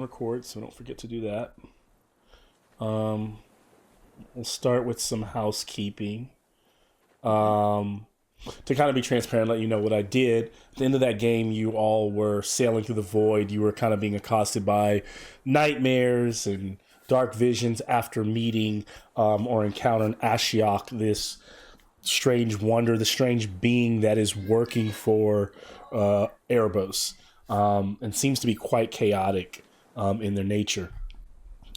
record, so don't forget to do that. Um, we'll start with some housekeeping. Um, to kind of be transparent, let you know what I did. At the end of that game, you all were sailing through the void. You were kind of being accosted by nightmares and dark visions after meeting or encountering Ashiok, this strange wonder, the strange being that is working for Erebos, and seems to be quite chaotic in their nature.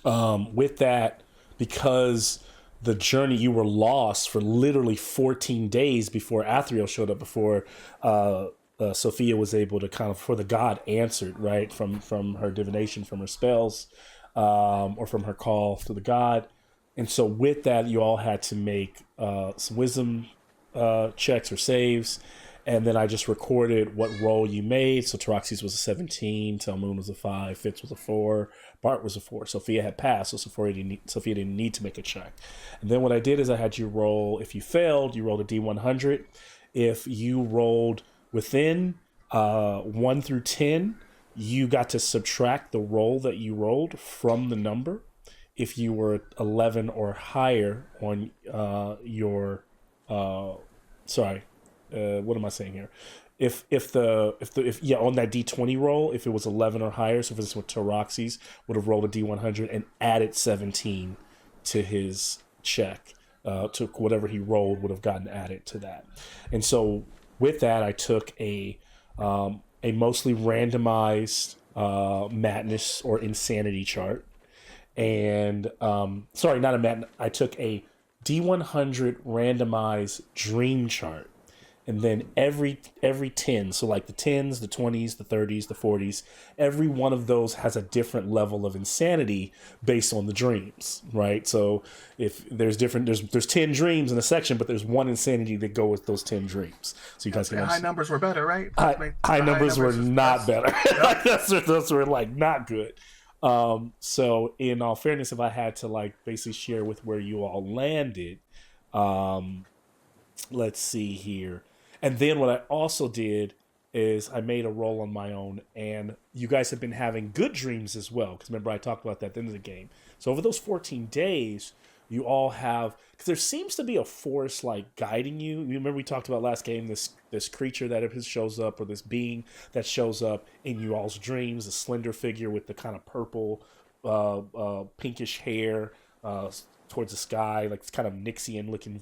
With that, because the journey, you were lost for literally 14 days before Athriel showed up, before Sophia was able to kind of, for the god answered, right, from her divination, from her spells, or from her call to the god. And so with that, you all had to make some wisdom checks or saves. And then I just recorded what roll you made. So Taroxy's was a 17, Telmoon was a 5, Fitz was a 4, Bart was a 4. Sophia had passed, so Sophia didn't need to make a check. And then what I did is I had you roll, if you failed, you rolled a D100. If you rolled within 1 through 10, you got to subtract the roll that you rolled from the number. If you were 11 or higher on your sorry, what am I saying here? If yeah, on that D20 roll, if it was 11 or higher, so for instance with Taroxy's would have rolled a D100 and added 17 to his check, to whatever he rolled would have gotten added to that. And so with that, I took a mostly randomized madness or insanity chart, and sorry, not a madness. I took a D100 randomized dream chart, and then every 10, so like the 10s, the 20s, the 30s, the 40s, every one of those has a different level of insanity based on the dreams, right? So if there's 10 dreams in a section, but there's one insanity that go with those 10 dreams, so you guys can high numbers were better, right? high The high numbers were numbers is not best. better. Yep. Like those were like not good. So in all fairness, if I had to like basically share with where you all landed, um, let's see here. And then what I also did is I made a roll on my own, and you guys have been having good dreams as well. Because remember, I talked about that at the end of the game. So over those 14 days, you all have, because there seems to be a force like guiding you. You remember we talked about last game, this creature that shows up, or this being that shows up in you all's dreams, a slender figure with the kind of purple, pinkish hair towards the sky, like it's kind of Nixian looking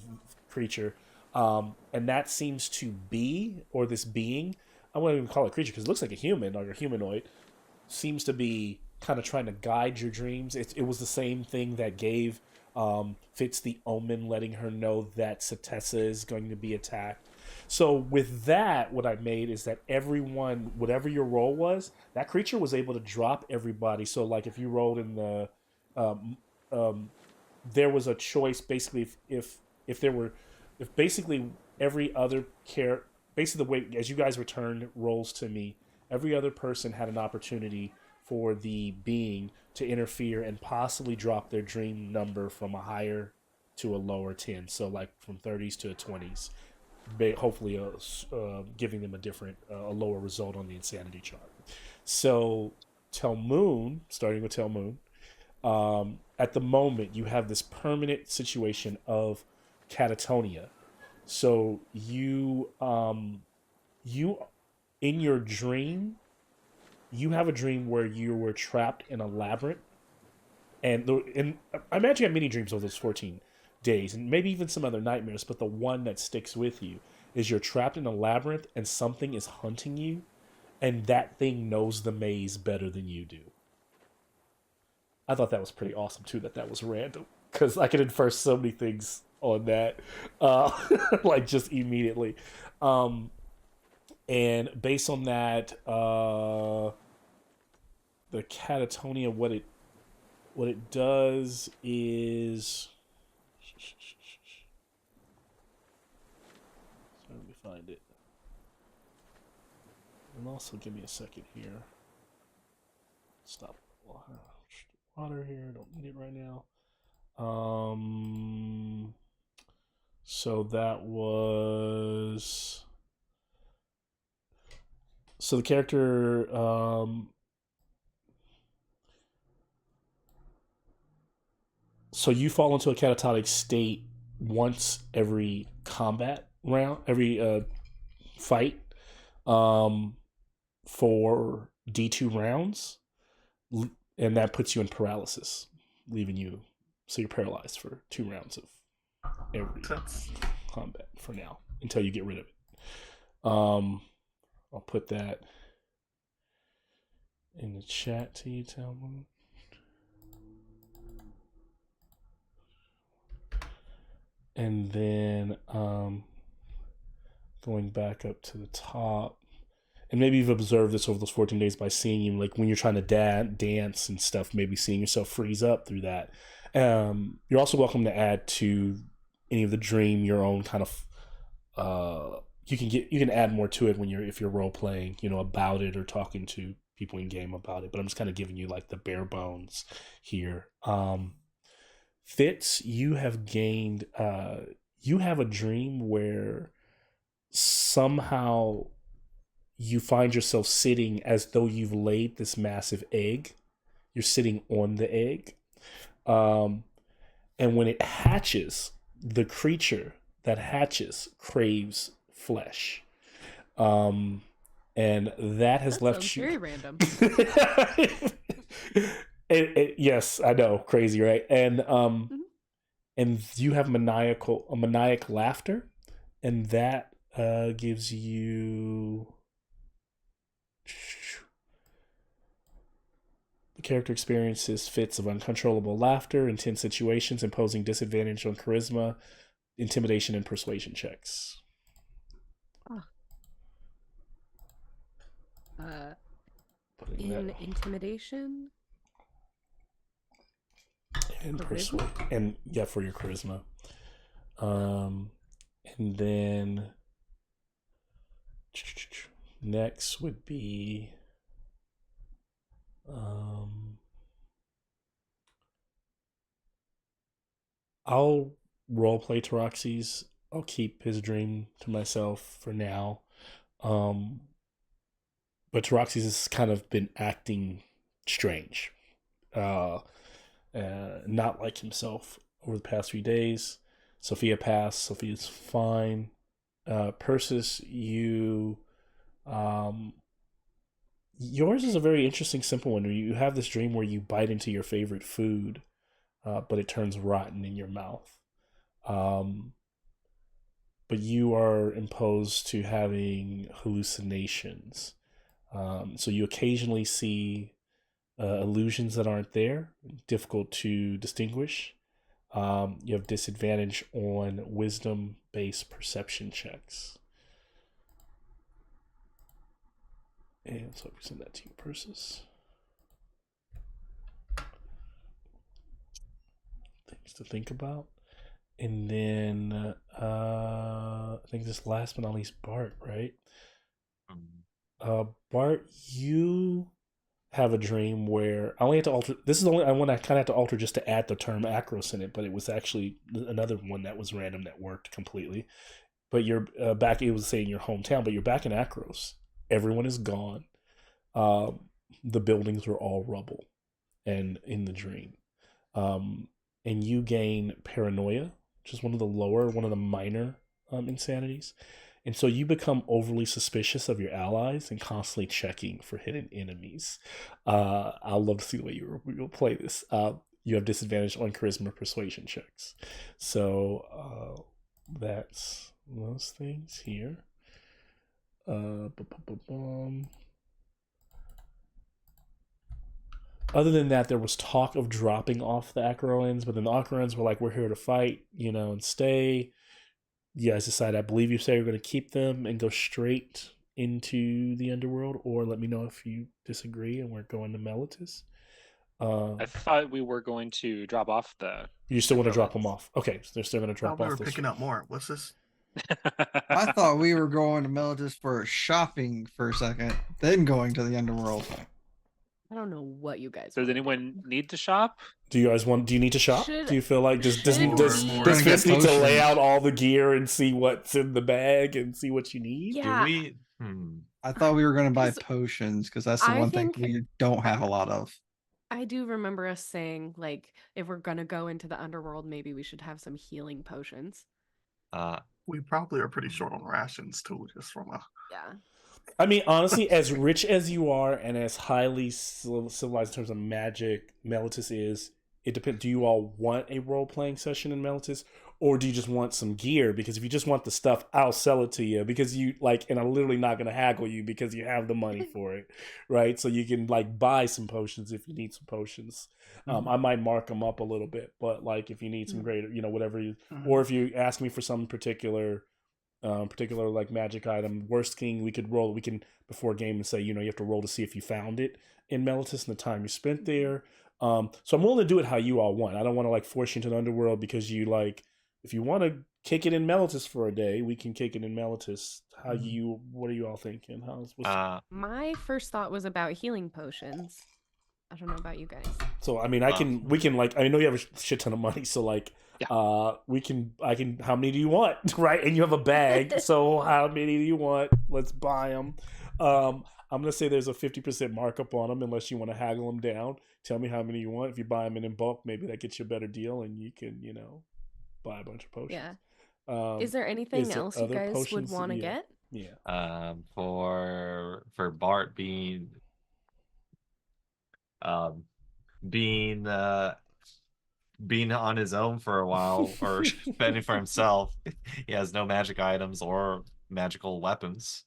creature. And that seems to be, or this being, I wouldn't even call it a creature because it looks like a human or a humanoid, seems to be kind of trying to guide your dreams. It was the same thing that gave Fitz the omen, letting her know that Satessa is going to be attacked. So with that, what I made is that everyone, whatever your role was, that creature was able to drop everybody. So like if you rolled in the, um, um, there was a choice basically if there were, if basically every other care, basically the way as you guys returned rolls to me, every other person had an opportunity for the being to interfere and possibly drop their dream number from a higher to a lower 10, so like from 30s to 20s, hopefully giving them a different a lower result on the insanity chart. So Telmoon, starting with Telmoon, at the moment you have this permanent situation of catatonia. So you in your dream, you have a dream where you were trapped in a labyrinth, and I imagine you have many dreams over those 14 days, and maybe even some other nightmares. But the one that sticks with you is you're trapped in a labyrinth, and something is hunting you, and that thing knows the maze better than you do. I thought that was pretty awesome too. That was random because I could infer so many things on that, uh, like just immediately. Um, and based on that, the catatonia, what it does is, so let me find it, and also give me a second here. Stop water here. Don't need it right now. Um, so that was so the character So you fall into a catatonic state once every combat round, every fight, um, for D2 rounds, and that puts you in paralysis, leaving you so you're paralyzed for 2 rounds of every combat for now until you get rid of it. I'll put that in the chat to you, Talmud. And then going back up to the top, and maybe you've observed this over those 14 days by seeing you, like when you're trying to dance and stuff, maybe seeing yourself freeze up through that. You're also welcome to add to any of the dream your own kind of. You can add more to it if you're role playing, about it or talking to people in game about it. But I'm just kind of giving you like the bare bones here. Fitz, you have gained. You have a dream where somehow you find yourself sitting as though you've laid this massive egg. You're sitting on the egg. And when it hatches, the creature that hatches craves flesh. And that has left you... very random. Yes, I know. Crazy, right? And and you have maniac laughter, and that gives you... The character experiences fits of uncontrollable laughter, intense situations, imposing disadvantage on charisma, intimidation, and persuasion checks. Intimidation and persuade, and yeah, for your charisma. And then next would be I'll roleplay Taroxy's. I'll keep his dream to myself for now. But Taroxy's has kind of been acting strange. Not like himself over the past few days. Sophia passed. Sophia's fine. Persis, you... yours is a very interesting, simple one. You have this dream where you bite into your favorite food, but it turns rotten in your mouth. But you are imposed to having hallucinations. So you occasionally see illusions that aren't there, difficult to distinguish. You have disadvantage on wisdom-based perception checks. And so I present that to you, Persis. Things to think about. And then I think this last but not least, Bart, right? Bart, you have a dream where I only had to alter. This is the only one I kind of had to alter just to add the term Akros in it, but it was actually another one that was random that worked completely. But you're back. It was saying your hometown, but you're back in Akros. Everyone is gone. The buildings are all rubble, and in the dream, and you gain paranoia, which is one of the minor insanities. And so you become overly suspicious of your allies and constantly checking for hidden enemies. I'll love to see the way you'll play this. You have disadvantage on charisma persuasion checks. So that's those things here. Other than that, there was talk of dropping off the Acroans, but then the Acroans were like, we're here to fight, and stay. You guys decide, I believe you say you're going to keep them and go straight into the underworld, or let me know if you disagree and we're going to Melitus. I thought we were going to drop off the... You still want to drop them off? Okay, so they're still going to drop off. We were picking up more. What's this? I thought we were going to Melitus for shopping for a second, then going to the underworld. I don't know what you guys. Does anyone need to shop? Do you need to shop? Do you feel like does Fitz need to lay out all the gear and see what's in the bag and see what you need? Yeah. I thought we were going to buy potions because that's the one thing we don't have a lot of. I do remember us saying, like, if we're gonna go into the underworld, maybe we should have some healing potions. We probably are pretty short on rations too, just from a. Yeah. I mean, honestly, as rich as you are and as highly civilized in terms of magic Melitus is, it depends. Do you all want a role playing session in Melitus, or do you just want some gear? Because if you just want the stuff, I'll sell it to you because you like, and I'm literally not going to haggle you because you have the money for it, right? So you can like buy some potions if you need some potions. I might mark them up a little bit, but like if you need some greater, whatever you, or if you ask me for some particular like magic item. Worst thing we can before a game and say, you have to roll to see if you found it in Melitus and the time you spent there. So I'm willing to do it how you all want. I don't want to like force you into the underworld because you like, if you want to kick it in Melitus for a day, we can kick it in Melitus. What are you all thinking? My first thought was about healing potions. I don't know about you guys. So I mean, we can like, I know you have a shit ton of money, so like, Yeah. I can. How many do you want? Right, and you have a bag. So how many do you want? Let's buy them. I'm gonna say there's a 50% markup on them, unless you want to haggle them down. Tell me how many you want. If you buy them in bulk, maybe that gets you a better deal, and you can, buy a bunch of potions. Yeah. Is there anything else you guys would want to get? Yeah. For Bart being being on his own for a while or fending for himself, he has no magic items or magical weapons.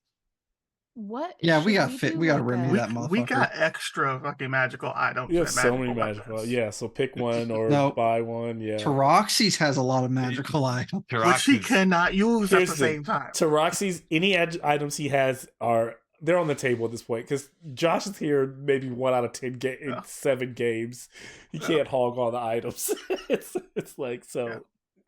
What? Yeah, we should got do, fit. We got to like, remove that motherfucker. We got extra fucking magical items. You have and so many weapons. magical. Yeah, so pick one or No. buy one. Yeah. Taroxys has a lot of magical items. Which he cannot use at Here's the the same time. Taroxy's any items he has they're on the table at this point because Josh is here maybe 1 out of 10 in 7 games. He can't hog all the items. it's like so. Yeah.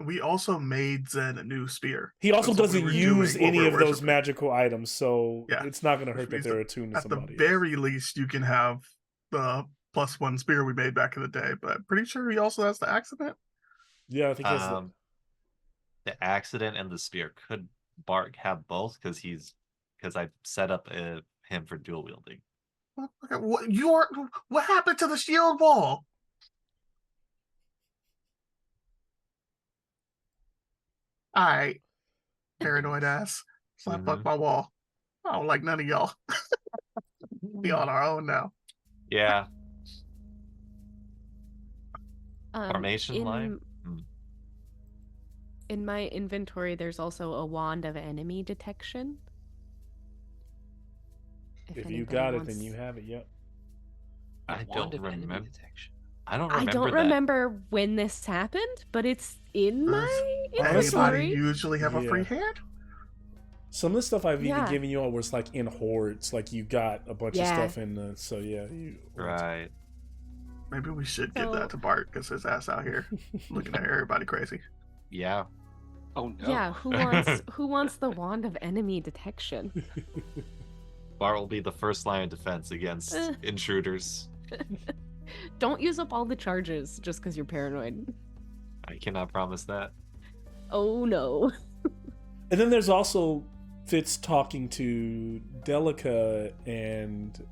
We also made Zen a new spear. He also That's what we doesn't were use doing, what any we're of those worshiping. magical items, so Yeah. it's not going to hurt Which that means they're attuned to At the somebody. very least, you can have the +1 spear we made back in the day, but pretty sure he also has the accident. Yeah, I think that's the accident and the spear. Could Bart have both? Because I've set up him for dual wielding. What happened to the shield wall? All right, paranoid ass. So fuck my wall. I don't like none of y'all. We on our own now. Yeah. Formation line. In my inventory, there's also a wand of enemy detection. If you got it, then you have it. Yep. I don't remember. Detection. I don't remember. I don't that. remember when this happened, but it's in my Anybody inventory. usually have a free hand? Some of the stuff I've even Yeah. given you all was like in hordes, like you got a bunch of Yeah. stuff in the. So yeah, Right. Maybe we should give So- that to Bart because his ass out here looking at everybody crazy. Yeah. Oh no. Yeah, who wants the wand of enemy detection? Bart will be the first line of defense against intruders. Don't use up all the charges just because you're paranoid. I cannot promise that. Oh no. And then there's also Fitz talking to Delica, and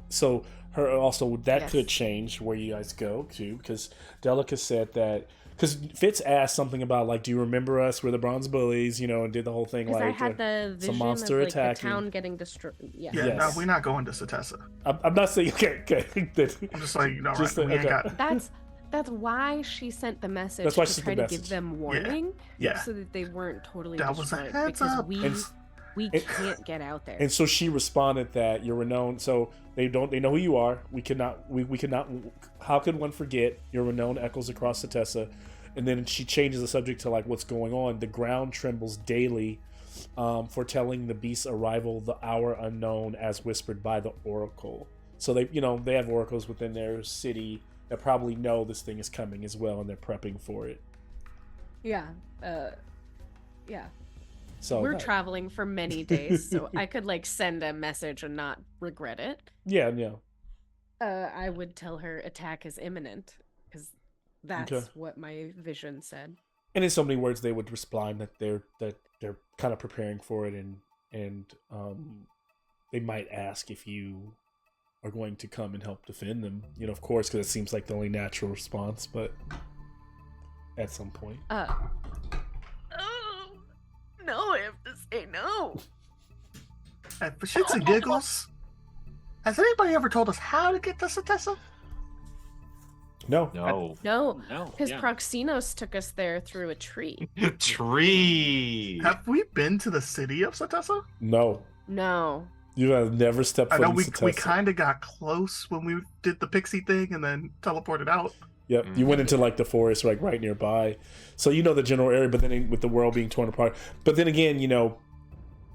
so her also that Yes. could change where you guys go to, because Delica said that because Fitz asked something about like, do you remember us? We're the Bronze Bullies, and did the whole thing Because like I had the vision some monster of like attacking. the town getting destroyed. Yeah. Yeah, Yes. no, we're not going to Satessa. I'm not saying okay. I'm just like, Just right, we ain't okay. got. That's why she sent the message That's why to she sent try the to give message. them warning, Yeah. so that they weren't totally That was a destroyed. heads because up. we can't get out there. And so she responded that you're renowned. So they know who you are. We cannot. How could one forget? Your renown echoes across Satessa. And then she changes the subject to like what's going on. The ground trembles daily, foretelling the beast's arrival, the hour unknown, as whispered by the oracle. So they have oracles within their city that probably know this thing is coming as well, and they're prepping for it. Yeah. Yeah. So We're traveling for many days, so I could like send a message and not regret it. Yeah. I would tell her attack is imminent, because that's Okay. what my vision said. And in so many words, they would respond that they're kind of preparing for it, and they might ask if you are going to come and help defend them. You know, of course, because it seems like the only natural response, but at some point. Oh, no, I have to say no. And for shits and giggles, has anybody ever told us how to get to Satessa? No. No. No, No. because Yeah. Proxenos took us there through a tree. Tree. Have we been to the city of Satessa? No. No. You have never stepped I foot know in we Satessa. kind of got close when we did the pixie thing and then teleported out. Yep, you went into like the forest, like right nearby, so you know the general area. But then with the world being torn apart, but then again, you know,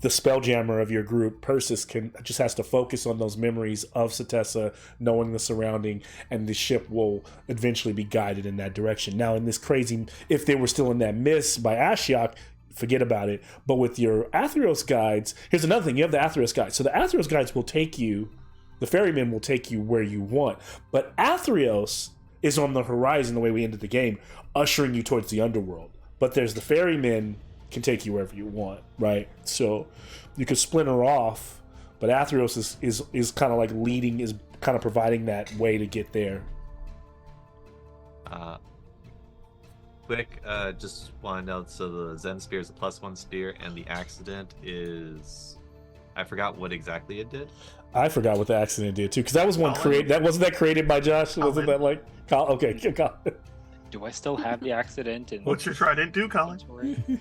the spelljammer of your group, Persis, just has to focus on those memories of Satessa, knowing the surrounding, and the ship will eventually be guided in that direction. Now, in this crazy, if they were still in that mist by Ashiok, forget about it. But with your Atheros guides, here's another thing: you have the Atheros guides, so the Atheros guides will take you. The ferrymen will take you where you want, but Atheros is on the horizon the way we ended the game, ushering you towards the underworld. But there's the ferrymen can take you wherever you want, right? So you could splinter off, but Atheros is kind of like leading, is kind of providing that way to get there. Quick, just want to note, so the Zen spear is a +1 spear, and the accident is... I forgot what exactly it did. I forgot what the accident did too, because that was one created. That wasn't that created by Josh. Wasn't that like? Okay, Colin. Do I still have the accident in What's your trident do, Colin? inventory?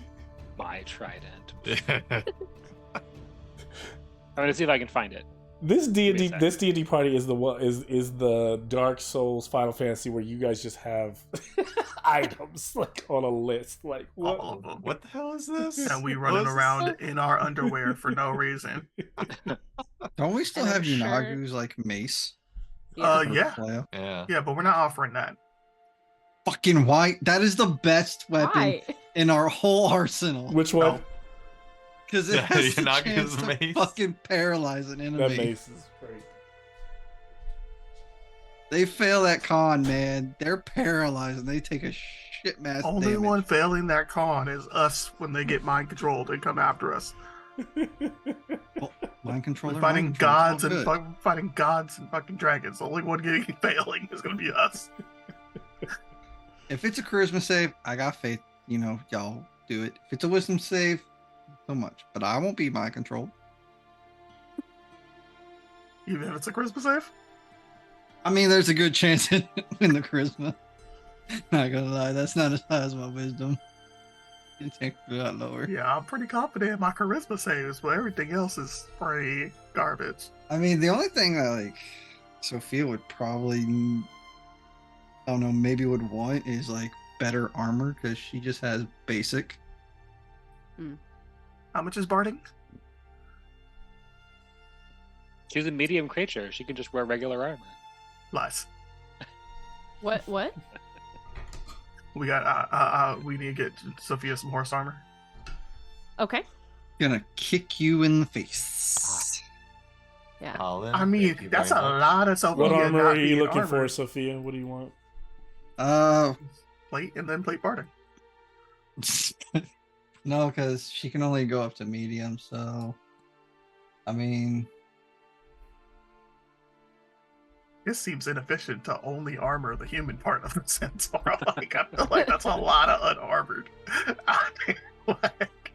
My trident. I'm gonna see if I can find it. This Give me a D&D party is the one is the Dark Souls Final Fantasy where you guys just have items like on a list. Like what? All of them. What the hell is this? And we What running is this? around in our underwear for no reason. Don't we still And have I'm sure- Yunagu's like mace? Yeah. Playa? Yeah. Yeah, but we're not offering that. Fucking white. That is the best weapon Why? in our whole arsenal. Which one? No. Because it Yeah, has the Yunagu's chance to mace. fucking paralyze an That enemy. mace is great. They fail at con, man. They're paralyzed and they take a shit mass Only damage. one failing that con is us when they get mind controlled and come after us. Well, mind control. We're or fighting mind control, gods it's all and good. fighting gods and fucking dragons. The only one getting failing is gonna be us. If it's a charisma save, I got faith. You know, y'all do it. If it's a wisdom save, so much. But I won't be mind controlled. Even if it's a charisma save. I mean, there's a good chance in the charisma. Not gonna lie, that's not as high as my wisdom. It takes a lot lower. Yeah, I'm pretty confident in my charisma saves, but everything else is pretty garbage. I mean, the only thing that like Sophia would probably, I don't know, maybe would want is like better armor because she just has basic. How much is barding? She's a medium creature. She can just wear regular armor. Lies. What? We got we need to get Sophia some horse armor. Okay. Gonna kick you in the face. Yeah. Colin, I mean, thank you that's very a much. lot of Sophia. What armor not are you being looking for, armored. Sophia? What do you want? Plate and then plate barding. No, because she can only go up to medium. So, I mean, This seems inefficient to only armor the human part of the centaur. Like, I feel like that's a lot of unarmored. I mean, like,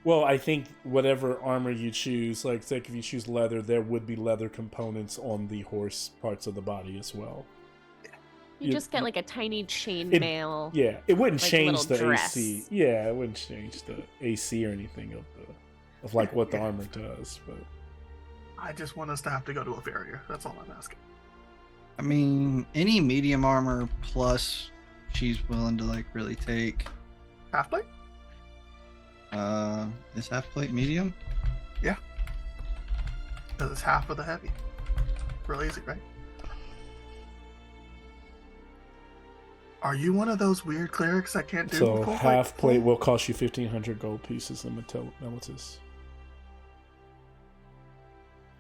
Well, I think whatever armor you choose, like say if you choose leather, there would be leather components on the horse parts of the body as well. You You- just get like a tiny chain It- mail. Yeah, it wouldn't Like change little the dress. AC. Yeah, it wouldn't change the AC or anything of like what the Yeah. armor does. But I just want us to have to go to a farrier. That's all I'm asking. I mean, any medium armor plus she's willing to like really take. Half plate? Is half plate medium? Because it's half of the heavy. Real easy, right? Are you one of those weird clerics that can't do so full half plate will cost you 1,500 gold pieces in Mellitus,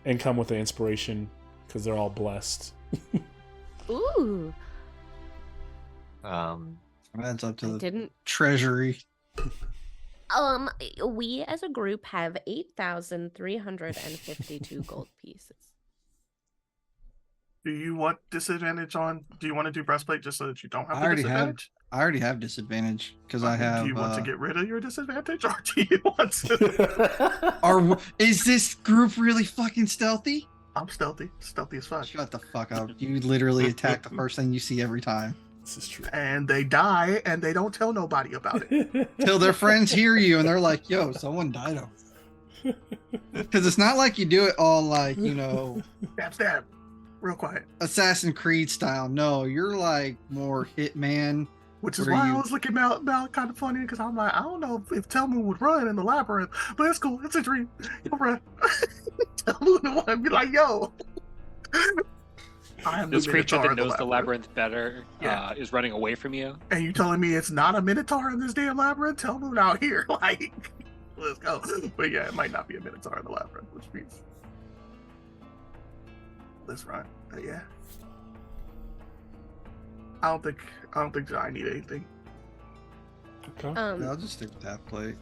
and come with the inspiration because they're all blessed. Ooh. That's up to I the didn't. treasury. We as a group have 8,352 gold pieces. Do you want disadvantage on? Do you want to do breastplate just so that you don't have the disadvantage? I already have disadvantage because I have. Do you want to get rid of your disadvantage, or do you want to? Is this group really fucking stealthy? I'm stealthy. Stealthy as fuck. Shut the fuck up! You literally attack the first thing you see every time. This is true. And they die, and they don't tell nobody about it. Till their friends hear you and they're like, "Yo, someone died over." Because it's not like you do it all like Stab. Real quiet. Assassin's Creed style. No, you're like more Hitman. Which is What are why you- I was looking out kind of funny, because I'm like, I don't know if Telmu would run in the labyrinth, but it's cool. It's a dream. He'll run. Telmu would want to be like, yo. I am This the creature Minotaur that in knows the labyrinth better is running away from you. And you telling me it's not a Minotaur in this damn labyrinth? Telmu out here. Like, let's go. But yeah, it might not be a Minotaur in the labyrinth, which means let's run. But yeah. I don't think I need anything. Okay. Yeah, I'll just stick with that plate.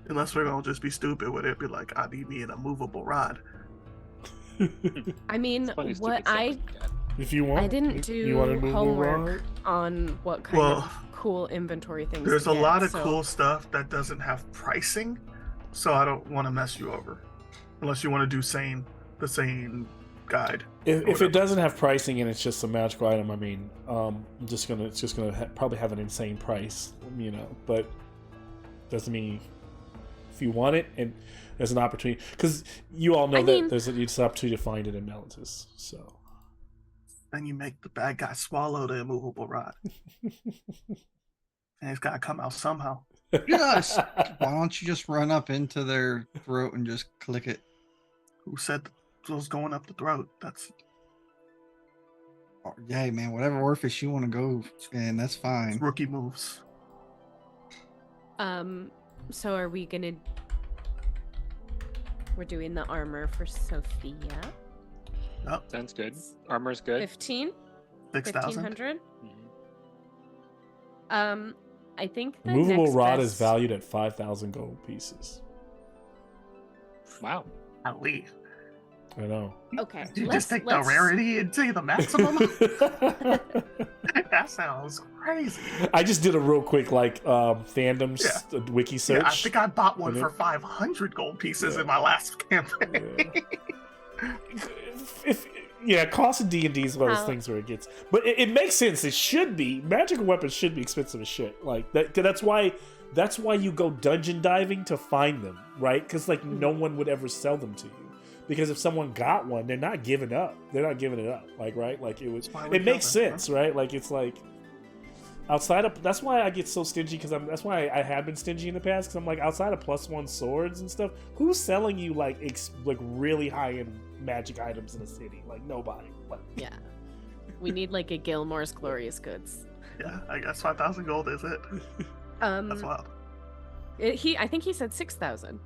Unless we're gonna just be stupid with it, be like, I need me an immovable rod. I mean, Plenty of what stupid stuff I we can get. If you want, I didn't you want to do move homework around? on what kind Well, of cool inventory things. There's to a get, lot of so- cool stuff that doesn't have pricing, so I don't want to mess you over. Unless you want to do the sane guide. If it doesn't have pricing and it's just a magical item, I mean, it's just gonna probably have an insane price, But doesn't mean if you want it and there's an opportunity, because you all know I mean- there's an opportunity to find it in Mellitus. So Then you make the bad guy swallow the immovable rod. And it's gotta come out somehow. Yes. Why don't you just run up into their throat and just click it? Who said it was going up the throat? That's Oh, yeah, man. Whatever orifice you want to go in, that's fine. rookie moves. So are we gonna? We're doing the armor for Sophia. Sounds good. Armor's good. 15? 6,000. 1,500? Mhm. I think the movable next rod best... is valued at 5,000 gold pieces. Wow. At least. I know. Okay, You let's- just take let's- the rarity and say the maximum? That sounds crazy. I just did a real quick fandoms wiki search. Yeah, I think I bought one And for it- 500 gold pieces Yeah. in my last campaign. Cost of D&D is one of those How- things where it gets, but it makes sense. It should be. Magical weapons should be expensive as shit. Like that. That's why you go dungeon diving to find them, right? Because no one would ever sell them to you. Because if someone got one, they're not giving up. They're not giving it up. Right? Like it was. That's why we It makes kill them, sense, right? Like it's like. Outside of that's why I get so stingy, because that's why I have been stingy in the past, because I'm like, outside of +1 swords and stuff, who's selling you like really high end magic items in a city? Like nobody. Like, Yeah. We need like a Gilmore's Glorious Goods. Yeah, I guess 5,000 gold is it. That's wild. I think he said 6,000.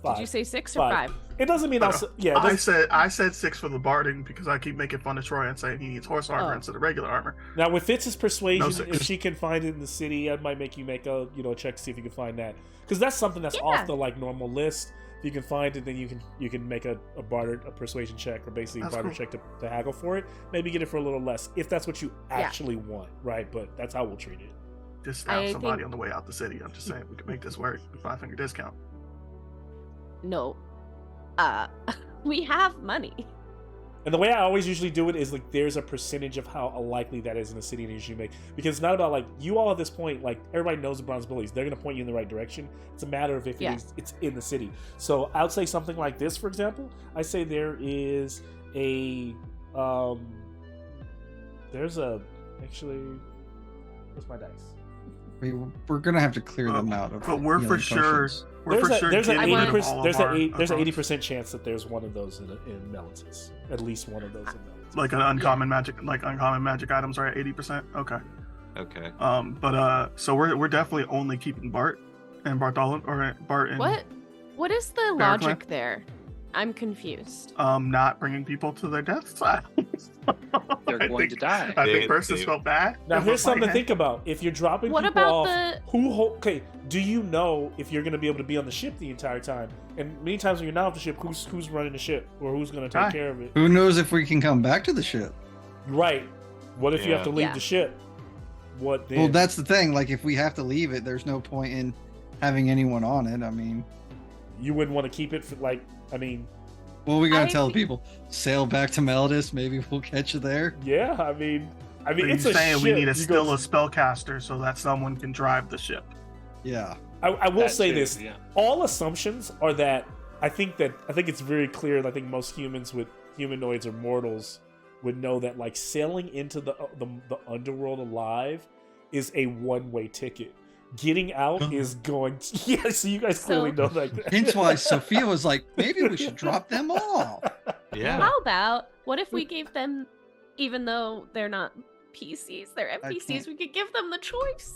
Did you say 6 or 5? It doesn't mean I yeah. I said 6 for the barding because I keep making fun of Troy and saying he needs horse armor Oh. instead of regular armor. Now with Fitz's persuasion, six. if she can find it in the city, I might make you make a check to see if you can find that, because that's something that's off the normal list. If you can find it, then you can make a persuasion check, or basically a That's barter cool. check to haggle for it. Maybe get it for a little less if that's what you actually want, right? But that's how we'll treat it. Just stab I somebody think- on the way out the city. I'm just saying we can make this work. 5-finger discount. No. We have money. And the way I always usually do it is there's a percentage of how likely that is in the city and usually make, because it's not about you all at this point, everybody knows the Bronze Bullies, they're gonna point you in the right direction. It's a matter of if it's in the city. So I would say something like this, for example. I say there is a where's my dice? We're gonna have to clear them out. Of But we're for healing sure. potions. We're for sure There's an getting rid of 80%. all of There's our an 80%. 80% chance that there's one of those in Mellitus. At least one of those in Mellitus. Like an uncommon magic, uncommon magic items are at 80%. Okay. Okay. So we're definitely only keeping Bart and Bartholomew, or Bart and What is the Bear logic there? I'm confused. not bringing people to their deaths. I don't They're going to die. I think They- Versus they- felt bad. Now It here's was something to like, think about. If you're dropping What people about off, the- okay, do you know if you're going to be able to be on the ship the entire time? And many times when you're not off the ship, who's running the ship or who's going to take Hi. care of it? Who knows if we can come back to the ship? Right. What if you have to Yeah. leave Yeah. the ship? What then? Well, that's the thing. Like, if we have to leave it, there's no point in having anyone on it. I mean, You wouldn't want to keep it for, like, I mean, what are we gonna I tell think- people? Sail back to Melodis. Maybe we'll catch you there. yeah, I mean, But it's you're a saying ship. we need You still go- a spellcaster so that someone can drive the ship. Yeah. I will That say too, this: yeah. all assumptions are that I think it's very clear. And I think most humanoids or mortals would know that like sailing into the underworld alive is a one-way ticket. Getting out is going. Yeah, so you guys clearly know that. Hence why Sophia was like, maybe we should drop them off. Yeah. How about what if we gave them, even though they're not PCs, they're NPCs, can't- we could give them the choice.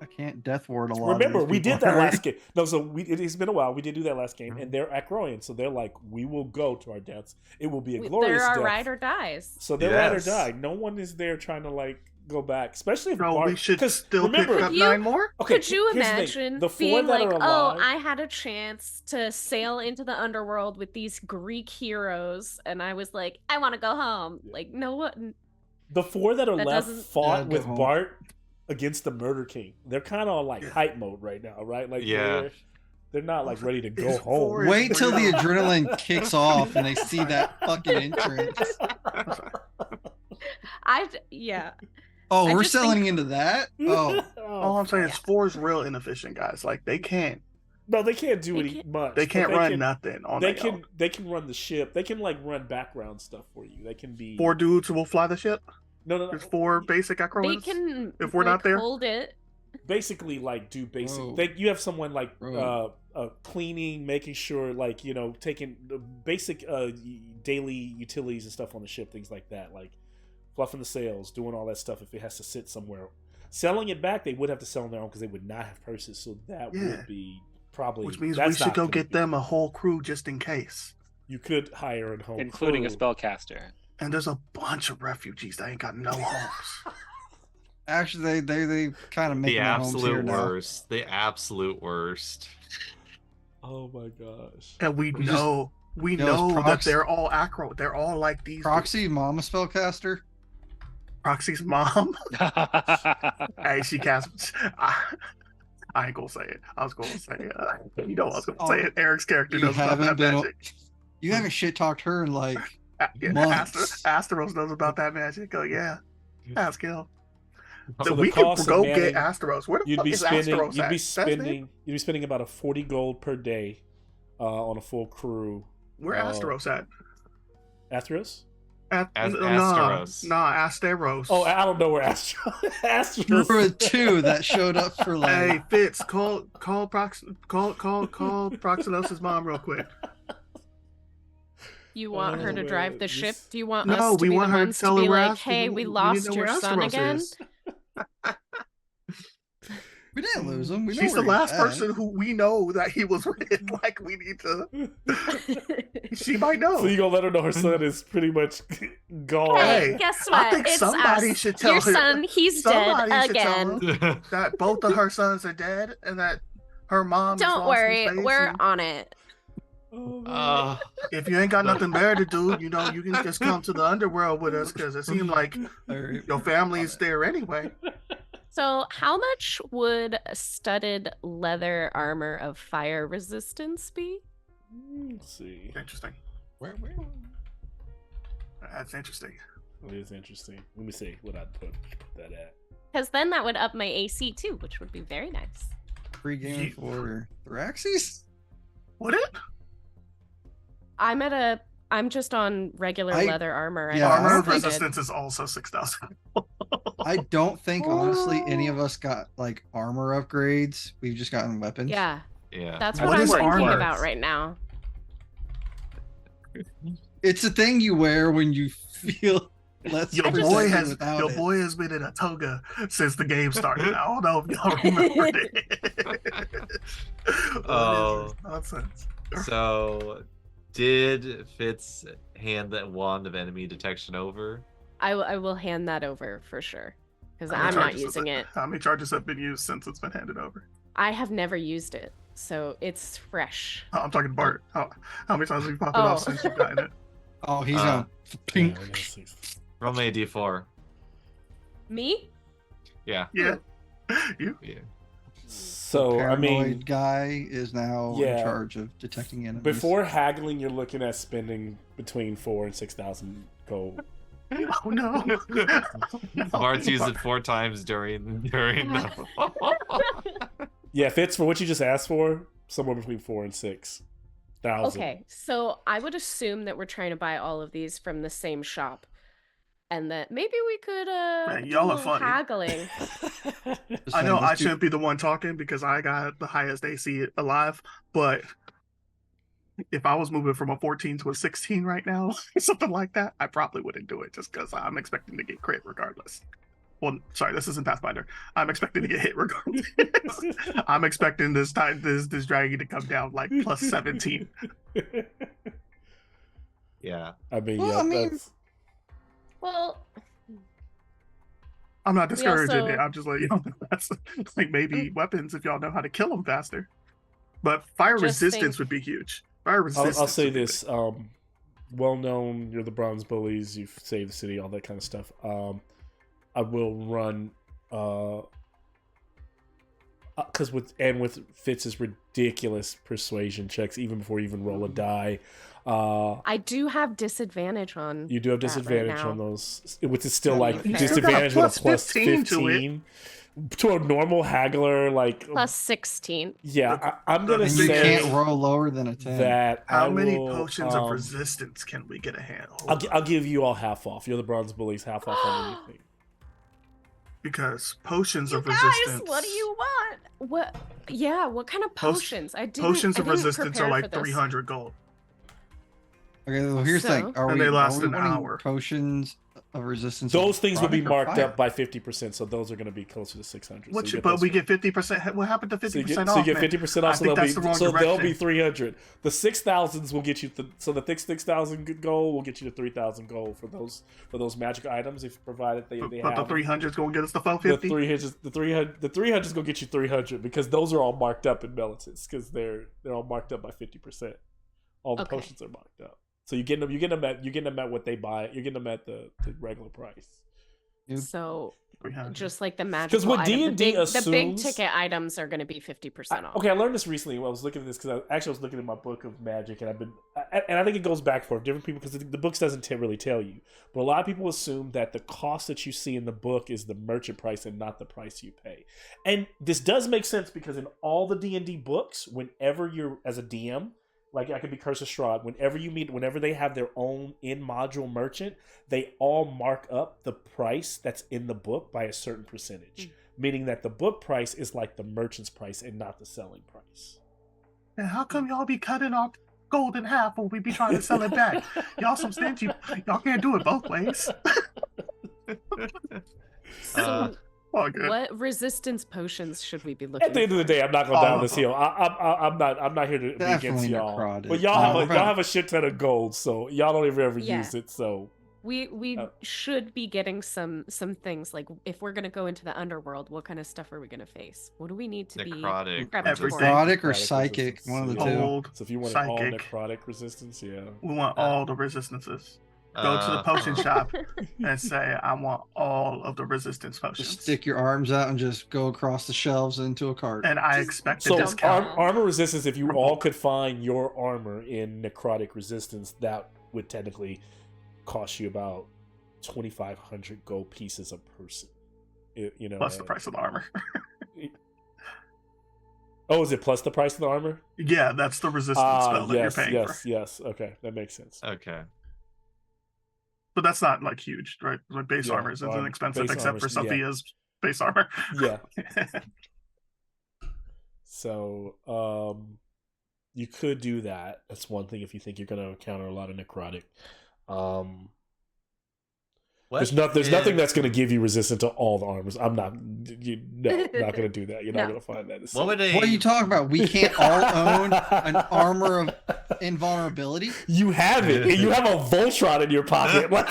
I can't death ward a lot. Remember, of these we did people, that right? last game. No, so it's been a while. We did do that last game, and they're Acroian, so they're like, we will go to our deaths. It will be a glorious They're our death. ride or dies. So they're ride or Yes. die. No one is there trying to like go back, especially if No, Bart- we should 'cause still remember, pick up You- 9 more? Okay, Could you here's the thing. imagine The four being that like, are oh, alive, I had a chance to sail into the underworld with these Greek heroes, and I was like, I want to go home. Yeah. Like, no one. the four that are That left doesn't- fought Yeah, with go home. Bart against the Murder King. They're kind of on like Yeah. hype mode right now, right? Like Yeah. they're not like ready to go It's home. four- Wait till the Real. adrenaline kicks off and they see that fucking entrance. Yeah. Oh, I we're just selling think- into that? Oh, All I'm saying is 4 is real inefficient, guys. Like they can't No, they can't do They any can't- much. they but can't run can- nothing on They their can own. they can run the ship. They can like run background stuff for you. They can be 4 dudes who will fly the ship. no. There's 4 basic They acrobats. can If we're like, not there? hold it. Basically like do basic. Whoa. You have someone like Bro. cleaning, making sure like taking the basic daily utilities and stuff on the ship, things like that, like fluffing the sails, doing all that stuff. If it has to sit somewhere, selling it back, they would have to sell on their own because they would not have purses. So that Yeah. would be probably Which means we that's should not go gonna get be- them a whole crew just in case. You could hire a home, Including a crew. spellcaster. And there's a bunch of refugees that ain't got no homes. actually, they kind of make The their homes here absolute now. worst. The absolute worst. Oh my gosh! And we We just- know we Yo, know that Prox- they're all acro. They're all like these Proxy, mama spellcaster. Proxy's mom. Hey, she casts. I ain't gonna say it. I was gonna say, I was gonna say it. Eric's character You knows about haven't that been. magic. You haven't shit talked her in like. Yeah, months. Asteros knows about that magic. Oh yeah, ask him. So the we could cost of go manning- get Asteros. Where the You'd fuck be is spending. Asteros You'd at? be That's it? spending. About a 40 gold per day on a full crew. Where Asteros at? Asteros? Asteros. Nah, Asteros. Oh, I don't know where Asteros. There were 2 that showed up for like. Hey Fitz, call Proxynos' mom real quick. You want her Oh, to drive man, the ship? this- Do you want No, us to we be want the her to ones tell to be her like, Ast- hey, we need to lost know your where son Asteros again? is. We didn't lose him. We know She's the where he's last at. person who we know that he was with. Like we need to. She might know. So you gonna let her know her son is pretty much gone. Hey, Hey, guess I what? think It's somebody us. should tell your her- son. He's dead somebody should tell again. her. That both of her sons are dead, and that her mom. is Don't lost worry, in space, we're and on it. Oh, man. Uh, if you ain't got nothing better to do, you know you can just come to the underworld with us because it seems like Alright. your family is there anyway. So, how much would studded leather armor of fire resistance be? Let's see. Interesting. Where? That's interesting. It is interesting. Let me see what I'd put that at. Because then that would up my AC too, which would be very nice. Free game Ye- for Theraxis? Would it? I'm just on regular I- leather armor. I yeah, don't I Armor don't of think resistance is also 6,000. I don't think honestly any of us got like armor upgrades. We've just gotten weapons. Yeah, yeah. that's What what I'm is thinking armor? about right now. It's a thing you wear when you feel less Your protected boy has without your it. boy has been in a toga since the game started. I don't know if y'all remember it. Oh. What is this nonsense? So, Did Fitz hand that wand of enemy detection over? I will hand that over for sure. Because How many I'm not charges using it. How many charges have been used since it's been handed over? I have never used it, so it's fresh. Oh, I'm talking to Bart. How many times have you popped it off since you've gotten it? Oh, he's Uh, on pink. Yeah, I guess it's- Roll me a d4. Me? Yeah. Yeah. You? Yeah. So I Paranoid mean, guy is now Yeah. in charge of detecting enemies. before haggling, you're looking at spending between 4,000 and 6,000 gold. Oh no. No. Bart's used it 4 times during the. Yeah, Fitz, for what you just asked for, somewhere between 4,000 and 6,000. Okay, so I would assume that we're trying to buy all of these from the same shop. And that maybe we could Man, do y'all a are little funny. haggling. Just I know saying, I let's do- shouldn't be the one talking because I got the highest AC alive, but if I was moving from a 14 to a 16 right now, something like that, I probably wouldn't do it just because I'm expecting to get crit regardless. Well, sorry, this isn't Pathfinder. I'm expecting to get hit regardless. I'm expecting this dragon to come down like plus 17. Yeah. I mean, Well, yeah, I mean- that's... Well, I'm not discouraging also- it. I'm just like, that's like maybe weapons if y'all know how to kill them faster. But fire Just resistance think- would be huge. Fire resistance. I'll say would be this. Well known, you're the Bronze Bullies, you've saved the city, all that kind of stuff. I will run because with Fitz's ridiculous persuasion checks, even before you even roll a die, I do have disadvantage on. you do have that right disadvantage now. on those, which is still Yeah, like you disadvantage got a with a plus plus 15 to it. 15 to a normal haggler. Like, Plus 16. yeah, I'm gonna And you say can't roll lower than a 10. that How I many will, potions of resistance can we get a handle? I'll give you all half off. You're the Bronze Bullies, half off on anything. Because potions You of guys, resistance. what do you want? What? Yeah, what kind of potions? I didn't. Potions I of didn't resistance are prepare like for this. 300 gold. Okay, well, here's the thing. So? Are And we, they last are we an wanting hour. potions of resistance? Those things will be necrotic or marked fire? up by 50%, so those are going to be closer to 600. What so you, you but those we for- get 50%. What happened to 50% so you get, off? so you get man? 50% I off, so think they'll that's be the wrong so they'll be direction. 300. The 6,000s will get you so the thick 6,000 gold will get you to 3,000 gold for those magic items if provided they But have the 300 is going to get us the the 450. 300 is going to get you 300 because those are all marked up in Melitons because they're all marked up by 50%. All the Okay. potions are marked up. So you're getting them at what they buy. You're getting them at the regular price. So 300. just like the magical what item, D&D the big assumes- ticket items are going to be 50% off. Okay, I learned this recently when I was looking at this because I was looking at my book of magic, and I think it goes back for different people because the books doesn't really tell you, but a lot of people assume that the cost that you see in the book is the merchant price and not the price you pay, and this does make sense because in all the D&D books, whenever you're as a DM, like I could be Curse of Strahd, whenever they have their own in-module merchant, they all mark up the price that's in the book by a certain percentage. Meaning that the book price is like the merchant's price and not the selling price. And how come y'all be cutting off gold in half when we be trying to sell it back? Y'all some stingy. Y'all can't do it both ways. So Oh, good. what resistance potions should we be looking At the end of the day, I'm not going All down of this them. hill. I'm not here to be against Definitely y'all. necrotic. But y'all we're gonna- have a shit ton of gold, so y'all don't ever Yeah. use it. So We Oh. should be getting some things like if we're gonna go into the underworld, what kind of stuff are we gonna face? What do we need to Necrotic. be prepped Everything. for? Necrotic or Necrotic psychic, resistance, one of the yeah. two. Gold. So if you want all Psychic. necrotic resistance, yeah. We want all the resistances. Go to the potion shop and say, I want all of the resistance potions. Just stick your arms out and just go across the shelves into a cart. And I Just expect a So discount. armor resistance, if you From all bulk. could find your armor in necrotic resistance, that would technically cost you about 2,500 gold pieces a person. You know, Plus the price of the armor. Oh, is it plus the price of the armor? Yeah, that's the resistance spell that yes, you're paying for. yes. Okay, that makes sense. Okay. But that's not like huge, right? Like base Yeah, armor isn't expensive base except for armor's- yeah. Sophia's base armor. Yeah. So, you could do that. That's one thing if you think you're going to encounter a lot of necrotic. What There's nothing that's going to give you resistance to all the armors. I'm not. Not going to do that. You're not going to find that. What are you talking about? We can't all own an armor of invulnerability. You have it. You have a Voltron in your pocket. But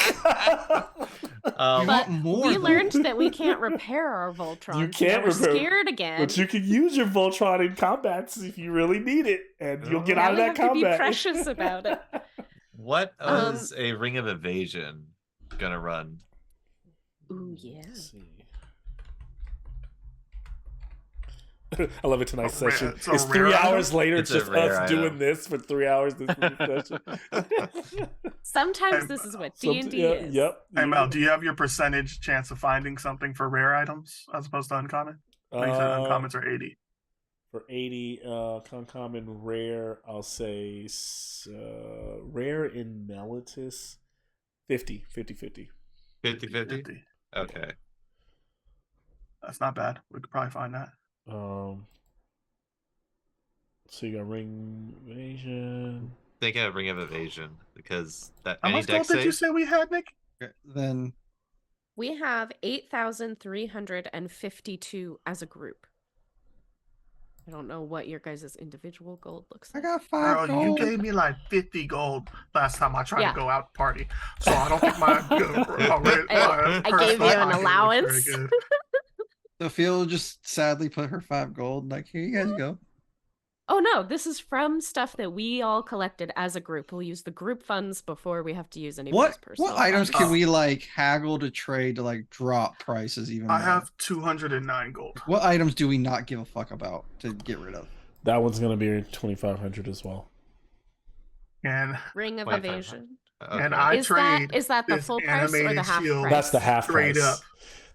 we learned that we can't repair our Voltron. You can't we're repair, scared again. but you can use your Voltron in combats if you really need it, and you'll get out of that we have combat. to be precious about it. What is a ring of evasion gonna run? Ooh, yeah. Let's see. I love it tonight's session. It's 3 hours later. It's just us doing this for 3 hours. This session. Sometimes this is what D&D is. Yep. Hey Mel, do you have your percentage chance of finding something for rare items as opposed to uncommon? I think uncommons are 80. For 80, uncommon rare, I'll say rare in Mellitus, 50. 50-50? 50. Okay. That's not bad. We could probably find that. So you got ring evasion. I think I have ring of evasion because that How any much deck gold did you save. say we had, Nick? Then We have 8,352 as a group. I don't know what your guys' individual gold looks I like. got 5 Girl, you gold. gave me like 50 gold last time I tried Yeah. to go out party. So I don't think my I gave you an allowance. Sophia will just sadly put her 5 gold. Like, here you guys go. Oh no, this is from stuff that we all collected as a group. We'll use the group funds before we have to use anybody's personal What items funds. can we like haggle to trade to like drop prices even I more? have 209 gold. What items do we not give a fuck about to get rid of? That one's gonna be 2,500 as well. And Ring of 25. Evasion. Okay. and I trade Is that the this full price or the animated half shield. price? That's the half Straight price. up.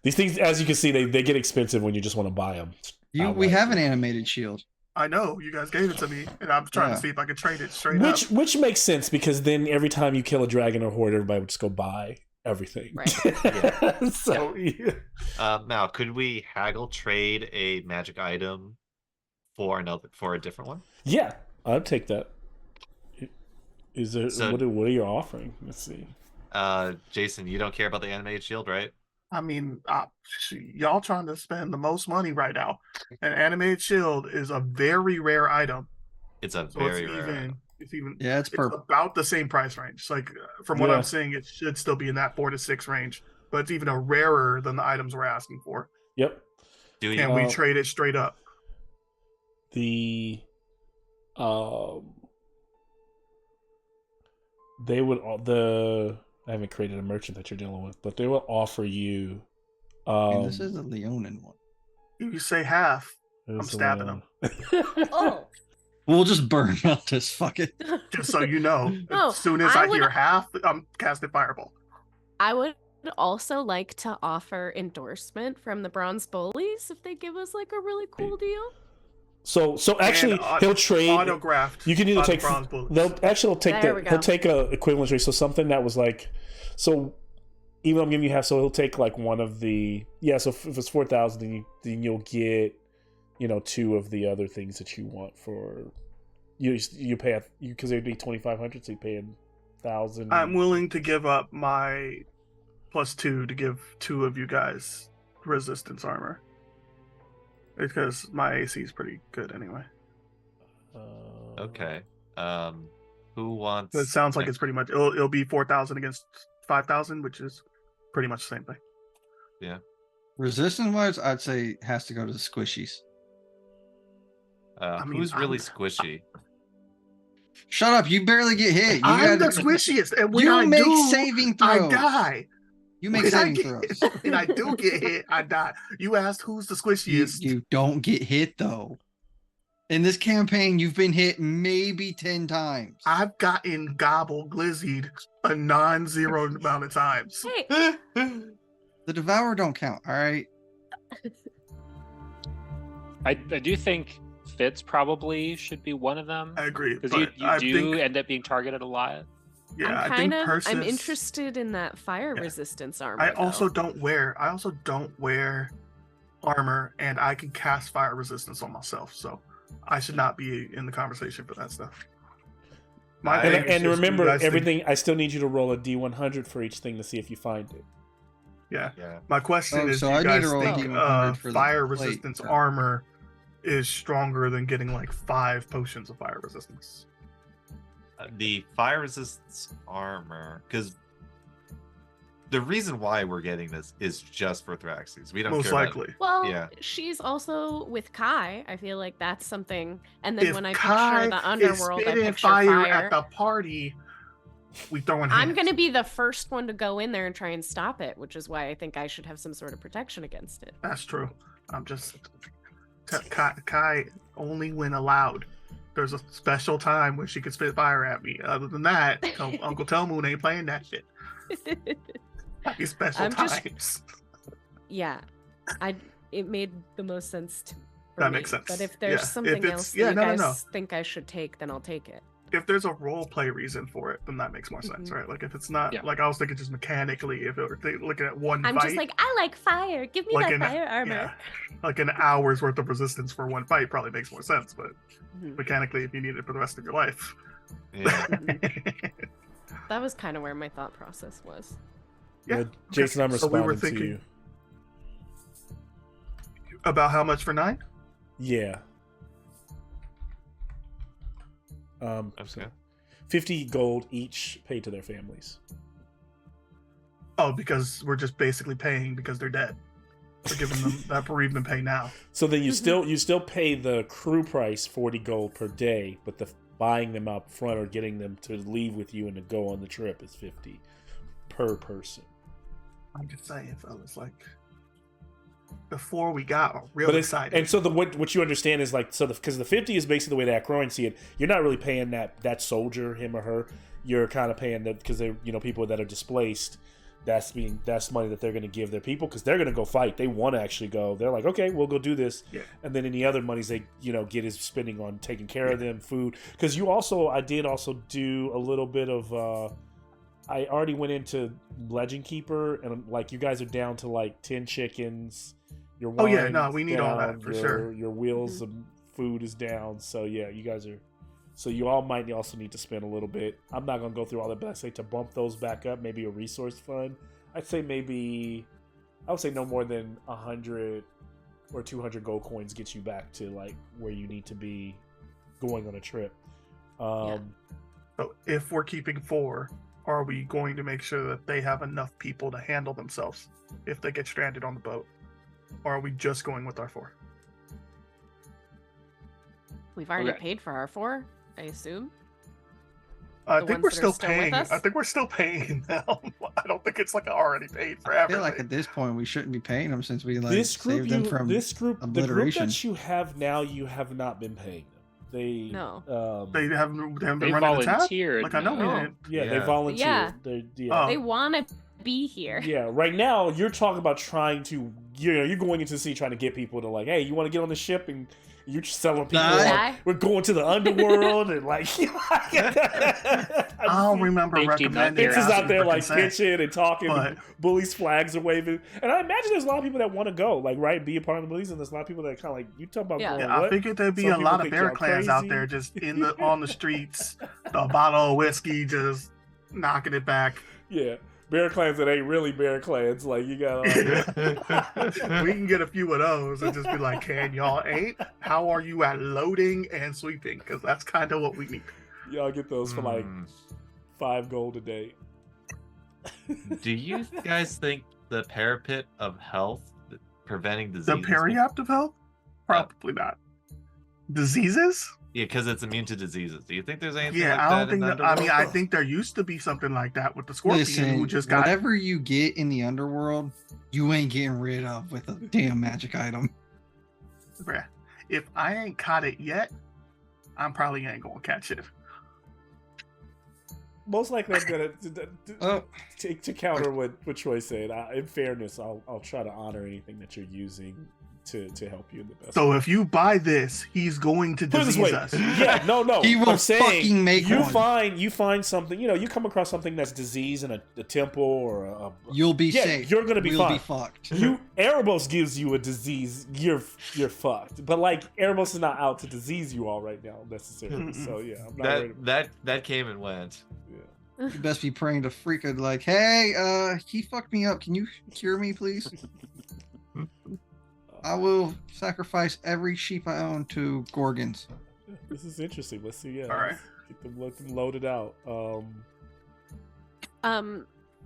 These things, as you can see, they get expensive when you just want to buy them. We have an animated shield. I know you guys gave it to me, and I'm trying to see if I can trade it straight up. Which makes sense because then every time you kill a dragon or horde, everybody would just go buy everything. Right. So yeah. Now, could we haggle trade a magic item for a different one? Yeah, I'd take that. Is there So- what are you offering? Let's see. Jason, you don't care about the animated shield, right? I mean, y'all trying to spend the most money right now. An animated shield is a very rare item. It's a So very rare. item. it's even Yeah, it's purple. about the same price range. Like from what Yeah. I'm seeing, it should still be in that 4 to 6 range, but it's even a rarer than the items we're asking for. Yep. Do we? Can we trade it straight up? The they would I haven't created a merchant that you're dealing with, but they will offer you. This is a Leonin one. You say half. I'm stabbing them. Oh, We'll just burn out this fucking. Just so you know, No, as soon as I I hear would- half, I'm casting fireball. I would also like to offer endorsement from the Bronze Bullies if they give us like a really cool deal. So actually, And, he'll trade. Autographed. You can either by the take. Bronze Bullies. He'll take There we He'll go. take a equivalent trade. So something that was like, so even though I'm giving you half, so he'll take like one of the So if it's 4,000, then you'll get 2 of the other things that you want for you pay because it'd be 2,500, so you pay 1,000. I'm willing to give up my +2 to give 2 of you guys resistance armor. Because my AC is pretty good anyway. Okay. Who wants? So it sounds like it's pretty much it'll be 4,000 against 5,000, which is pretty much the same thing. Resistance wise, I'd say it has to go to the squishies. I mean, who's really squishy? Shut up! You barely get hit. You I'm gotta- the squishiest, and when You I make do, saving I throws. die. You make When I saving get- throws. When I do get hit, I die. You asked who's the You, squishiest. you don't get hit though. In this campaign, you've been hit maybe 10 times. I've gotten gobble glizzied a non-zero amount of times. Hey, The Devourer don't count. All right. I do think Fitz probably should be one of them. I agree. Because But you I do think, end up being targeted a lot. yeah, I'm I think I'm Persis, interested in that fire Yeah. resistance armor. I also though. don't wear armor, and I can cast fire resistance on myself, so I should not be in the conversation for that stuff. My thing is And just, remember, you guys think- everything. I still need you to roll a D100 for each thing to see if you find it. Yeah. Yeah. My question Oh, is, so do I you need guys to roll think D100 for the fire plate, resistance or- armor is stronger than getting like 5 potions of fire resistance? The fire resistance armor, because the reason why we're getting this is just for Thraxes. We don't Most care about likely. Well, Yeah. she's also with Kai. I feel like that's something. And then If when I Kai picture the is underworld, I spitting picture fire fire. at the party, we throwing hands. I'm going to be the first one to go in there and try and stop it, which is why I think I should have some sort of protection against it. That's true. I'm just Kai only when allowed. There's a special time where she can spit fire at me. Other than that, Uncle Telmoon ain't playing that shit. These special I'm just- times. Yeah, it made the most sense for That me. makes sense. But if Yeah, there's if something it's- else yeah, that you no, no, guys no. think I should take, then I'll take it. If there's a role play reason for it, then that makes more sense, Mhm. right? Like if it's not Yeah. like I was thinking just mechanically, if it were looking at one I'm fight, just like, I like fire. Give me like that fire armor. yeah, like an hour's worth of resistance for one fight probably makes more sense. But Mhm. mechanically, if you need it for the rest of your life, Yeah. That was kind of where my thought process was. Yeah, Jason, I'm so we responding were to thinking- you. about how much for 9? Yeah. Okay. So 50 gold each paid to their families. Oh, because we're just basically paying because they're dead. We're giving them that bereavement pay now. So then you Mhm. still pay the crew price 40 gold per day, but the buying them up front or getting them to leave with you and to go on the trip is 50 per person. I'm just saying, fellas, like before we got real But it's, excited. and so what you understand is like, so because the 50 is basically the way that Crowan see it. You're not really paying that soldier, him or her. You're kind of paying that because they're people that are displaced. That's money that they're going to give their people because they're going to go fight. They want to actually go. They're like, okay, we'll go do this. Yeah. And then any other monies they get is spending on taking care of them, food. Because I did also do a little bit of. I already went into Legend Keeper and like you guys are down to like 10 chickens. Your Oh, yeah, wine's no, we need all that down, for your- sure. Your wheels of food is down. So yeah, you guys are. So you all might also need to spend a little bit. I'm not gonna go through all that, but I say to bump those back up, maybe a resource fund. I would say no more than 100 or 200 gold coins gets you back to like where you need to be going on a trip. So if we're keeping 4, are we going to make sure that they have enough people to handle themselves if they get stranded on the boat? Or are we just going with our 4? We've already Okay. paid for our 4, I assume. I The think ones we're that are still still with paying. us? I think we're still paying them. I don't think it's like already paid for I feel everything. like at this point we shouldn't be paying them since we like this group, saved them from the group obliteration. that you have now, you have not been paying them. They No. They haven't been They running the tab? volunteered. Like I know we now. didn't. yeah, they Yeah. volunteered. Yeah. Yeah. Oh. They want to be here. Yeah, right now you're talking about trying to, you're going into the sea trying to get people to like, hey, you want to get on the ship and you're just selling people. Die. We're going to the underworld and like, I'll remember Safety net recommending. there. Fitz is out asking there for like consent. pitching and talking. But- Bullies flags are waving, and I imagine there's a lot of people that want to go, like right, be a part of the Bullies, and there's a lot of people that kind of like you talk about. Yeah. Going, Yeah, I what? figured there'd be Some a people lot of think bear y'all clans out crazy. there just on the streets, a bottle of whiskey, just knocking it back. Yeah, bear clans that ain't really bear clans. Like you got. We can get a few of those and just be like, "Can y'all ain't? How are you at loading and sweeping? Because that's kind of what we need." Y'all get those for like Hmm. 5 gold a day. Do you guys think the parapet of health preventing diseases? The periapt of health? Probably not. Diseases? Yeah, because it's immune to diseases. Do you think there's anything Yeah, like I that don't think in that. the I mean, I underworld? think there used to be something like that with the scorpion Listen, who just got. whatever you get in the underworld, you ain't getting rid of with a damn magic item. Bruh, if I ain't caught it yet, I'm probably ain't gonna catch it. Most likely, I'm gonna Oh, to counter what Troy said. In fairness, I'll try to honor anything that you're using to help you in the best. So if you buy this, he's going to Put it this disease way, us. yeah, no, He will I'm saying fucking make you one. find something. You come across something that's disease in a temple or a you'll be yeah, safe. you're gonna be we'll fine. be fucked. Erebos gives you a disease, you're fucked. But like Erebos is not out to disease you all right now necessarily. Mm-mm. So yeah, I'm not worried about that came and went. yeah. You best be praying to freaking like, hey, he fucked me up. Can you cure me, please? I will sacrifice every sheep I own to Gorgons. This is interesting. Let's see. Yeah, All right. let's get them loaded out.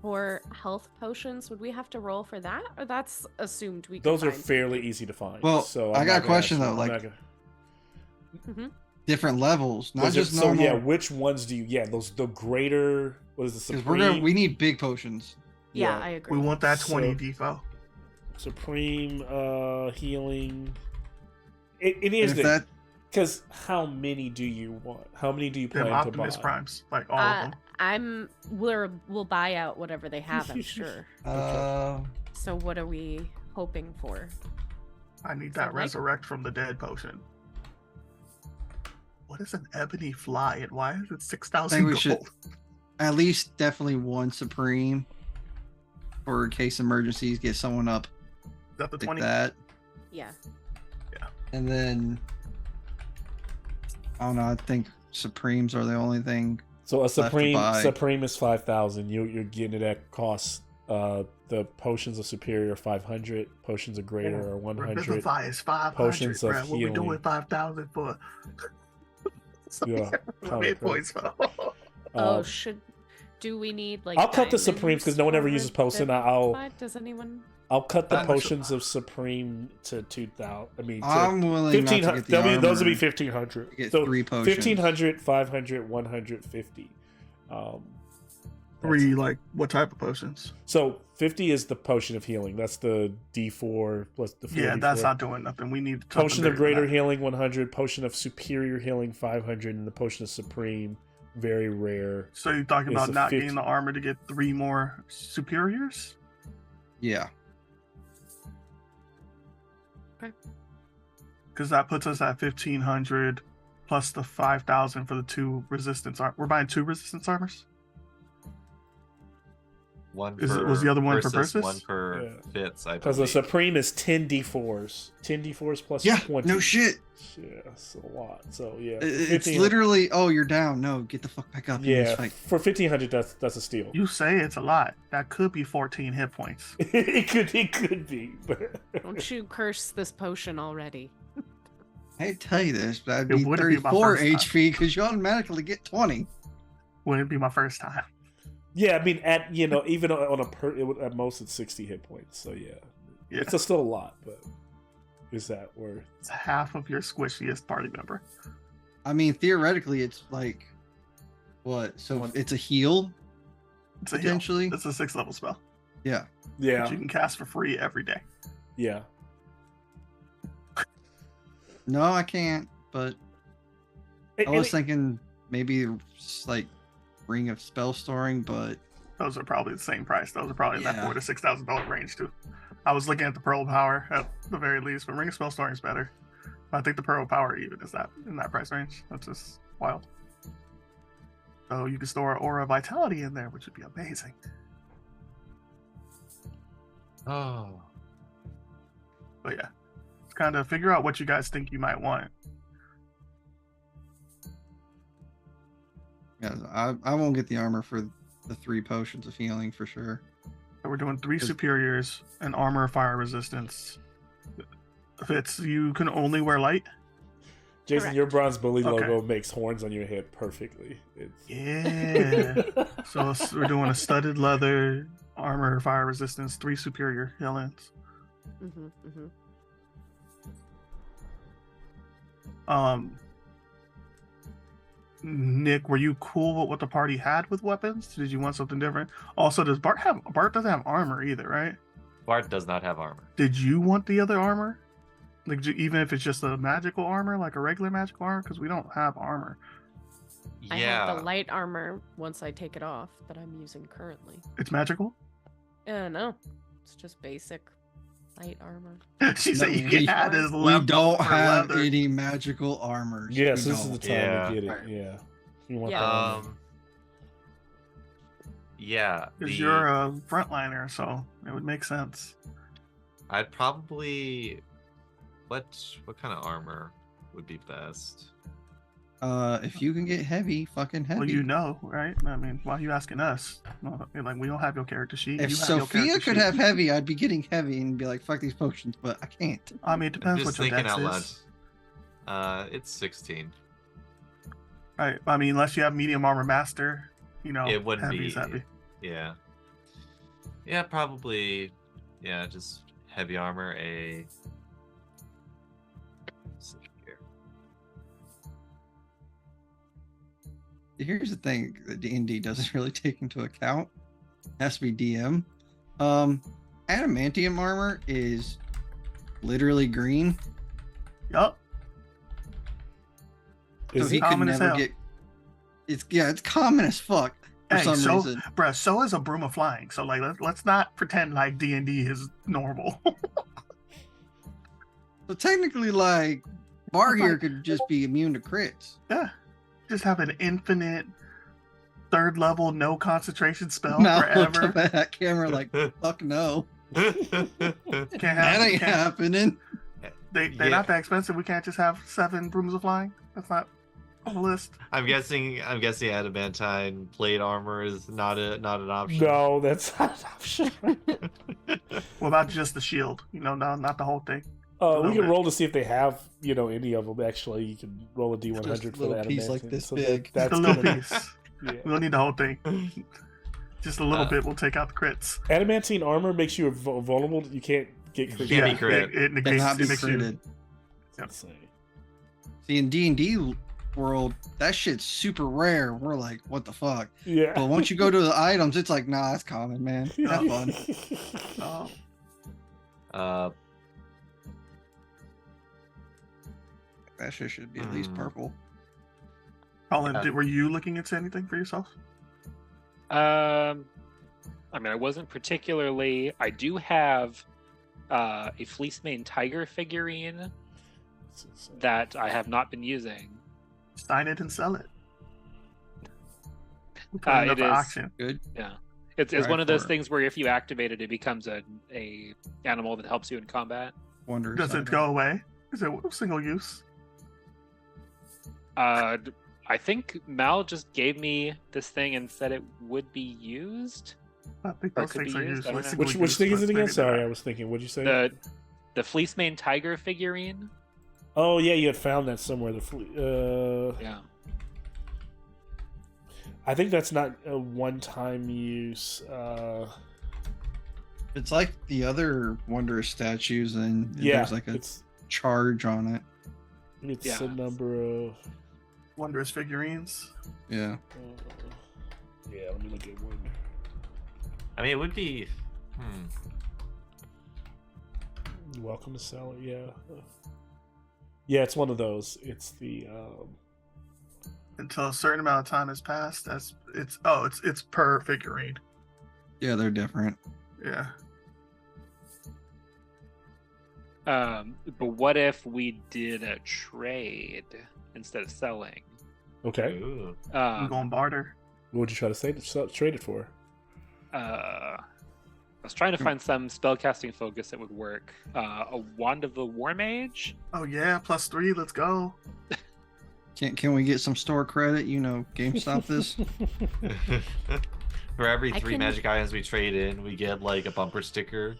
For health potions, would we have to roll for that, or that's assumed we? Those can are find? fairly easy to find. Well, so I got a question though. I'm Like not gonna- Mhm. different levels, not Was it- just so normal. yeah, which ones do you? Yeah, those the greater. What is the Because supreme? we need big potions. Yeah, Yeah. I agree. We want that 20 So- defo. Supreme healing. It And is if that because how many do you want? How many do you Them plan to Optimus buy? Primes, like all of them. We'll buy out whatever they have. I'm sure. So what are we hoping for? I need So, that like- resurrect from the dead potion. What is an ebony fly and why is it I 6,000 think we gold? should at least definitely one supreme for case emergencies. Get someone up Is that the like 20? that, Yeah. and then I don't know. I think supremes are the only thing. So a to supreme buy. supreme is 5,000. You're getting it at cost. The potions of superior are 500. Potions of greater are 100. Revivify is 500, Potions of bruh. What we doing healing. 5,000 for? Yeah, Mid points for. Oh, do we need like? I'll cut the supremes because no one ever diamonds uses for potion. the I'll fight? Does anyone? I'll cut the I'm not sure. potions of supreme to 2,000. I mean, to I'm willing not to 1,500. get the armor. Those will be 1,500. to get So 3 potions. 1,500, 500, 150. Three, like, what type of potions? So 50 is the potion of healing. That's the D4 plus the 4. Yeah, that's D4. not doing nothing. We need something Potion of bigger than greater that. healing 100, potion of superior healing 500, and the potion of supreme very rare. So you're talking It's about a not 50 getting the armor to get 3 more superiors? Yeah. Because that puts us at 1,500 plus the 5,000 for the 2 resistance armor. We're buying 2 resistance armors? One Is it- per was the other one for versus Persis? one per Yeah. Fitz, I Because the believe. supreme is 10 D4s. 10 D4s plus Yeah. 20. No shit. Yeah, that's a lot. So yeah, It's 15 literally, oh, you're down. No, get the fuck back up. in this yeah. fight. For 1,500, that's a steal. You say it's a lot. That could be 14 hit points. it could be, but Don't you curse this potion already? I hate to tell you this, but I'd It be wouldn't be my 34 first time. HP because you automatically get 20. Wouldn't be my first time. yeah, I mean, at even on a at most it's 60 hit points. So yeah, Yeah. it's still a lot, but is that worth? It's half of your squishiest party member. I mean, theoretically, it's like, what? So it's a heal, It's a heal. potentially? It's a 6th level spell. Yeah. Yeah, That you can cast for free every day. yeah. No, I can't, but I was thinking maybe it's like Ring of Spell Storing, but Those are probably the same price. Those are probably in that Yeah. $4,000 to $6,000 range too. I was looking at the Pearl of Power at the very least, but Ring of Spell Storing is better. But I think the Pearl of Power even is that in that price range. That's just wild. So you can store Aura of Vitality in there, which would be amazing. Oh. But yeah, it's kind of figure out what you guys think you might want. yeah, I won't get the armor for the 3 potions of healing for sure. So we're doing 3 Is- superiors and armor of fire resistance. Fitz, you can only wear light. Jason, Correct. your bronze bully Okay. logo makes horns on your head perfectly. It's... Yeah. So we're doing a studded leather, armor of fire resistance, 3 superior healings. Mm-hmm, mm-hmm. Nick, were you cool with what the party had with weapons? Did you want something different? Also, does Bart doesn't have armor either, right? Bart does not have armor. Did you want the other armor? Like, even if it's just a magical armor, like a regular magical armor, because we don't have armor. I Yeah. have the light armor once I take it off that I'm using currently. It's magical. No, it's just basic light armor. She said you we- can add his We don't leftover have leather. any magical armors. Yes, We this is the don't. time Yeah. to get it. Yeah. You want Yeah. the armor. Yeah. Because the- you're a frontliner, so it would make sense. I'd probably what kind of armor would be best? If you can get heavy, fucking heavy. Well, you know, right? I mean, why are you asking us? No, like, we don't have your character sheet. If You have your Sophia character could sheet. have heavy, I'd be getting heavy and be like, fuck these potions, but I can't. I mean, it I'm depends just what your thinking dex out loud. is. It's 16. Right. I mean, unless you have medium armor master, you know, It wouldn't heavy be. is heavy. Yeah. Yeah, probably. Yeah, just heavy armor. Let's see here. Here's the thing that D&D doesn't really take into account. It has to be DM. Adamantium armor is literally green. Yup. So Is he it? could Common as never hell. get. It's common as fuck for Hey, some so, reason. bruh, so is a broom of flying. So, like, let's not pretend like D&D is normal. So technically, like, Bar here could just be immune to crits. Yeah. Just have an infinite third level, no concentration spell Now look forever. up at that camera like, fuck no. Can't have, That ain't can't- happening. they're Yeah. not that expensive. We can't just have 7 brooms of flying. That's not on the list. I'm guessing adamantine plate armor is not an option. No, that's not an option. What about just the shield? You know, no, not the whole thing. We little can bit. roll to see if they have, any of them. Actually, you can roll a D100 Just a for little that. piece like this so big. That's Just a little gonna- piece. Yeah. We don't need the whole thing. Just a little Uh, bit will take out the crits. Adamantine armor makes you vulnerable. You can't get You crit. can't be crit. It negates. Cannot be It makes you. critted. Yep. Insane. See, in D&D world, that shit's super rare. We're like, what the fuck? Yeah. But once you go to the items, it's like, nah, that's common, man. Have fun. Oh, That shit should be at least purple. Colin, Yeah. were you looking into anything for yourself? I mean, I wasn't particularly. I do have a fleece mane tiger figurine that I have not been using. Sign it and sell it. Put Uh, it up it for is- auction. Good. Yeah, it's Alright, one of those for- things where if you activate it, it becomes a animal that helps you in combat. Wondrous Does it item. go away? Is it single use? I think Mal just gave me this thing and said it would be used. I think Or those could things be are used, used. I don't with know. single Which use, thing is but it again? maybe Sorry, not. I was thinking. What'd you say? The fleece mane tiger figurine. Oh yeah, you had found that somewhere. Yeah. I think that's not a one-time use. It's like the other Wondrous statues, and Yeah, there's like a it's charge on it. it's Yeah. a number of. Wondrous figurines. Yeah. Yeah, let me look at one. I mean, it would be. You're welcome to sell it. Yeah. Yeah, it's one of those. It's the. Until a certain amount of time has passed, it's per figurine. Yeah, they're different. Yeah. But what if we did a trade instead of selling? Okay. Ooh. We're going barter. What would you try to trade it for? I was trying to find some spellcasting focus that would work. A Wand of the War Mage? Oh yeah, +3. Let's go. Can we get some store credit? GameStop this. For every I 3 can- magic items we trade in, we get like a bumper sticker.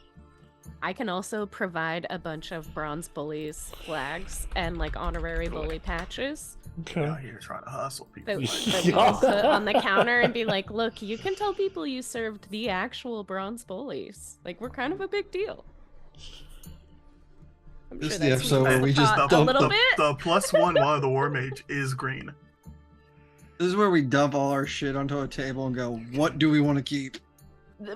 I can also provide a bunch of bronze bullies flags and like honorary bully patches Okay. Out here trying to hustle people. that, Like, that we can put on the counter and be like, look, you can tell people you served the actual bronze bullies. Like, we're kind of a big deal. I'm This is sure the that's episode where we just thought a dump little the- bit. the +1 while the war mage is green. This is where we dump all our shit onto a table and go, what do we want to keep?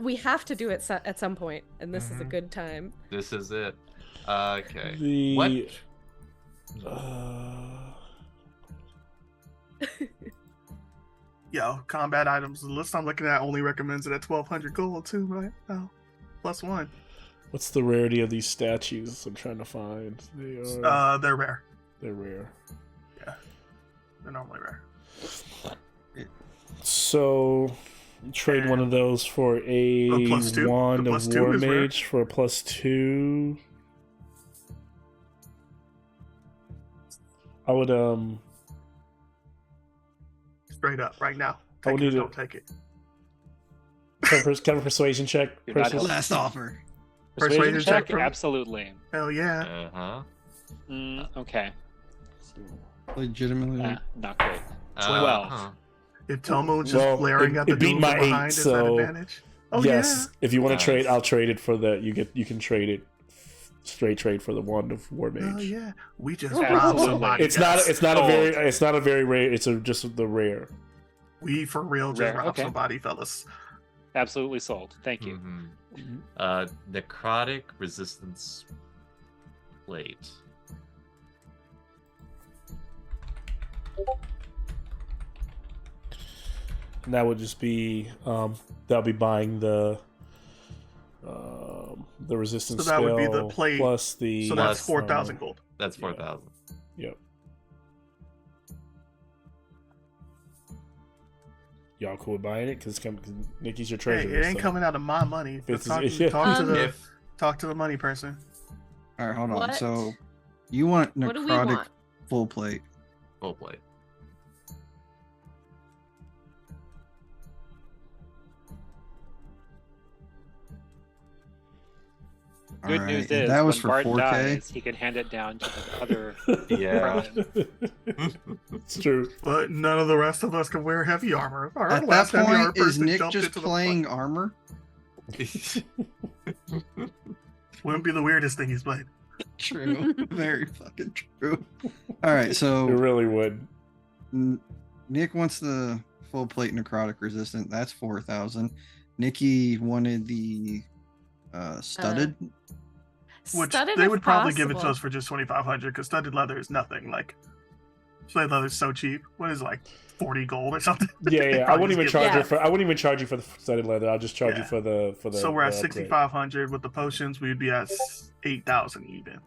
We have to do it at some point, and this is a Mhm. good time. This is it. Okay. The. What? Yo, combat items. The list I'm looking at only recommends it at 1,200 gold too, right? Oh, +1. What's the rarity of these statues? I'm trying to find. They're They're rare. rare. They're normally rare. So, trade one of those for a A +2? wand The of +2 war is rare. mage for a +2. I would straight up right now. I Take will it or need don't take it. Kind of persuasion check. You're not Persis? helping. Last offer. Persuasion check? from- Absolutely. Hell yeah. Uh-huh. Okay. Legitimately. Not great. Uh, 12. huh. If Tomo's just Well, glaring at the it beat dude my from eight, behind, is that so advantage? Oh yes. If you want to Nice. trade, I'll trade it for the. You can trade it. Straight trade for the wand of War Mage. Oh yeah. We just Absolutely. robbed somebody. It's not. guys. It's not a Sold. very. It's not a very rare. It's just the rare. We for real just Rare, robbed okay. somebody, fellas. Absolutely sold. Thank you. Mhm. Necrotic resistance plate. And that would just be. That'll be buying the resistance So that would be the spell plate. plus the. So that's Plus, 4,000 gold. That's Yeah. 4,000. Yep. Y'all cool with buying it? Because Nikki's your Hey, treasurer. it ain't so. coming out of my money. It's- Talk, yeah. talk to the If talk to the money person. All right, hold on. What? So you want What do we necrotic want? full plate? full plate. All Good right, news and is, that was when for Bart 4K. dies, he can hand it down to the other. Yeah. It's true. But none of the rest of us can wear heavy armor. Our At that last heavy armor point, is person Nick jumped just into the playing armor? Wouldn't be the weirdest thing he's played. True. Very fucking true. All right, It so really would. Nick wants the full plate necrotic resistant. That's 4,000. Nikki wanted the studded. Which Studded they if would probably give it to possible. us for just 2,500 because studded leather is nothing. Like studded leather is so cheap. What is it, like 40 gold or something? Yeah, They yeah. I probably wouldn't even just give charge Yeah. her for. I wouldn't even charge you for the studded leather. I'll just charge you Yeah. for the So we're at the upgrade. 6,500 with the potions. We'd be at 8,000 even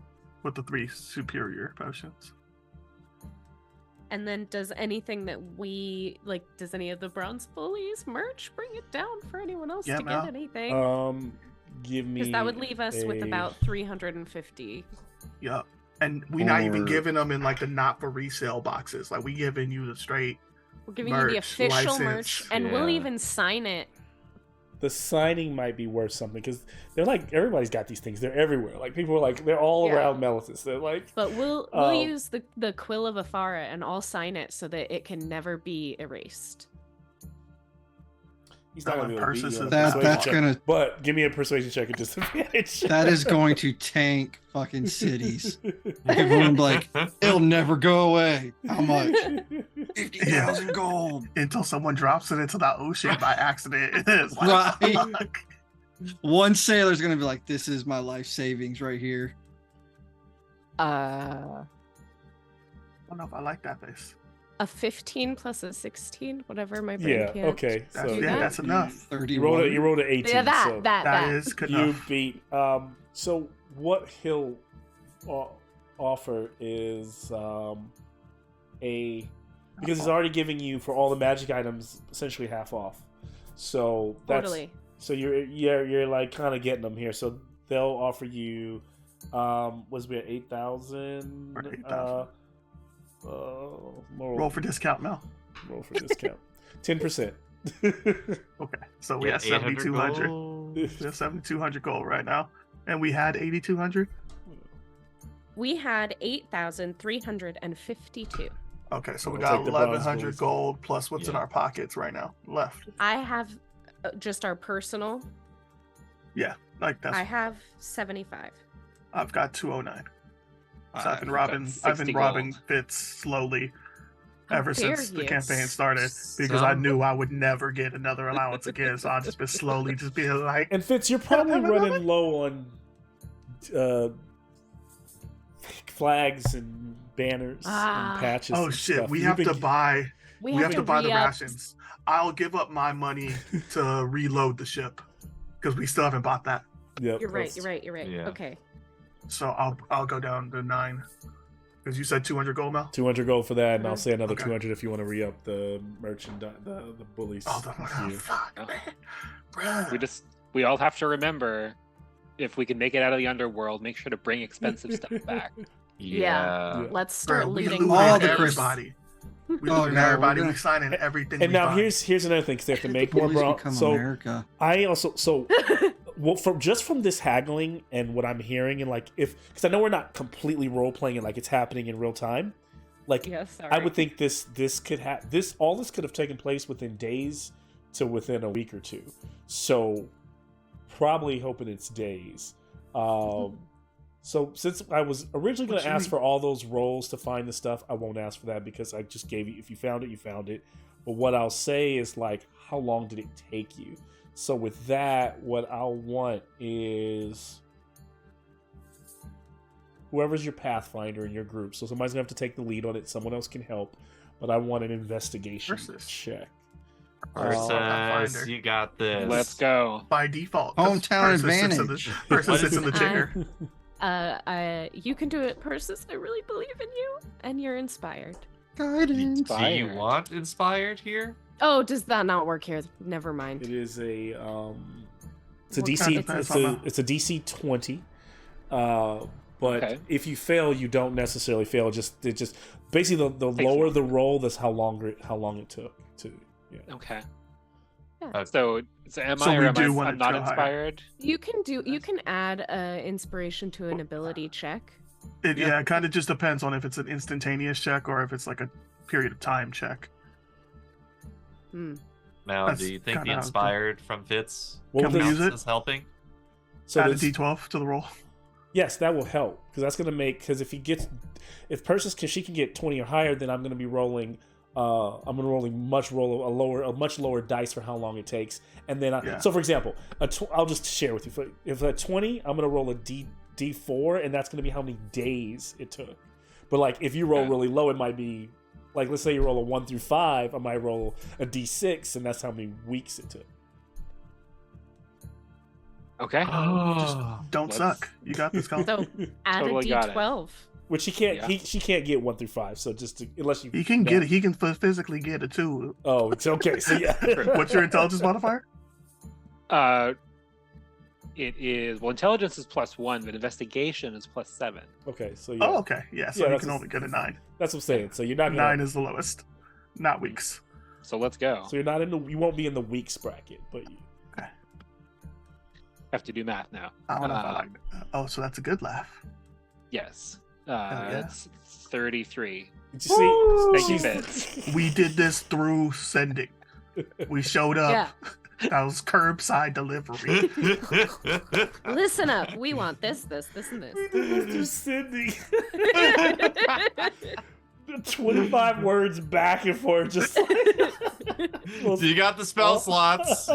with the 3 superior potions. And then does anything that we like? Does any of the bronze bullies merch bring it down for anyone else Yeah, to Mel. get anything? Give me. Because that would leave us with a- about 350. Yep. And we not even Or- giving them in like the not for resale boxes. Like we giving you the straight. We're giving you the Merch, official merch, license. and we'll Yeah. even sign it. The signing might be worth something because they're like everybody's got these things. They're everywhere. Like people are like they're all Yeah. around Melitus. They're like But we'll Um, use the quill of Afara, and I'll sign it so that it can never be erased. he's not gonna be able to beat Persis you on a is- persuasion That's check. gonna But give me a persuasion check at disadvantage. that is going to tank fucking cities. Everyone be like, it'll never go away. How much? 50,000 gold. Until someone drops it into the ocean by accident. It's like, Right. fuck. One sailor's gonna be like, this is my life savings right here. I don't know if I like that face. A 15 plus a 16, whatever my brain Yeah. can't. Okay. That's, So do yeah, that. that's enough. 31. you rolled an 18. Yeah, that so That is good you enough. beat. So what he'll offer is a because he's already giving you for all the magic items essentially half off. So that's Totally. so you're like kind of getting them here. So they'll offer you was we at 8,000? Or 8,000. Roll for discount, Mel. roll for discount. 10%. Okay, so we Yeah, have 800 7,200. gold. We have 7,200 gold right now, and we had 8,200. We had 8,352. Okay, so we We'll got take the bronze 1,100 bullies. gold plus what's in Yeah. our pockets right now left. I have just our personal. Yeah, like that's. I have 75. I've got 209. So I've been got robbing. 'I've 60 been robbing gold. Fitz slowly How ever dare since the you. campaign started because I Some- knew I would never get another allowance again. So I've just been slowly just being like, And Fitz, you're probably running low on flags and banners Ah. and patches. oh and shit, stuff. we You've have been- to buy. We have to buy the re-up. rations. I'll give up my money to reload the ship because we still haven't bought that. Yep, You're right. that's- You're right. You're right. Yeah. Okay. So I'll go down to 9 because you said 200 gold now. 200 gold for that, and I'll Mhm. say another Okay. 200 if you want to re-up the merchandise, the bullies. Oh, with you. fuck, Oh. man. Bruh. We all have to remember, if we can make it out of the underworld, make sure to bring expensive stuff back. Yeah. Yeah. Let's start Bruh, we looting looted all the bodies. everybody. We Oh, looting yeah, we're everybody. gonna- We signing everything. And we now find. here's another thing because they have to make more Bullies bronze. become So America. I also well from this haggling and what I'm hearing and like if because I know we're not completely role playing it like it's happening in real time. Like Yeah, sorry. I would think this could have all this could have taken place within days to within a week or two. So probably hoping it's days. So since I was originally going What to you ask mean? for all those rolls to find the stuff, I won't ask for that because I just gave you. If you found it, you found it. But what I'll say is like, how long did it take you? So with that, what I'll want is whoever's your pathfinder in your group. So somebody's gonna have to take the lead on it. Someone else can help, but I want an investigation Versus. check. Versus, Pathfinder. you got this. Let's go. By default. 'cause Hometown Persis sits in advantage. the- Persis What sits is in the it? chair. You can do it, Persis. I really believe in you, and you're inspired. Guidance. Do you want inspired here? Oh, does that not work here? Never It mind. is a it's a What DC kind of it's pass am a I? it's a DC 20. But Okay. if you fail, you don't necessarily fail. It just basically the Takes lower longer. the roll, that's how long it took to. Yeah. Okay. Yeah. So am So I or we am do I want I'm it not to higher. inspired? You can add inspiration to an ability check. It kind of just depends on if it's an instantaneous check or if it's like a period of time check. Hmm. Now, That's do you think the kinda how it inspired from Fitz What Can would we the- use it? is helping? So Add a there's- D12 to the roll. yes, that will help because that's going to make because if Persis she can get 20 or higher, then I'm going to be rolling. I'm going to roll a much lower dice for how long it takes, and then Yeah. so for example, I'll just share with you. If a 20, I'm going to roll a D4, and that's going to be how many days it took. But like if you roll Okay. really low, it might be like let's say you roll a 1 through 5, I might roll a D6, and that's how many weeks it took. Okay. Don't Let's- suck. You got this, Colin. So add Totally a got it. D12. Which she can't. Yeah. She can't get 1 through 5. So just unless you. He can get it. He can physically get it too. Oh, it's okay. So yeah. What's your intelligence modifier? It is intelligence is +1, but investigation is +7. Okay, so yeah, Oh, okay. Yeah, so Yeah, you that's can a- only get a 9. that's what I'm saying. So you're not gonna. 9 is the lowest. Not weeks. So let's go. So you're not in the. You won't be in the weeks bracket, but you. Have to do math now. I don't know if I like that. Oh, so that's a good laugh. Yes. yeah. It's 33. Did you see? Thank you, she's- Fitz. We did this through sending. We showed up. Yeah. That was curbside delivery. Listen up. We want this, and this. Mr. Cindy. 25 words back and forth, just. So you got the spell slots.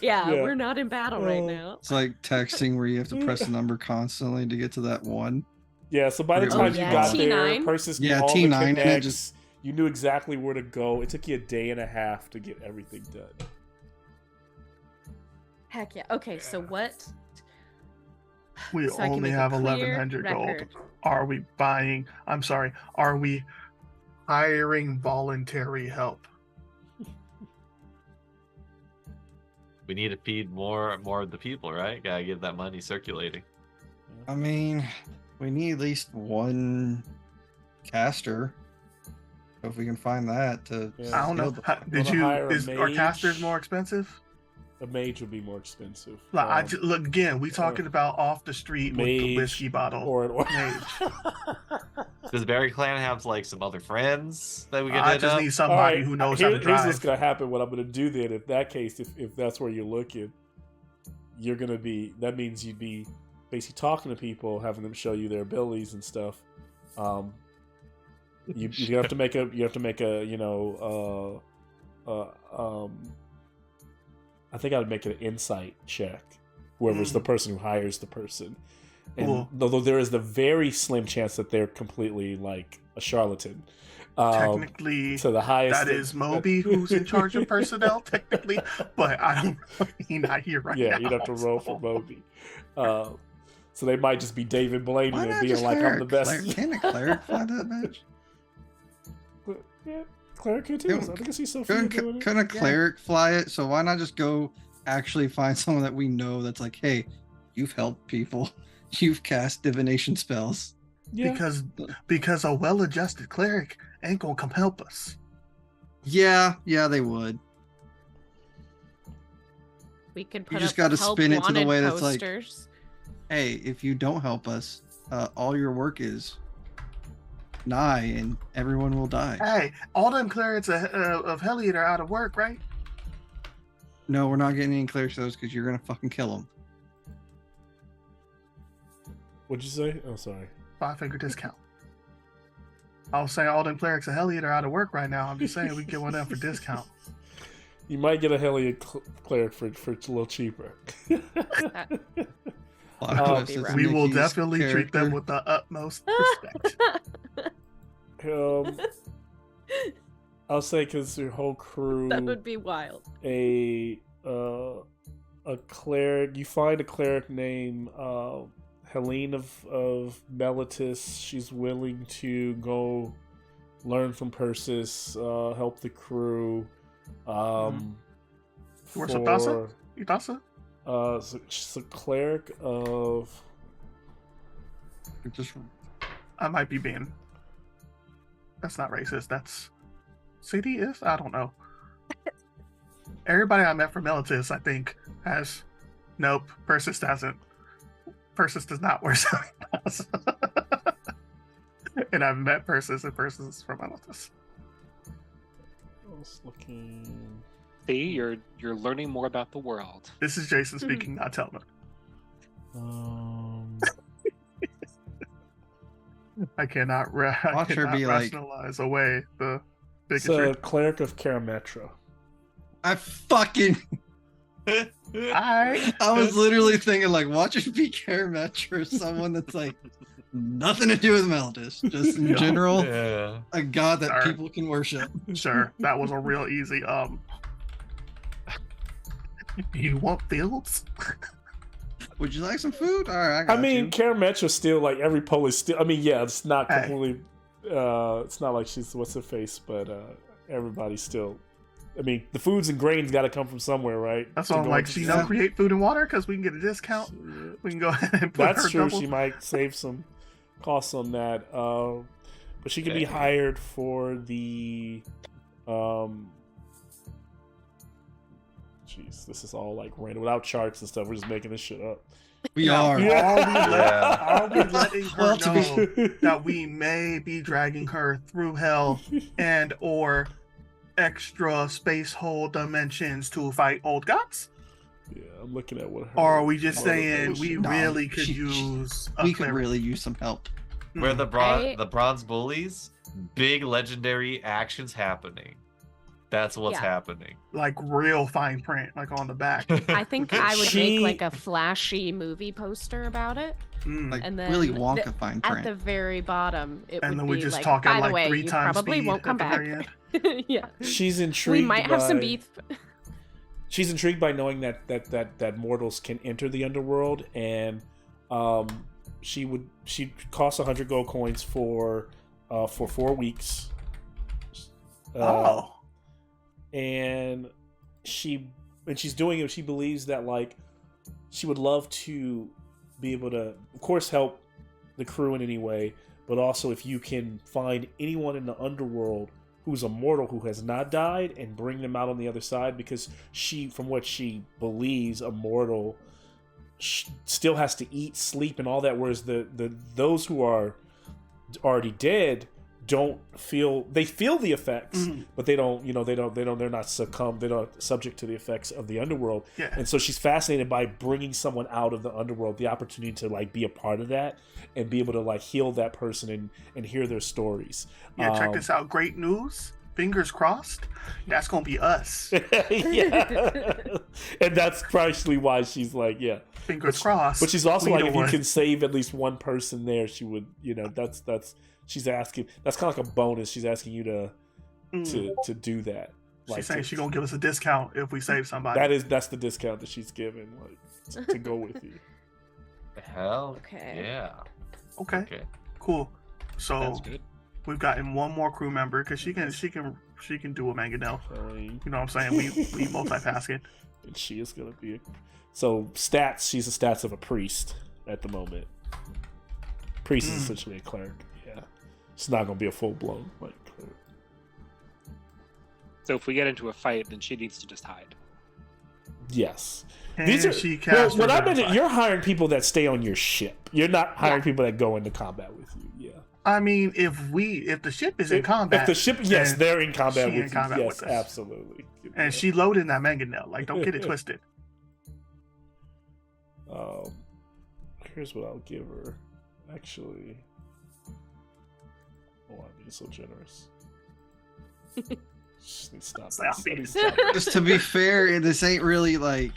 Yeah, Yeah. we're not in battle right Oh. now. It's like texting where you have to press a number constantly to get to that one. Yeah. So by the Oh, time yeah. you got there, T9? Persis Yeah, knew all T9, the and it connects. just- You knew exactly where to go. It took you a day and a half to get everything done. Heck yeah. Okay, so what? We So I can only make a have clear 1,100 gold. record. Are we buying? I'm sorry. Are we hiring voluntary help? We need to feed more of the people, right? Gotta get that money circulating. I mean, we need at least one caster. So if we can find that to Yeah. I don't know. skill- Did Wanna you? hire a Are mage? casters more expensive? A mage would be more expensive. Like, look again. We talking about off the street with the mage whiskey bottle. or an Mage. Does Barry Clan have like some other friends that we could I hit just up? need somebody who knows how to Here's drive. what's gonna happen. What I'm gonna do then, if that case, if that's where you're looking, you're gonna be. That means you'd be basically talking to people, having them show you their abilities and stuff. You have to make a I think I'd make an insight check. Whoever's the person who hires the person, and Cool. although there is the very slim chance that they're completely like a charlatan. Technically, To the highest. that is Moby who's in charge of personnel, technically, but I don't. He's not here right now. Yeah, you'd have to roll for Moby. So they might just be David blaming Why and not being just like, hire "I'm the a best." cleric? Can a cleric fly that bitch? Yeah, cleric could too. I think I see Sophia doing it. Couldn't a cleric fly it? So why not just go actually find someone that we know that's like, hey, you've helped people, you've cast divination spells. Yeah, Because a well-adjusted cleric ain't gonna come help us. Yeah, they would. We could put just up gotta help spin it to the wanted way that's like- posters. Hey, if you don't help us, all your work is nigh, and everyone will die. Hey, all them clerics of Helliot are out of work, right? No, we're not getting any clear shows because you're gonna fucking kill them. What'd you say? Oh, sorry. 5-figure discount. I was saying all them clerics of Helliot are out of work right now. I'm just saying we can get one of them for discount. You might get a Helliot cleric for a little cheaper. Plot twist, be it's right. We will Nikki's definitely treat them character. with the utmost respect. I'll say because your whole crew, That would be wild. a cleric. You find a cleric named Helene of Melitus. She's willing to go learn from Persis, help the crew. Where's Atasa? Itasa? So she's a cleric of. Just I might be being. That's not racist. That's. CD is? I don't know. Everybody I met from Melitus, I think, has. Nope. Persis doesn't. Persis does not wear sunglasses. And I've met Persis, and Persis is from Melitus. I was looking. See, you're learning more about the world. This is Jason speaking, not Telman. I cannot, Watch her be like- rationalize away the It's bigotry. a cleric of Karametra. I fucking. I I was literally thinking, like, watch it be Karametra or someone that's like nothing to do with Melitus, just in general, Yeah. a god that Sorry. people can worship. sure that was a real easy. You want fields? Would you like some food? All right, I got I mean, you. Karametra's still like every Polish still. I mean, yeah, it's not Hey. completely. It's not like she's what's her face, but everybody's still. I mean, the foods and grains got to come from somewhere, right? That's To why I'm go like, into she the- know create food and water because we can get a discount. Shit. We can go ahead and put That's her true. double. She might save some costs on that. But she can be Okay. hired for the. Jeez, this is all like random without charts and stuff. We're just making this shit up. We Now, are. Yeah. Are we letting her Well, to be- know that we may be dragging her through hell and or extra space hole dimensions to fight old gods? Yeah, I'm looking at what. Her Or are we just saying motivation- we No, really could she- use a We could cleric? really use some help. We're the I- bronze bullies. Big legendary actions happening. That's what's Yeah. happening. like real fine print, like on the back. I think I would She- make like a flashy movie poster about it, Mm. Like and then Willy Wonka fine at print. the very bottom, it And would then be we just like, talk by at the like way, 3 you times probably speed won't come at the back. very end. Yeah, She's intrigued. we might have some by- beef. She's intrigued by knowing that mortals can enter the underworld, and she cost 100 gold coins for 4 weeks. Oh. And she's doing it. She believes that like she would love to be able to, of course, help the crew in any way, but also if you can find anyone in the underworld who's a mortal who has not died and bring them out on the other side, because she, from what she believes, a mortal still has to eat, sleep, and all that, whereas the those who are already dead don't feel, they feel the effects, Mhm. but they're not subject to the effects of the underworld. Yeah. And so she's fascinated by bringing someone out of the underworld, the opportunity to like be a part of that and be able to like heal that person and hear their stories. Yeah, check this out. Great news. Fingers crossed. That's gonna be us. Yeah. And that's partially why she's like, yeah. Fingers crossed. But she's also We like, know if you what- can save at least one person there, she would, that's she's asking, that's kind of like a bonus. She's asking you to do that. She's saying she's gonna give us a discount if we save somebody. that's the discount that she's given, like to go with you. Hell. Okay. Yeah. okay, Okay. cool. So Sounds good. we've gotten one more crew member because she can do a mangonel. Fine. You know what I'm saying? We multitasking. And she is gonna be so stats. She's the stats of a priest at the moment. Priest is essentially a cleric. Yeah, she's not gonna be a full blown like cleric. So if we get into a fight, then she needs to just hide. Yes. And These are she well, cast what I Revivify. mentioned. You're hiring people that stay on your ship. You're not hiring Yeah. people that go into combat with you. Yeah. I mean, if the ship is in combat, if the ship, yes, then they're in combat she with in you. combat Yes, with us. absolutely. and she loaded that mangonel. Like, don't get it twisted. Here's what I'll give her. Actually, oh, I'm being so generous. Just need to stop. Stop this. I being need to stop this. Just to be fair, this ain't really like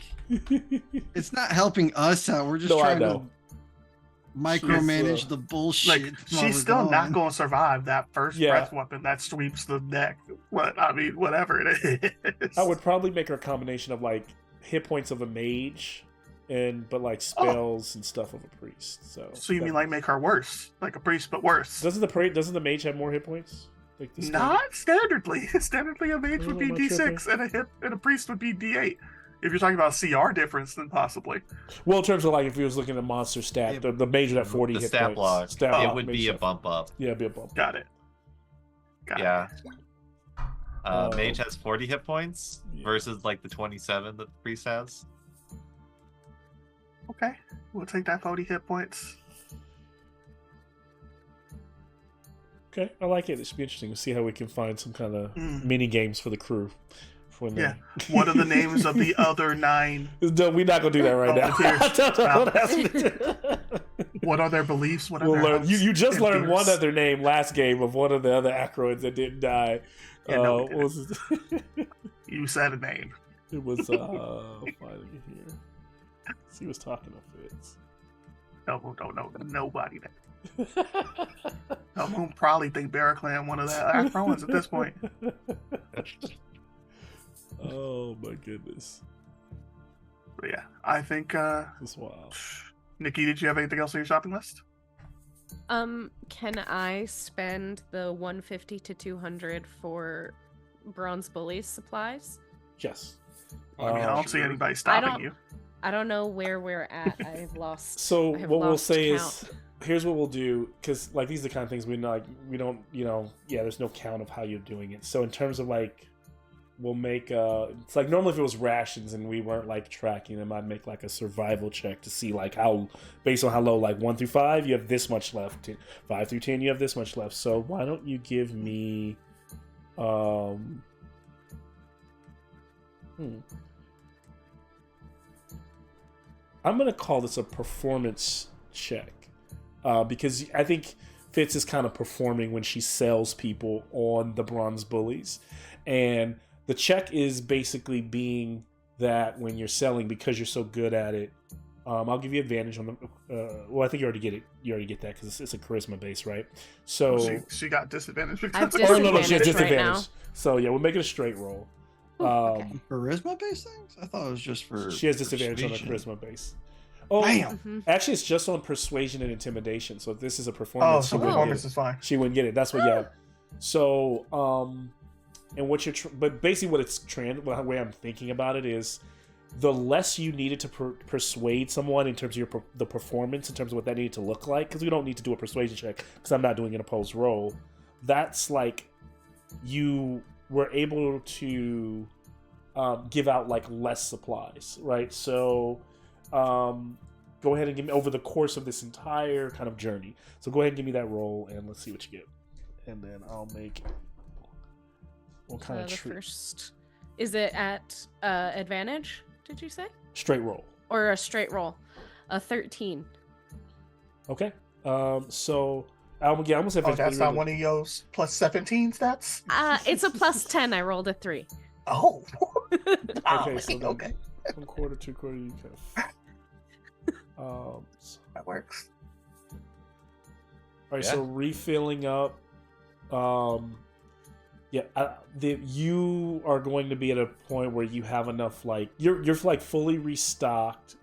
it's not helping us out. We're just No, I trying to know. micromanage She's, the bullshit. Like, while we're she's still not gone. going to survive that first Yeah. breath weapon that sweeps the deck. Whatever it is. I would probably make her a combination of like hit points of a mage, but like spells and stuff of a priest. So you mean like make her worse, like a priest, but worse? doesn't the mage have more hit points? Like this Not standardly. Standardly, a mage would be am I D6, and a priest would be D8. If you're talking about CR difference, then possibly. Well, in terms of like if you was looking at monster stat, Yeah, the mage would have 40 The hit stat points. block. Stat It block, would mage be a stat- bump up. Yeah, it'd be a bump. Got it. Got Yeah. it. Mage has 40 hit points Yeah. versus like the 27 that the priest has. Okay, we'll take that 40 hit points. Okay, I like it. It should be interesting to see how we can find some kind of Mm. mini games for the crew. For when Yeah. What are the names of the other 9? No, we're not gonna do that right now. Volunteers. Don't ask me to. What are their beliefs? What are We'll their learn. You just hopes and learned one fears? other name last game of one of the other acroids that didn't die. Yeah, no, we what was it? You said a name. It was finding it here. He was talking to Fitz. No, nobody. Whom probably think Barraclan one of the Acrons at this point. Oh my goodness, But yeah, I think. this is wild. Nikki, did you have anything else on your shopping list? Can I spend the 150 to 200 for Bronze Bullies supplies? Yes. I mean, I don't see Sure. anybody stopping don't- you. I don't know where we're at. I've lost. So I have what we'll lost say count. is, here's what we'll do, because like these are the kind of things we don't, there's no count of how you're doing it. So in terms of like, we'll make it's like normally if it was rations and we weren't like tracking them, I'd make like a survival check to see like how, based on how low, like 1 through 5 you have this much left, 5 through 10 you have this much left. So why don't you give me I'm gonna call this a performance check, because I think Fitz is kind of performing when she sells people on the Bronze Bullies, and the check is basically being that when you're selling, because you're so good at it, I'll give you advantage on the. Well, I think you already get it. You already get that because it's a charisma base, right? So She got disadvantage I've because oh no, she has disadvantage right disadvantage. now. So yeah, we'll make it a straight roll. Okay. Charisma based things? I thought it was just for. She has disadvantage on her persuasion. charisma base. Oh, Bam! Mhm. actually, it's just on persuasion and intimidation. So if this is a Oh, performance, so she wouldn't performance get it. is fine. She wouldn't get it. That's what. Yeah. So, and what you're, but basically, what it's the way I'm thinking about it is, the less you needed to persuade someone in terms of the performance, in terms of what that needed to look like, because we don't need to do a persuasion check because I'm not doing an opposed roll. That's like you were able to give out like less supplies, right? So go ahead and give me over the course of this entire kind of journey. So go ahead and give me that roll and let's see what you get, and then I'll make what kind of The treat. first. Is it at advantage? Did you say? Straight roll. Or a straight roll? A 13. Okay. So I almost have. Oh, that's not one of yours plus 17 stats? It's a plus 10. I rolled a 3. Oh. Okay, so then okay. 1/4, 2/4, you kind of. So, That works. all right, Yeah. so refilling up. You are going to be at a point where you have enough. Like you're like fully restocked.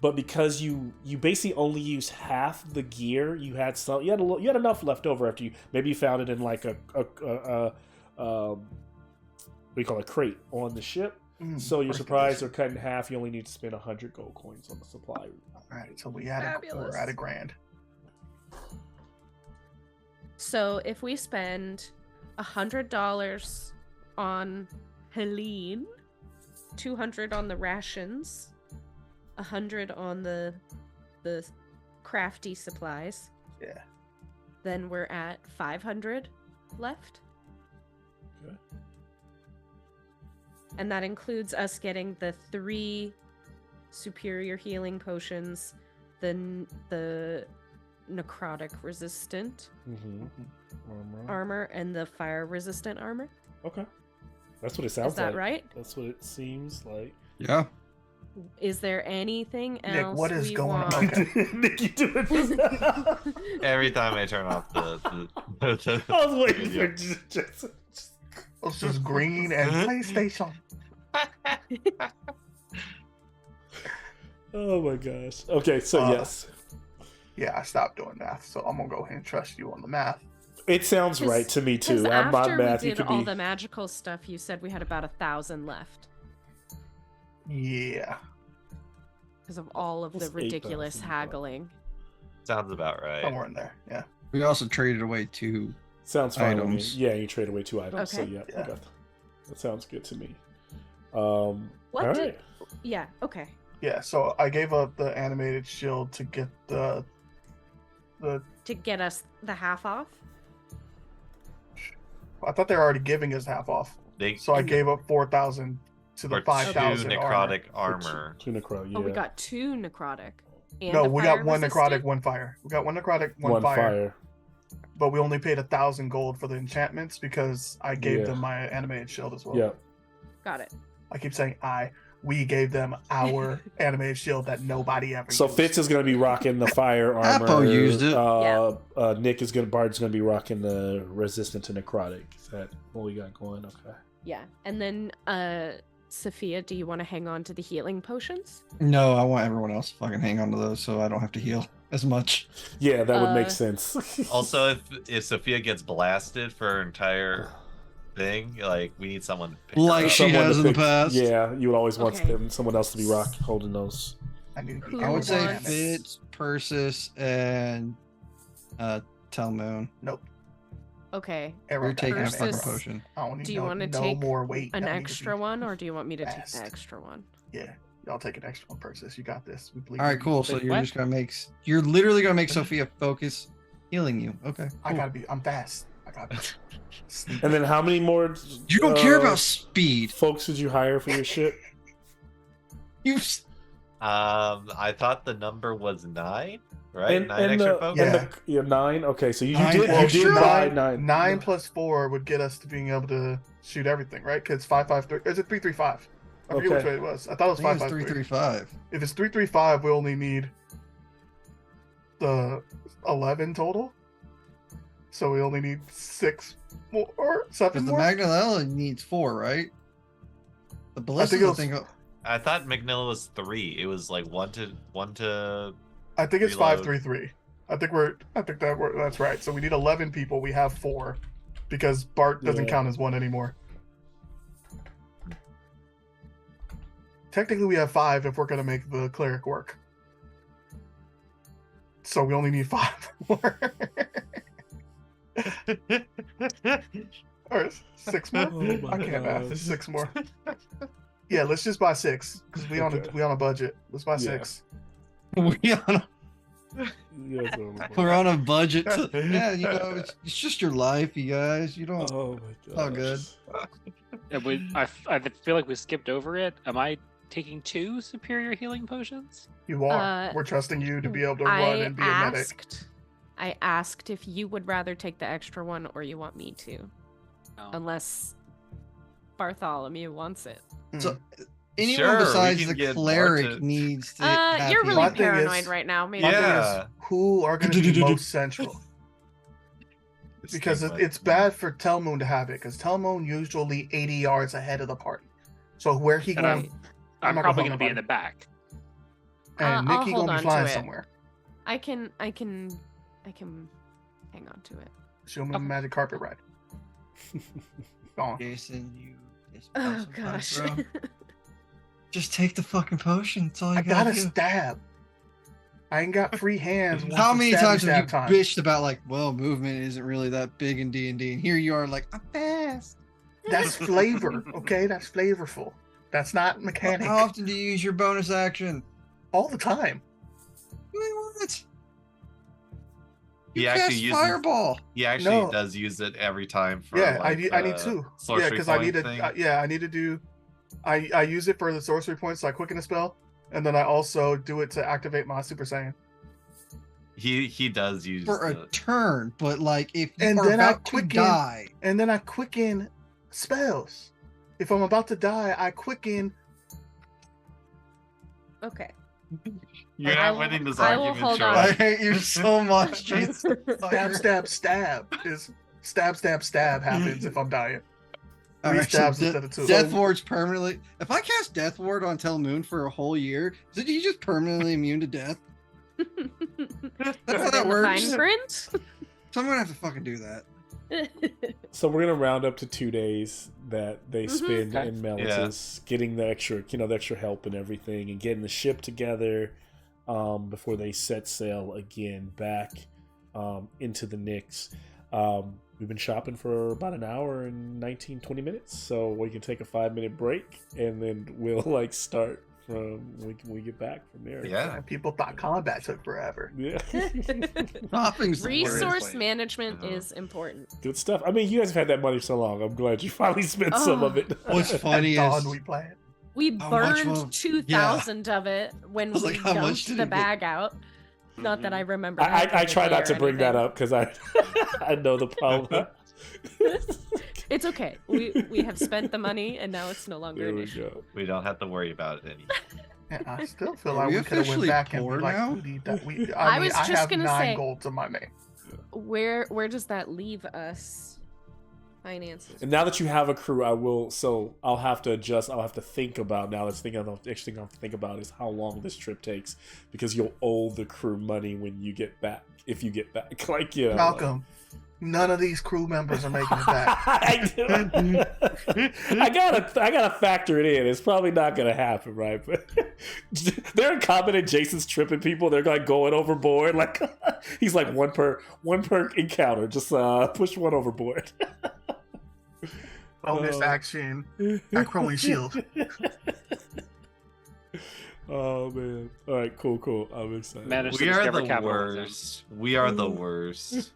But because you basically only use half the gear, you had enough left over after you found it in like a what do you call it, crate on the ship. So you're surprised they're cut in half. You only need to spend 100 gold coins on the supply. All right, so we're at a grand. So if we spend $100 on Helene, 200 on the rations, 100 on the crafty supplies. Yeah. Then we're at 500 left. Okay. And that includes us getting the 3 superior healing potions, the necrotic resistant armor, and the fire resistant armor. Okay. That's what it sounds Is that like. right? That's what it seems like. Yeah. Is there anything else Nick, what is we going want? on? Okay. Nick, you doing this? Every time I turn off the I was waiting video. for Jason. It's just green and PlayStation. Oh my gosh. Okay, so yes. Yeah, I stopped doing math, so I'm gonna go ahead and trust you on the math. It sounds right to me too. I'm not After math. we You did could all be. the magical stuff, you said we had about 1,000 left Yeah, because of all of the That's ridiculous 8,000, haggling. Sounds about right. somewhere in there. Yeah. We also traded away 2 Sounds fine with me. items. Yeah, you trade away 2 items. So Okay. yeah, Yeah. I got that. That sounds good to me. What All did? right. Yeah. Okay. Yeah, so I gave up the animated shield to get the To get us the half off. I thought they were already giving us half off. They So I gave up 4,000 to the for 5,000 2 armor. necrotic armor. 2 necro. Yeah. Oh, we got 2 necrotic. And No, a we fire got 1 resistant? necrotic, 1 fire. We got 1 necrotic, 1 one fire. But we only paid 1,000 gold for the enchantments because I gave Yeah. them my animated shield as well. Yeah. Got it. I keep saying we gave them our animated shield that nobody ever So used. Fitz is going to be rocking the fire armor. Apo used it. Nick is going to Bard's going to be rocking the resistant to necrotic. Is that what we got going? Okay. Yeah. And then, Sophia, do you want to hang on to the healing potions? No, I want everyone else to fucking hang on to those so I don't have to heal as much. Yeah, that would make Uh, sense. Also, if Sophia gets blasted for her entire thing, like we need someone to pick Like her up. she Someone has to in the pick- past. Yeah, you would always want Okay. someone else to be holding those. I need to be Who I would say wants- Fitz, Persis, and Talmoon. Nope. Okay. Everyone You're taking a Persis- fucking potion. I don't need Do you no, want to no take more weight. an I need to extra be- one, or do you want me to take fast. the extra one? Yeah, y'all take an extra one, Persis. You got this. We believe. All right, in you. cool. So Wait, you're what? just gonna you're literally gonna make Sophia focus healing you. Okay. I cool. gotta be. I'm fast. I got this. And then how many more? You don't care about speed. folks did you hire for your ship? You. I thought the number was 9, right? And, 9 and extra the, folks. and the 9. Okay, so you 9 did extra? buy 9. 9 plus 4 would get us to being able to shoot everything, right? Because 553. Is it 335? I forget which Okay. way it was. I thought it was I think it's 553. 335. If it's 335, we only need the 11 total. So we only need 6 more or 7 Because the more. Magnanella needs 4, right? The Ballista, think it I was- think. I thought McNilla was 3. It was like one to. I think it's Reload. 533. I think that's right. So we need 11 people. We have 4 because Bart doesn't Yeah. count as one anymore. Technically, we have 5 if we're gonna make the cleric work. So we only need 5 more. Or 6 more. Oh my I can't math. gosh. It's 6 more. Yeah, let's just buy 6 because Okay. we on a budget. Let's buy Yeah. 6. We're on a budget. Yeah, you know, it's just your life, you guys. You don't. Oh my god. Oh, good. I feel like we skipped over it. Am I taking 2 superior healing potions? You are. We're trusting you to be able to run and be a medic. I asked if you would rather take the extra one or you want me to, No. unless Bartholomew wants it. So, anyone Sure, we besides can the get cleric Bart to- needs to. have You're really My healing. thing is- paranoid right now. Maybe. My thing is, Yeah. who are going to be most central? This Because thing it's bad for Telmoon to have it, because Telmoon usually 80 yards ahead of the party. So where he And going? I'm not probably gonna going to be in hold the back. And I'll Nikki hold gonna on be to flying it. somewhere. I can hang on to it. She'll move magic carpet ride. Gone. Jason, you. Oh gosh. Bro. Just take the fucking potion. That's all you I gotta gotta do. stab. I ain't got free hands. How once many it's times have you stab time. bitched about like, well, movement isn't really that big in D&D, and here you are like, I'm fast. That's flavor, okay? That's flavorful. That's not mechanic. How often do you use your bonus action? All the time. Wait, what? He You actually cast uses. fireball. He actually No. does use it every time for. Yeah, like, I need to. Yeah, sorcery because I need point to. thing. I need to do. I use it for the sorcery points, so I quicken a spell, and then I also do it to activate my Super Saiyan. He does use For a the- turn, but like if you And are then I about to quicken- die, And then I quicken spells. If I'm about to die, I quicken. Okay. You're I not will- winning this I will argument, hold Charlie. I hate you so much, Jason. Stab, stab, stab is stab, stab, stab happens if I'm dying. All Three right, so stabs instead of two. Death Ward's permanently. If I cast Death Ward on Telmoon for a whole year, is he just permanently immune to death? That's how Is it that in the fine works. print? So I'm gonna have to fucking do that. So we're gonna round up to 2 days that they spend Okay. in Melitus, getting the extra, the extra help and everything, and getting the ship together before they set sail again back into the Nyx. We've been shopping for about an hour and 19-20 minutes, so we can take a 5-minute break, and then we'll like start from we get back from there. Yeah. And people thought combat took forever. Yeah. Shopping's the worst. Resource management Uh-huh. is important. Good stuff. I mean, you guys have had that money so long. I'm glad you finally spent some of it. What's funny At is dawn we planned. We How much burned will- 2,000 of it when I was we like, how much dumped did the it get? bag out. Not that I remember. I having it try not to or bring that anything. up because I know the problem. It's okay. We have spent the money and now it's no longer There an we issue. go. We don't have to worry about it anymore. And I still feel Are like we we could have went officially back and poor be like, now? we need that. I I mean, was I just have gonna 9 say- gold to my name. Where does that leave us? Finances. And now that you have a crew, I'll have to adjust. I'll have to think about now. Let's think of the next thing I'll have to think about is how long this trip takes, because you'll owe the crew money when you get back. If you get back, like Malcolm, none of these crew members are making it back. I gotta factor it in. It's probably not gonna happen, right? But they're incompetent. Jason's tripping people. They're like going overboard. Like he's like one per encounter. Just push one overboard. Bonus Oh. action, Acroling Shield. Oh man! All right, cool. I'm excited. Managed We to are discover the capitalism. worst. We are the worst.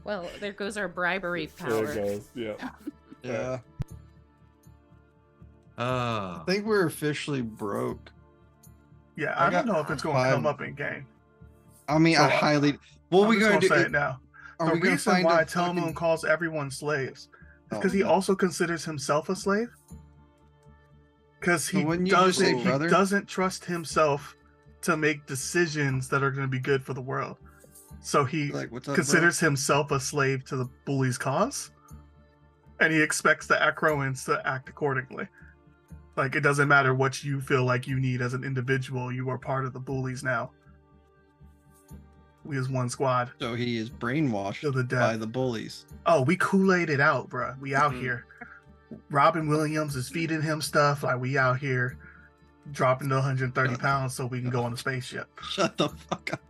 Well, there goes our bribery There power. it goes. Yeah. Yeah, Oh. I think we're officially broke. Yeah, I I don't got know if it's going to 5. come up in game. I mean, So, I highly. What are I'm we just gonna do? say it now. Are The we gonna reason find why a Telmoon fucking- calls everyone slaves is Oh, because he no. also considers himself a slave. Because So wouldn't you just say he brother? doesn't trust himself to make decisions that are going to be good for the world. So he Like, what's up, considers himself a slave to the bullies' cause, and he expects the Acroans to act accordingly. Like, it doesn't matter what you feel like you need as an individual, you are part of the bullies now. We as one squad bro? So he is brainwashed to the by death. the bullies. Oh, we Kool-Aid it out, bruh. We out Mhm. here. Robin Williams is feeding him stuff. Like, we out here dropping to 130 pounds so we can go on a spaceship. Shut the fuck up.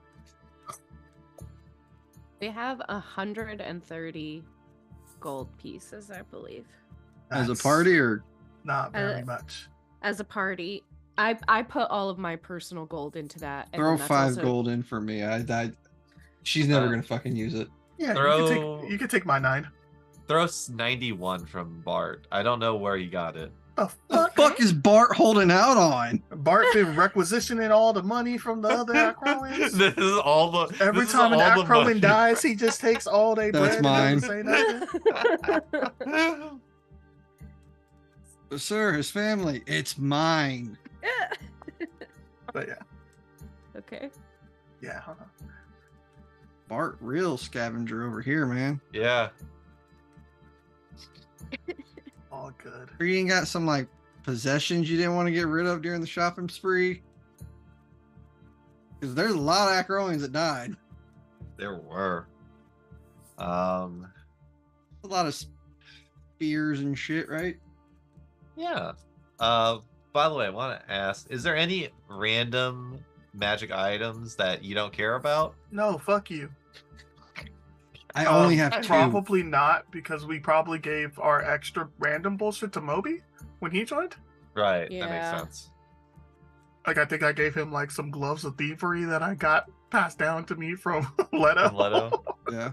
We have 130 gold pieces, I believe. As a That's party, or not very Uh, much. As a party, I put all of my personal gold into that. and throw then that's 5 also- gold in for me. I she's never Uh, gonna fucking use it. Yeah, throw- you can take my 9. Throw 91 from Bart. I don't know where he got it. The The fuck? fuck is Bart holding out on? Bart been requisitioning all the money from the other Acroans. This is all the. Every this is time an all the Acroan money. dies, he just takes all their That's bread and doesn't say nothing. Sir, his family. It's mine. But yeah, Okay. yeah. Bart, real scavenger over here, man. Yeah. All good. Or you ain't got some like possessions you didn't want to get rid of during the shopping spree? Because there's a lot of Acroans that died. There were. A lot of spears and shit, right? Yeah. By the way, I want to ask: is there any random magic items that you don't care about? No, fuck you. I only have 2. Probably not, because we probably gave our extra random bullshit to Moby when he joined. Right, that Yeah. makes sense. Like, I think I gave him like some gloves of thievery that I got passed down to me from Leto. From Leto? Yeah.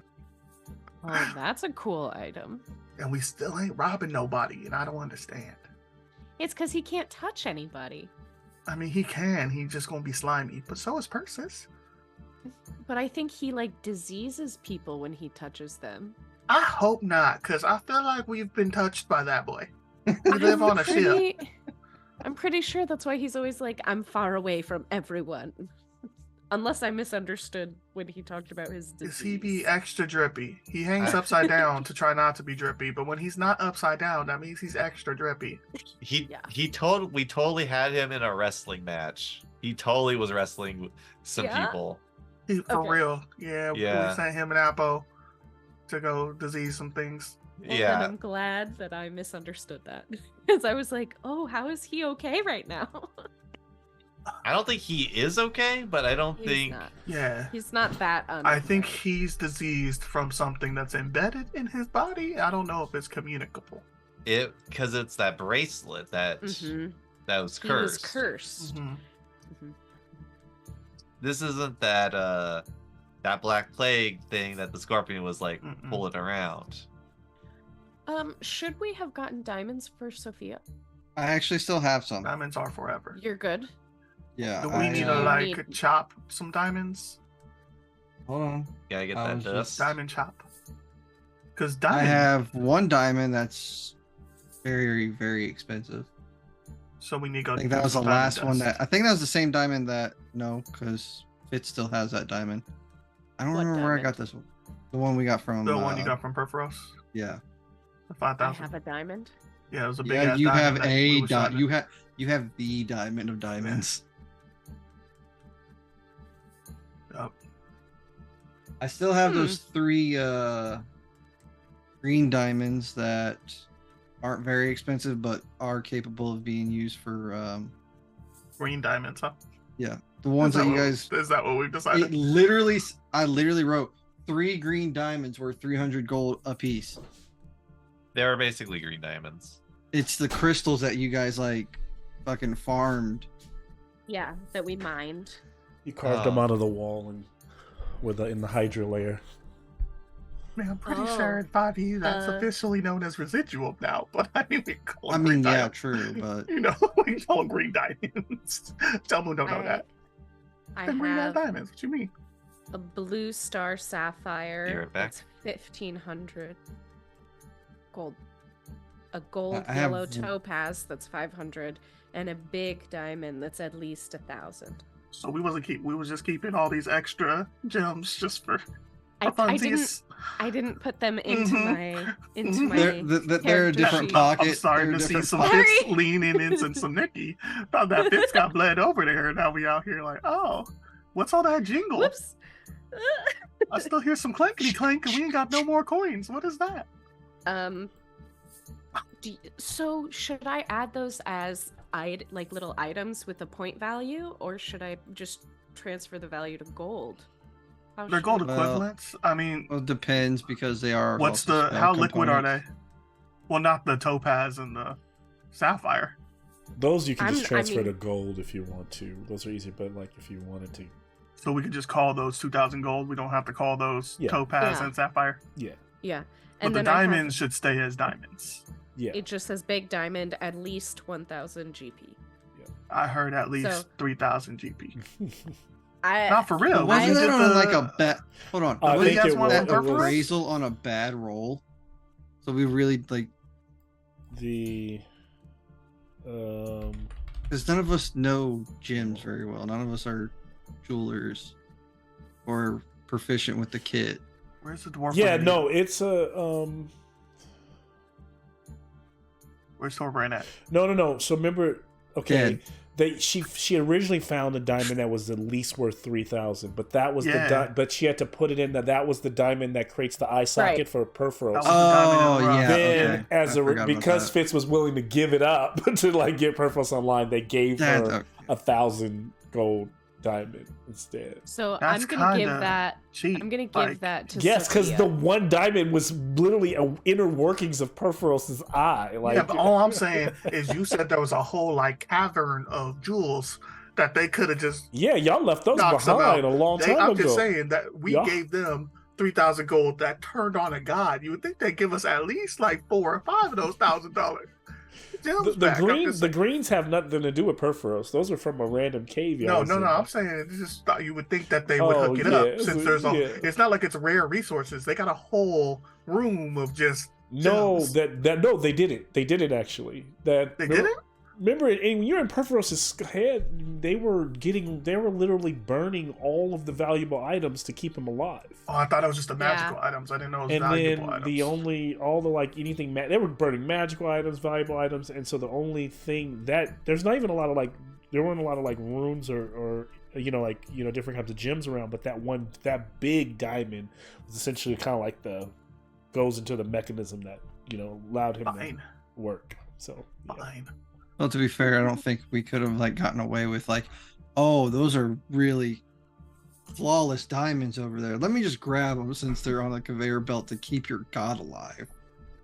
Oh, that's a cool item. And we still ain't robbing nobody, and I don't understand. It's because he can't touch anybody. I mean, he can. He's just gonna be slimy, but so is Persis. But I think he like diseases people when he touches them. I hope not, because I feel like we've been touched by that boy. We live on a ship. I'm pretty sure that's why he's always like, I'm far away from everyone. Unless I misunderstood when he talked about his disease. Is he be extra drippy? He hangs upside down to try not to be drippy, but when he's not upside down, that means he's extra drippy. Yeah. We totally had him in a wrestling match. He totally was wrestling some Yeah? people. For Okay. real. Yeah, Yeah. we sent him and Appo to go disease some things. Well, then Yeah. I'm glad that I misunderstood that. Because I was like, oh, how is he okay right now? I don't think he is okay, but I don't He's think not. Yeah. He's not that I think unaware. he's diseased from something that's embedded in his body. I don't know if it's communicable. because it's that bracelet that Mhm. that was He was cursed. cursed. Mhm. This isn't that black plague thing that the scorpion was like Mm-mm. pulling around. Should we have gotten diamonds for Sophia? I actually still have some. Diamonds are forever. You're good. Yeah. Do we I, need to, to like- like chop some diamonds? Hold on. Gotta get I that was dust. just- Diamond chop. Because I diamond. have 1 diamond that's very, very expensive. So we need to go. I think do that was the some diamond last one dust. that. I think that was the same diamond that. No, because Fitz still has that diamond. I don't What remember where I diamond? got this one. The one we got from. The one you got from Perforos. Yeah. The I 5,000. have a diamond. Yeah, it was a big. Yeah, ass you have diamond that we a was trying to- you have the diamond of diamonds. Yup. I still have those 3 green diamonds that aren't very expensive but are capable of being used for Green diamonds, huh? yeah, the ones that you guys Is that what we've decided? I literally wrote 3 green diamonds worth 300 gold apiece. They are basically green diamonds. It's the crystals that you guys like fucking farmed. Yeah, that we mined. You carved them out of the wall and in the Hydra layer. Man, I'm pretty Oh. sure in 5e that's Uh, officially known as residual now. But I mean, we call I them mean, green yeah, diamonds. true, but You know, we call them green diamonds. Tell me, don't know that. I They're green ass have diamonds. What you mean? a blue star sapphire. Be right back. That's 1,500 gold. A gold I have yellow w- topaz that's 500, and a big diamond that's at least 1,000. So we was just keeping all these extra gems just for I funsies. didn't put them into Mhm. my they're a character different sheet. pocket. I'm starting They're to a see different some pocket. bits Sorry. leaning into some Nikki. Thought that bits got bled over there, and now we out here like, oh, what's all that jingle? Whoops. I still hear some clankety clank, and we ain't got no more coins. What is that? So should I add those as like little items with a point value, or should I just transfer the value to gold? How They're should gold I- Well, equivalents. I mean, Well, it depends because they are. what's also the spell how liquid are they? components. Well, not the topaz and the sapphire. Those you can just I transfer mean- to gold if you want to. Those are easy, but like if you wanted to, So we could just call those 2,000 gold. We don't have to call those Yeah. topaz Yeah. and sapphire. yeah, Yeah. But And the then I have- diamonds should stay as diamonds. yeah. It just says big diamond, at least 1,000 GP. I heard at least So- 3,000 GP. I Not for real. But When wasn't you that did on the- like a bad? Hold on. I Wasn't think you guys it want was, on that it was appraisal on a bad roll? So we really like the because none of us know gems very well. None of us are jewelers or proficient with the kit. Where's the dwarf? yeah, lady? no, it's a Where's Thorbrand at? no. So remember, okay, Dead. she originally found a diamond that was at least worth 3,000, but that was Yeah. but she had to put it in that was the diamond that creates the eye socket Right. for Perforos. That was the diamond Oh in the rough. yeah. Then, okay. as I forgot about because that. Fitz was willing to give it up to like get Perforos online, they gave That- her 1,000 gold diamond instead. So That's I'm gonna give kinda that. cheap. I'm gonna give Like, that to Yes, because Sophia. the one diamond was literally a inner workings of Perforos's eye. Like, yeah, but all I'm saying is you said there was a whole like cavern of jewels that they could have just yeah, y'all left those knocked some behind out. a long time I'm ago. just saying that we Y'all- gave them 3,000 gold that turned on a god. You would think they'd give us at least like 4 or 5 of those $1,000. The greens have nothing to do with Perforos. Those are from a random cave. No, y'all was in. I'm saying it's just thought you would think that they would hook it yeah, up since there's a. yeah. It's not like it's rare resources. They got a whole room of just. No, gems. no, they didn't. They didn't actually. That They didn't. Remember, when you're in Perforos's head, they were literally burning all of the valuable items to keep him alive. Oh, I thought it was just the magical items. I didn't know it was And valuable then items. all the like anything, they were burning magical items, valuable items, and so the only thing that there weren't a lot of like runes or different kinds of gems around, but that big diamond was essentially kind of like goes into the mechanism that allowed him to work. So yeah. Fine. Well, to be fair, I don't think we could have like gotten away with like, oh, those are really flawless diamonds over there. Let me just grab them since they're on a conveyor belt to keep your god alive.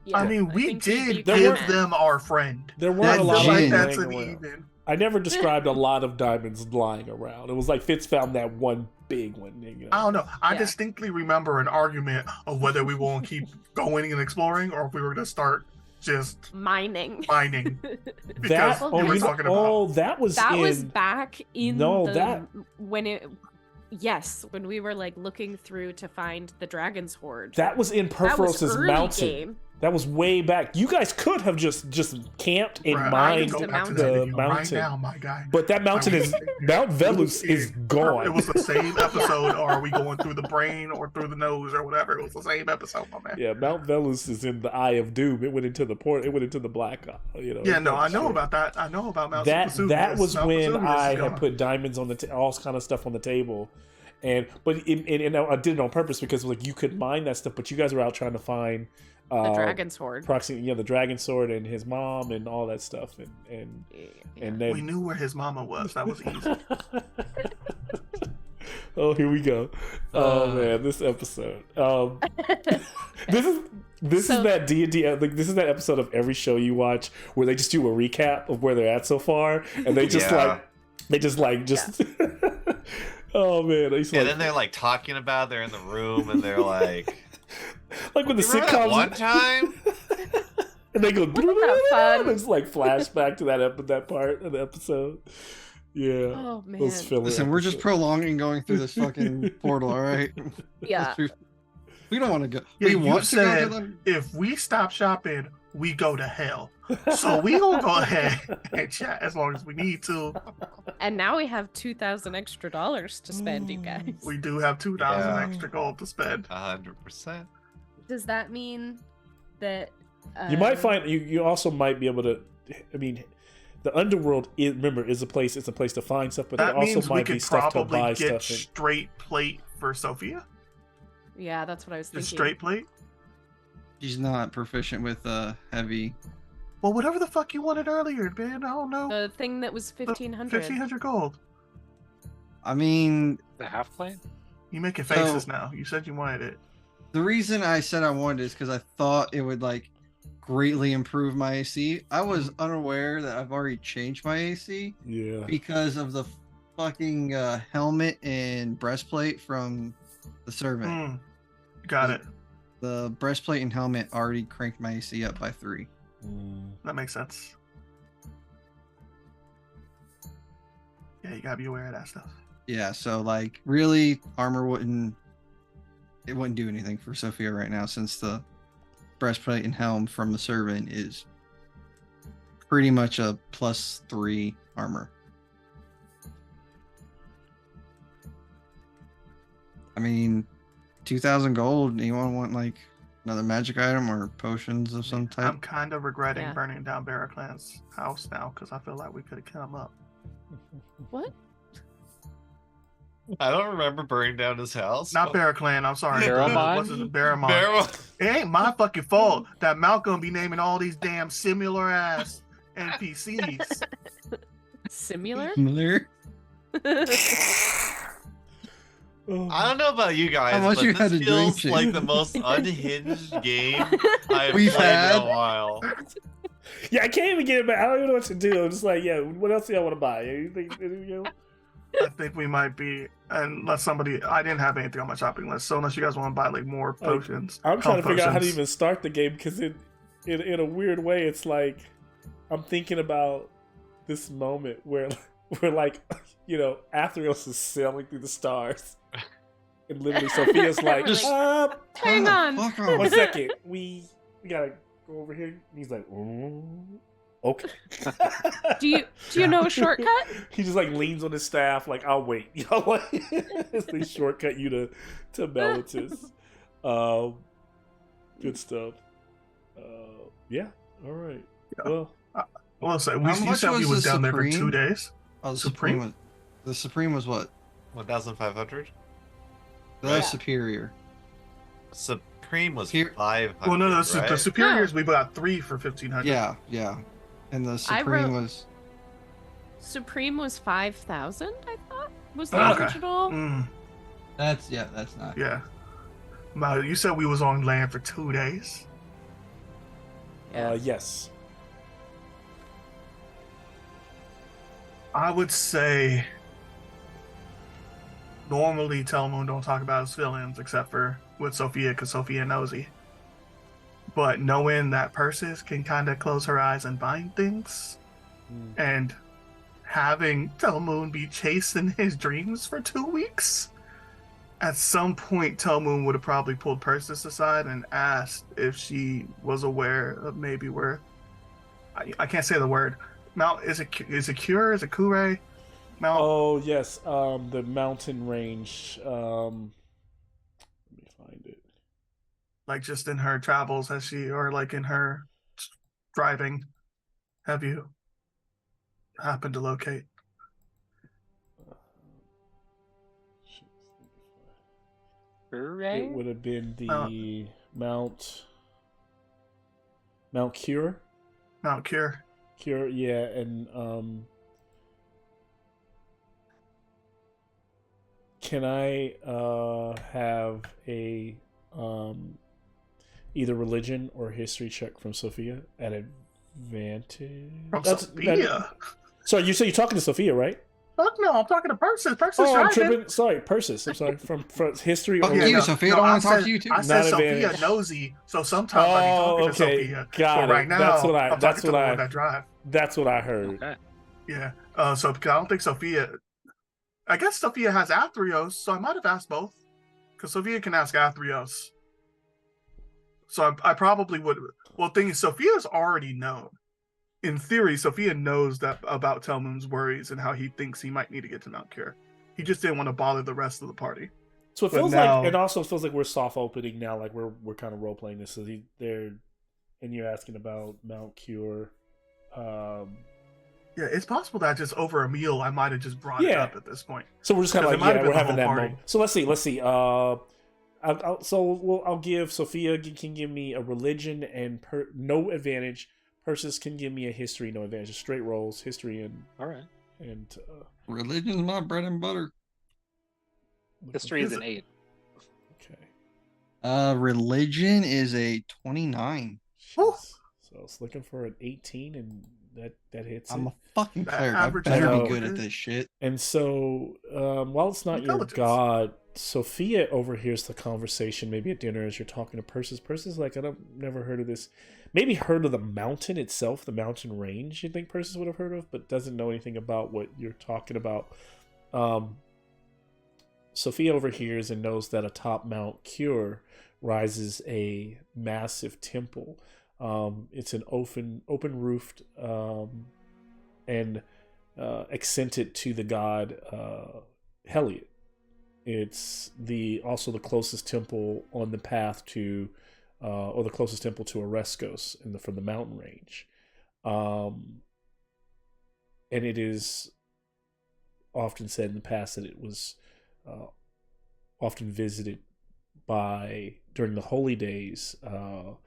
Yeah, I mean, we think you did can give have them our friend. There weren't I a feel lot like of that's lying an around. even. I never described a lot of diamonds lying around. It was like Fitz found that one big one. I don't know. I Yeah. distinctly remember an argument of whether we want to keep going and exploring or if we were going to start just mining. mining. That Because we were talking about. that was That in, was back in No, when we were like looking through to find the dragon's hoard. that was in That was Perforos's early mountain. game. That was way back. You guys could have just camped and Bruh, I mined can go the back to the that video right mountain. now, my guy. But that mountain is Mount Velus is gone. It was the same episode, or are we going through the brain or through the nose or whatever? It was the same episode, my man. Yeah, Mount Velus is in the Eye of Doom. It went into the port. It went into the black. Yeah, no, I know about that. I know about Mount that. Vesuvius. That was Mount when Vesuvius I is had gone. put diamonds on all kind of stuff on the table, and I did it on purpose because like you could mine that stuff, but you guys were out trying to find The dragon's hoard. the dragon sword and his mom and all that stuff, and then We knew where his mama was. That was easy. Oh, here we go. Oh man, this episode. This is that D&D. Like this is that episode of every show you watch where they just do a recap of where they're at so far, and they just Oh man, then they're like talking about. They're in the room and they're like, like when the "You remember that sitcoms one time." and they go. that fun? It's like flashback to that part of the episode. Yeah. Oh man. Those filler Listen, we're just episodes. prolonging going through this fucking portal, all right? Yeah. We don't want to go. Yeah, we you want to go said to them. if we stop shopping, we go to hell. So we gonna go ahead and chat as long as we need to. And now we have $2,000 extra to spend, you guys. We do have 2,000 Yeah. extra gold to spend. 100%. Does that mean that You might find you also might be able to. I mean, the underworld is a place. It's a place to find stuff, but That there also means we might be could stuff to probably buy get stuff. In. straight plate for Sophia. Yeah, that's what I was thinking. Just straight plate. She's not proficient with heavy. Well, whatever the fuck you wanted earlier, man. I don't know. The thing that was 1,500. 1,500 gold. I mean, The half plane? You making So- faces now. You said you wanted it. the reason I said I wanted is because I thought it would like greatly improve my AC. I was unaware that I've already changed my AC Yeah. because of the fucking helmet and breastplate from the servant. Mm, got it. The breastplate and helmet already cranked my AC up by 3. Mm. That makes sense. Yeah, you gotta be aware of that stuff. Yeah, so like really armor wouldn't do anything for Sophia right now since the breastplate and helm from the servant is pretty much a +3 armor. I mean, 2,000 gold. Anyone want like another magic item or potions of some type? I'm kind of regretting Yeah. burning down Barraclan's house now because I feel like we could have come up. What? I don't remember burning down his house. Not Barraclan, I'm sorry. Barrowmont? What's it? Barrowmont. Barrel. It ain't my fucking fault that Malcolm be naming all these damn similar ass NPCs. Similar? Similar? Oh. I don't know about you guys, How much but you this had to drink, feels Jake? like the most unhinged game I've We've played had. in a while. Yeah, I can't even get it back. I don't even know what to do. I'm just like, yeah, what else do y'all want to buy? Anything else? I think we might be, unless somebody, I didn't have anything on my shopping list. So unless you guys want to buy like more potions, I'm trying to health figure out how to potions. even start the game because in a weird way, it's like I'm thinking about this moment where like, you know, Athreos is sailing through the stars. And literally Sophia's like, Just- Hang Oh, on. fuck off. 1 second, we gotta go over here. And he's like, okay. Do you know a shortcut? He just like leans on his staff, like I'll wait. You know, like they shortcut you to Melitus. Good stuff. Yeah. All right. Yeah. Well, Well, so How you much said we was was the down there for Supreme? 2 days. Oh, the Supreme? Supreme was what? 1,500? The Yeah. Superior. Supreme was Here- 500. Well, no, right? the superiors we got 3 for 1,500. Yeah. And the I Supreme wrote- was Supreme was 5,000. I thought was Oh, the okay. original. that's not. Yeah. Now, you said we was on land for 2 days. yes. I would say normally Telmoon don't talk about his feelings except for with Sophia because Sophia nosy. But knowing that Persis can kind of close her eyes and find things, and having Telmoon be chasing his dreams for 2 weeks, at some point Telmoon would have probably pulled Persis aside and asked if she was aware of maybe where I can't say the word. Mount is it Cure? Is it Kure? Mount Oh yes. The mountain range. Let me find it. like just in her travels has she or like in her driving have you happened to locate? Hooray. It would have been the Oh. Mount Cure. Mount Cure. Cure, yeah, and can I have a either religion or history check from Sophia at advantage? From Sophia. Sorry, you said you're talking to Sophia, right? Fuck no, I'm talking to Persis. Persis Oh, I'm driving. tripping. Sorry, Persis. I'm sorry. From history Fuck or you, Sophia. I don't want to talk to you too. I said Not Sophia advantage. nosy, so sometimes I be talking to Sophia. Got but it. right now, That's what I'm talking to the one that drive. That's what I heard. Okay. Yeah. So because I don't think Sophia. I guess Sophia has Athreos, so I might have asked both. Because Sophia can ask Athreos. So I probably would. Well, the thing is, Sophia's already known. In theory, Sophia knows that about Telmoon's worries and how he thinks he might need to get to Mount Cure. He just didn't want to bother the rest of the party. So it But feels now- like it also feels like we're soft opening now, like we're kind of role playing this. So they're and you're asking about Mount Cure. Yeah, it's possible that just over a meal, I might have just brought it Yeah. up at this point. So we're just kind of Because like, it might have yeah, been we're the having that whole party. moment. So let's see. I'll give Sophia can give me a religion and no advantage. Persis can give me a history, no advantage. Just straight rolls, history All right. and Religion's my bread and butter. History is an 8. Okay. Religion is a 29. Woo. Jeez. So I was looking for an 18, and that hits I'm it. a fucking That cleric. I average better out. be good at this shit. And so, while it's not your Intelligence. god, Sophia overhears the conversation, maybe at dinner as you're talking to Persis. Persis, like, never heard of this. Maybe heard of the mountain itself, the mountain range, you think Persis would have heard of, but doesn't know anything about what you're talking about. Sophia overhears and knows that atop Mount Cure rises a massive temple. It's an open roofed and accented to the god Heliot. It's also the closest temple on the path to, or the closest temple to Oreskos from the mountain range, and it is often said in the past that it was often visited by during the holy days, kind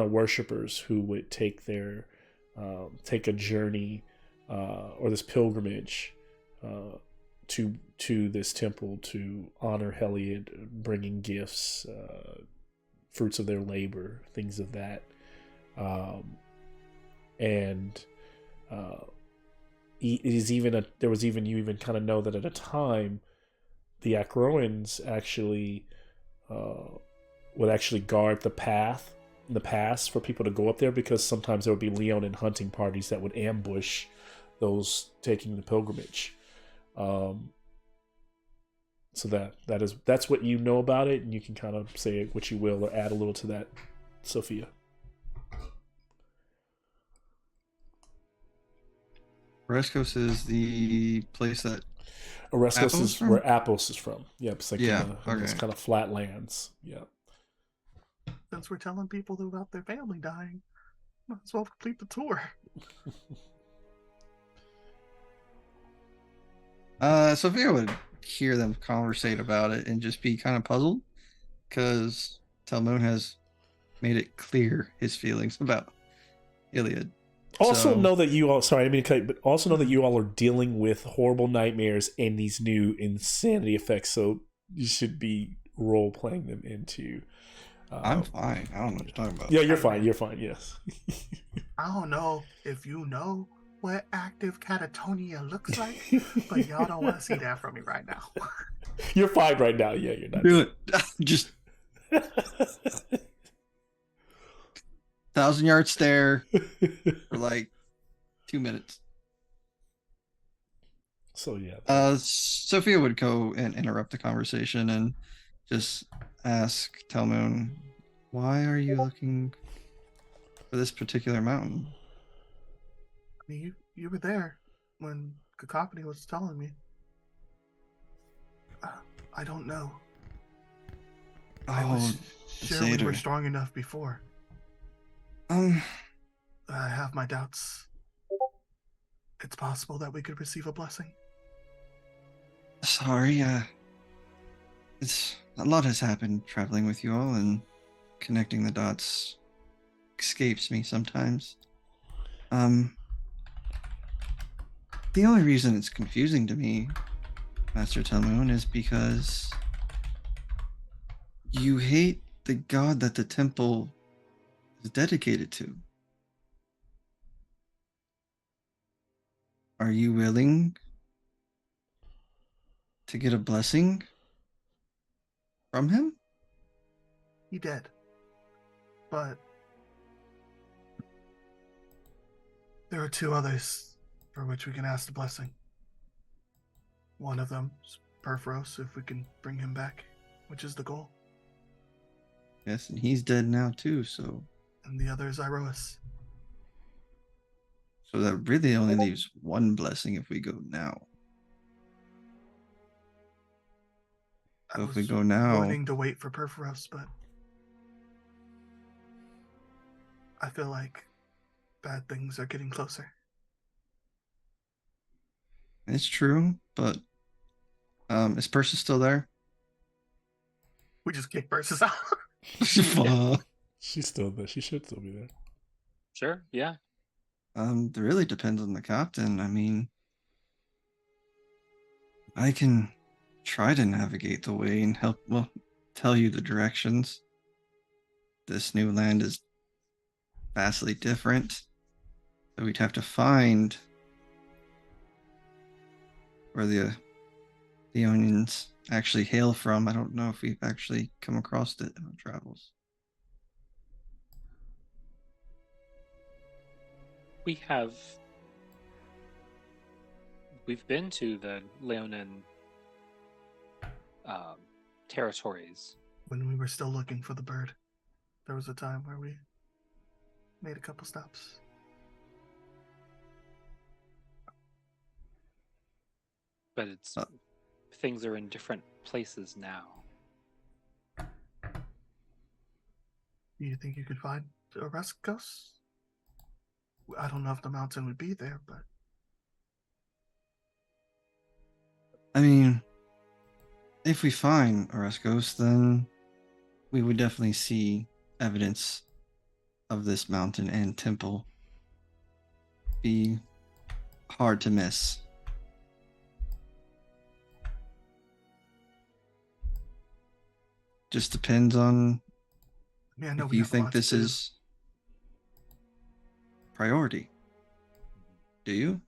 of worshippers who would take a journey or this pilgrimage to this temple to honor Heliod, bringing gifts, fruits of their labor, things of that. And it is even there was even, you even kind of know that at a time the Akroans actually would actually guard the path in the past for people to go up there, because sometimes there would be Leonin hunting parties that would ambush those taking the pilgrimage. So that's what you know about it, and you can kind of say what you will or add a little to that, Sophia. Rescos is the place that Oreskos Appos is from? where Appos is from. Yep, it's like Yeah, in those okay. kind of flat lands. Yeah. Since we're telling people about their family dying, might as well complete the tour. Sophia would hear them conversate about it and just be kind of puzzled, because Talmon has made it clear his feelings about Iliad. Also So- know that you all, sorry, I didn't mean to cut you, but also know that you all are dealing with horrible nightmares and these new insanity effects, so you should be role playing them into. I'm fine. I don't know what you're talking about. Yeah, you're fine. You're fine. Yes. I don't know if you know what active catatonia looks like, but y'all don't want to see that from me right now. You're fine right now. Yeah, you're not. Do it. Just 1,000-yard stare for like 2 minutes. So yeah. Sophia would go and interrupt the conversation and just ask Talmon, why are you looking for this particular mountain? I mean, you were there when Cacophony was telling me. I don't know. I was sure we Seder. were strong enough before. I have my doubts. It's possible that we could receive a blessing. Sorry, it's a lot has happened traveling with you all, and connecting the dots escapes me sometimes. The only reason it's confusing to me, Master Talmon, is because you hate the god that the temple is dedicated to. Are you willing to get a blessing from him? He did. But there are two others for which we can ask the blessing. One of them is Perforos, if we can bring him back, which is the goal. Yes, and he's dead now too, so And the other is Iroas. that really only leaves one blessing if we go now. I So if we was go now, willing to wait for Perforos, but I feel like bad things are getting closer. it's true, but is Persis still there? We just kick Persis out. Fuck. She's still there. She should still be there. Sure, yeah. It really depends on the captain. I mean, I can try to navigate the way and help, well, tell you the directions. This new land is vastly different, so we'd have to find where the onions actually hail from. I don't know if we've actually come across it in our travels. We've been to the Leonin territories. When we were still looking for the bird, there was a time where we made a couple stops. But it's things are in different places now. Do you think you could find Oreskos? I don't know if the mountain would be there, but I mean, if we find Oreskos, then we would definitely see evidence of this mountain and temple. Be hard to miss. Just depends on I mean, I know if we you have a think lot to this do. is priority. Do you?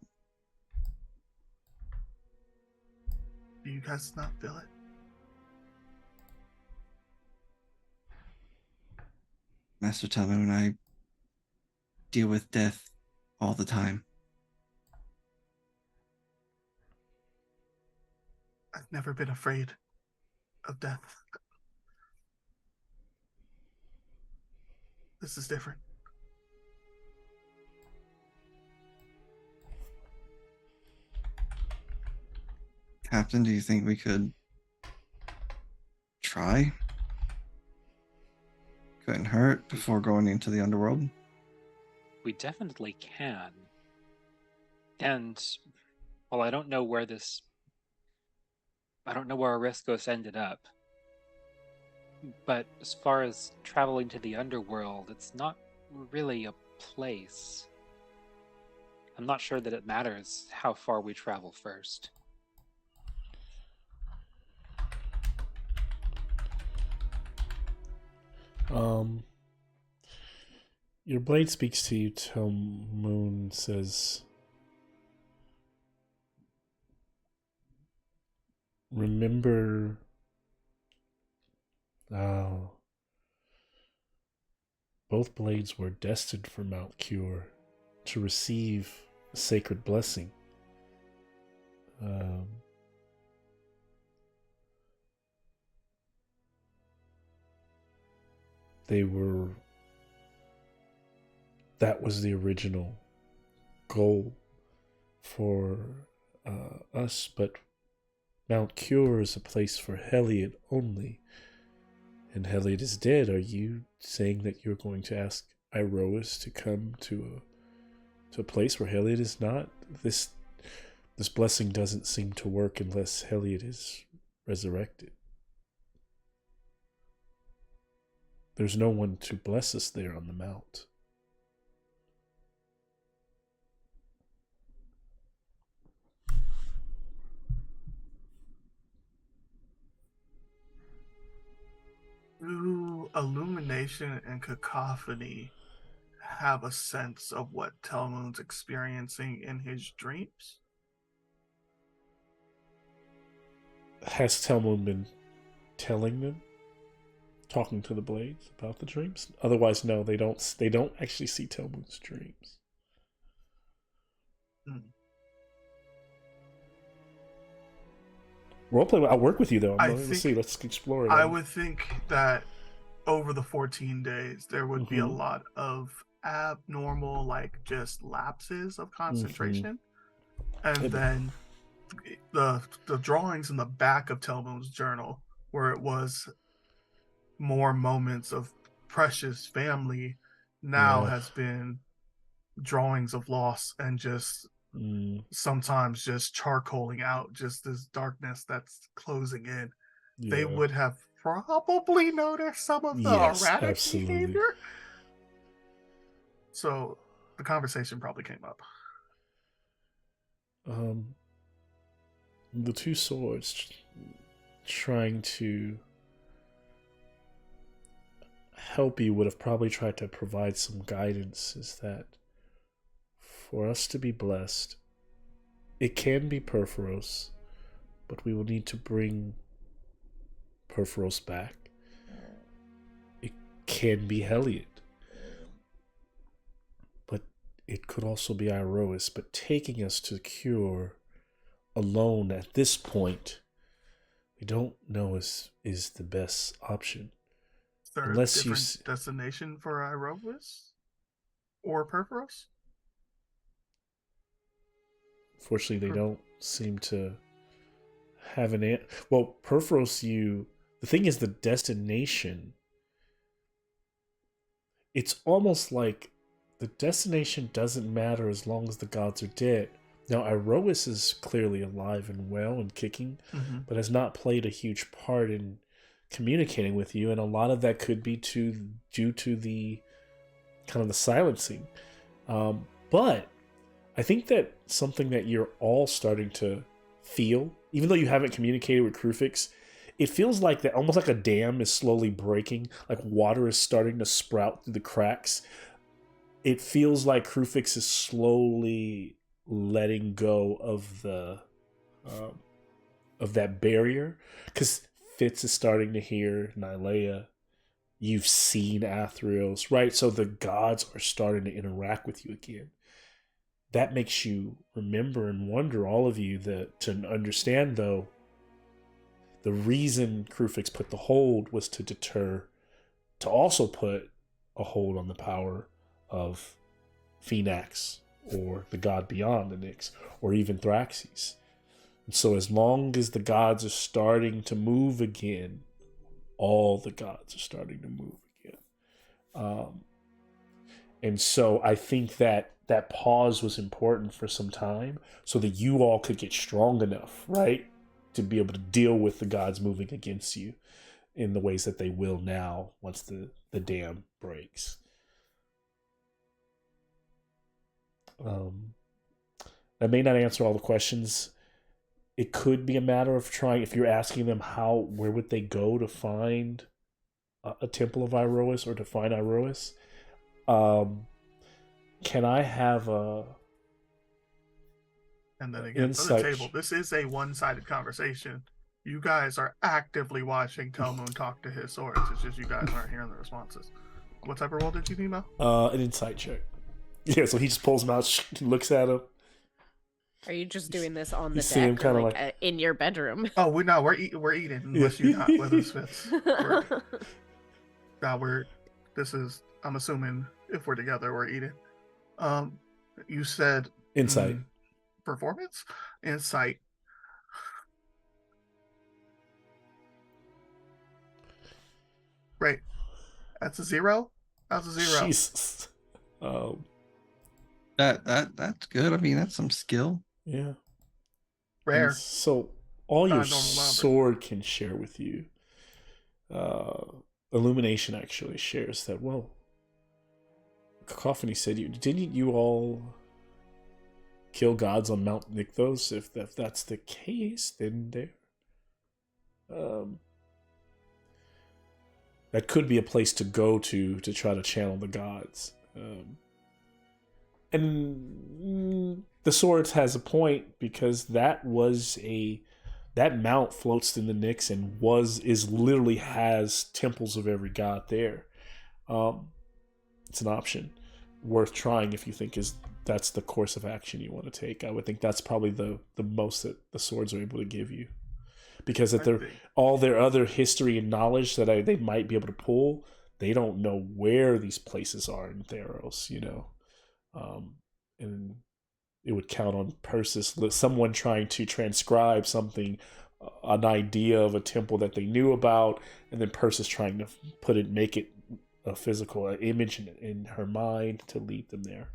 Do you guys not feel it? Master Tamu and I deal with death all the time. I've never been afraid of death. This is different. Captain, do you think we could try? Couldn't hurt before going into the underworld. We definitely can. And while I don't know where Oriscos ended up, but as far as traveling to the underworld, it's not really a place. I'm not sure that it matters how far we travel first. Your blade speaks to you till Moon says, remember, both blades were destined for Mount Cure to receive a sacred blessing. That was the original goal for us, but Mount Cure is a place for Heliod only. And Heliod is dead. Are you saying that you're going to ask Iroas to come to a place where Heliod is not? This blessing doesn't seem to work unless Heliod is resurrected. There's no one to bless us there on the mount. Do Illumination and Cacophony have a sense of what Telmoon's experiencing in his dreams? Has Telmoon been telling them, talking to the blades about the dreams? Otherwise, no, they don't actually see Telmoon's dreams. Roleplay, I'll work with you though. Let's see, let's explore it. I would think that over the 14 days, there would be a lot of abnormal, like just lapses of concentration. And then the drawings in the back of Telmoon's journal, where it was more moments of precious family, now has been drawings of loss and just sometimes just charcoaling out just this darkness that's closing in. They would have probably noticed some of the erratic behavior. So the conversation probably came up. The two swords trying to help you would have probably tried to provide some guidance. Is that for us to be blessed, it can be Perforos, but we will need to bring Perforos back. It can be Heliod, but it could also be Iroas. But taking us to Cure alone at this point, we don't know is the best option. Is there unless a different destination for Iroas or Perforos? Fortunately, they don't seem to have an well, Perforos, the thing is, the destination, it's almost like the destination doesn't matter as long as the gods are dead. Now, Iroas is clearly alive and well and kicking, but has not played a huge part in communicating with you, and a lot of that could be due to the kind of the silencing. But I think that something that you're all starting to feel, even though you haven't communicated with Krufix, it feels like that, almost like a dam is slowly breaking, like water is starting to sprout through the cracks. It feels like Krufix is slowly letting go um, of that barrier, because Fitz is starting to hear Nylea. You've seen Athreos, right? So the gods are starting to interact with you again. That makes you remember and wonder, all of you, that to understand, though, the reason Krufix put the hold was to deter, to also put a hold on the power of Phoenix, or the god beyond the Nyx, or even Thraxes. And so as long as the gods are starting to move again, all the gods are starting to move again. And so I think that that pause was important for some time, so that you all could get strong enough, right, to be able to deal with the gods moving against you in the ways that they will now once the dam breaks. That may not answer all the questions. It could be a matter of trying, if you're asking them where would they go to find a Temple of Iroas, or to find Iroas. Can I have a... And then again, for the table, this is a one-sided conversation. You guys are actively watching Telmoon talk to his swords. It's just you guys aren't hearing the responses. What type of roll did you need, Mel? An insight check. Yeah, so he just pulls them out, looks at them. Are you just doing this on the see him deck, or kinda like in your bedroom? Oh, we're eating unless you're not with us, Fitz. This is, I'm assuming if we're together, we're eating. You said insight. Performance? Insight. Right. That's a 0? That's a 0. Jesus. That's good. I mean, that's some skill. Yeah. Rare. And so all your Not normal number. sword can share with you. Illumination actually shares that. Well, Cacophony said, didn't you all kill gods on Mount Nykthos? If that's the case, then that could be a place to go to try to channel the gods. And the swords has a point, because that mount floats in the Nyx and literally has temples of every god there. It's an option worth trying if you think that's the course of action you want to take. I would think that's probably the most that the swords are able to give you, because all their other history and knowledge that they might be able to pull, they don't know where these places are in Theros, and it would count on Persis, someone trying to transcribe something, an idea of a temple that they knew about, and then Persis trying to make it a physical image in her mind to lead them there.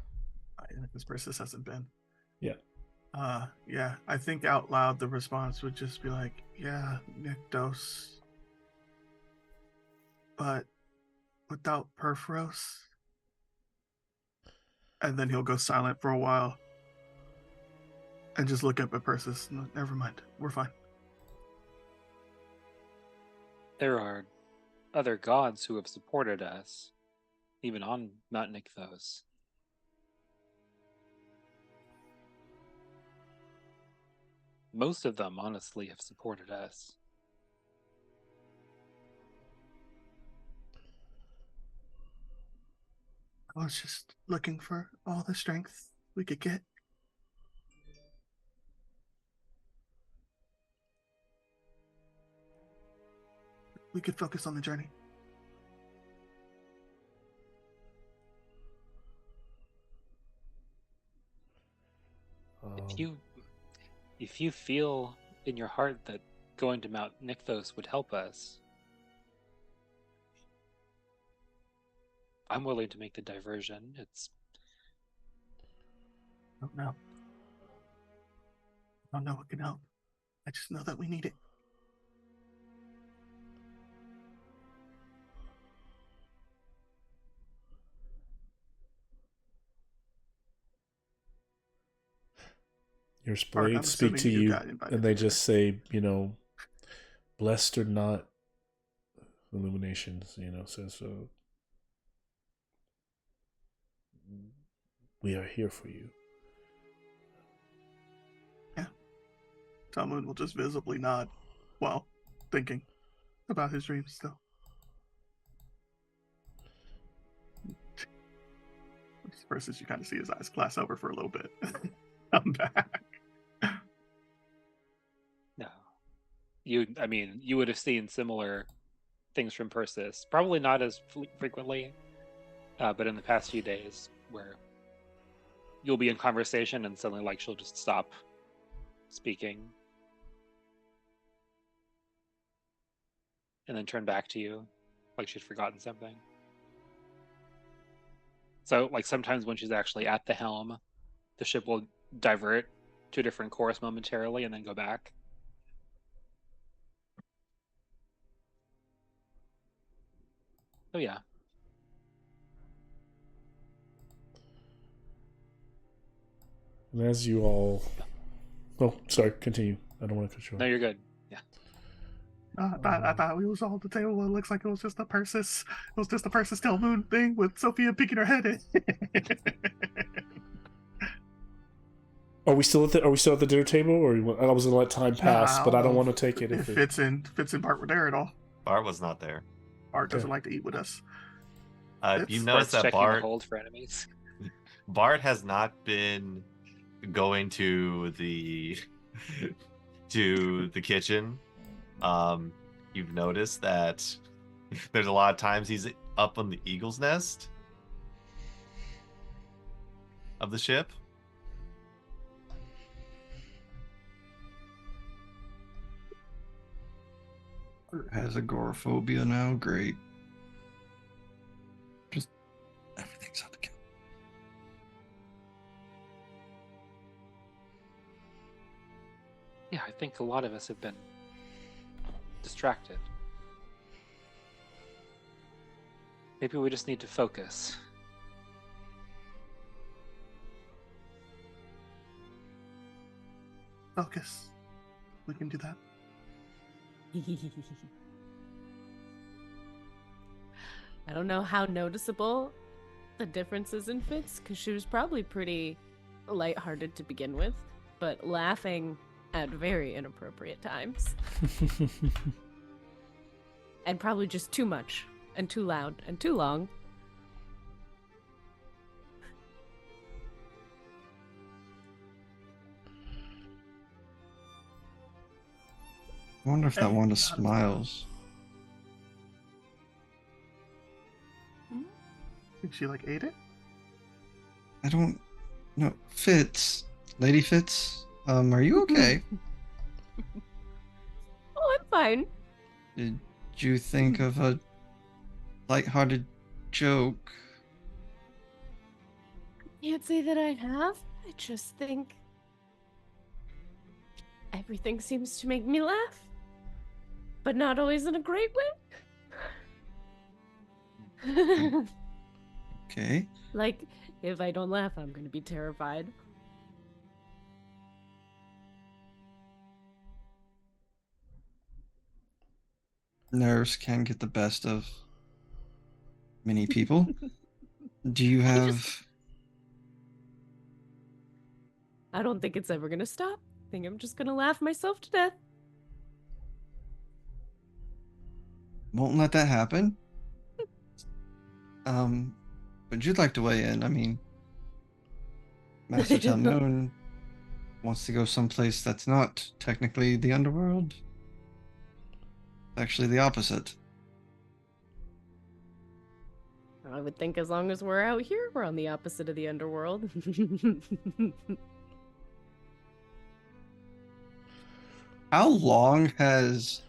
Because Persis hasn't been. Yeah. Yeah, I think out loud the response would just be like, yeah, Nykthos. But without Perforos. And then he'll go silent for a while. And just look up at Persis. No, never mind. We're fine. There are other gods who have supported us, even on Mount Nykthos. Most of them, honestly, have supported us. I was just looking for all the strength we could get. We could focus on the journey. If you feel in your heart that going to Mount Nykthos would help us, I'm willing to make the diversion. I don't know. I don't know what can help. I just know that we need it. Your blades speak to you, and they just say, blessed or not, Illuminations, says, we are here for you. Yeah. Talmud will just visibly nod while thinking about his dreams still. First, as you kind of see his eyes glass over for a little bit. I'm back. No. You would have seen similar things from Persis. Probably not as frequently, but in the past few days, where you'll be in conversation and suddenly, like, she'll just stop speaking and then turn back to you, like she'd forgotten something. So, like, sometimes when she's actually at the helm, the ship will divert to a different course momentarily and then go back. Oh, yeah. And as you all... Oh, sorry, continue. I don't want to cut you off. No, you're good. Yeah. I thought we was all at the table. It looks like it was just a Persis. It was just a Persis Tell Moon thing with Sophia peeking her head in. Are we still at the dinner table, or I was gonna let time pass, but I don't want to take it. If fits in Bart were there at all. Bart was not there. Bart doesn't like to eat with us. You notice that checking Bart the hold for enemies. Bart has not been going to the kitchen. You've noticed that there's a lot of times he's up on the eagle's nest of the ship. Has agoraphobia now. Great. Just everything's out to kill. Yeah, I think a lot of us have been distracted. Maybe we just need to focus. Focus. We can do that. I don't know how noticeable the differences in Fitz, because she was probably pretty lighthearted to begin with, but laughing at very inappropriate times. And probably just too much, and too loud, and too long. I wonder if that Wanda smiles. Think she ate it? I don't know. Fitz, Lady Fitz, are you okay? Oh, I'm fine. Did you think of a lighthearted joke? Can't say that I have. I just think everything seems to make me laugh, but not always in a great way. Okay. Like, if I don't laugh, I'm gonna be terrified. Nerves can get the best of many people. Do you have... I don't think it's ever gonna stop. I think I'm just gonna laugh myself to death. Won't let that happen. Would you like to weigh in? I mean, Master Talmoon wants to go someplace that's not technically the underworld. Actually, the opposite. I would think as long as we're out here, we're on the opposite of the underworld. How long has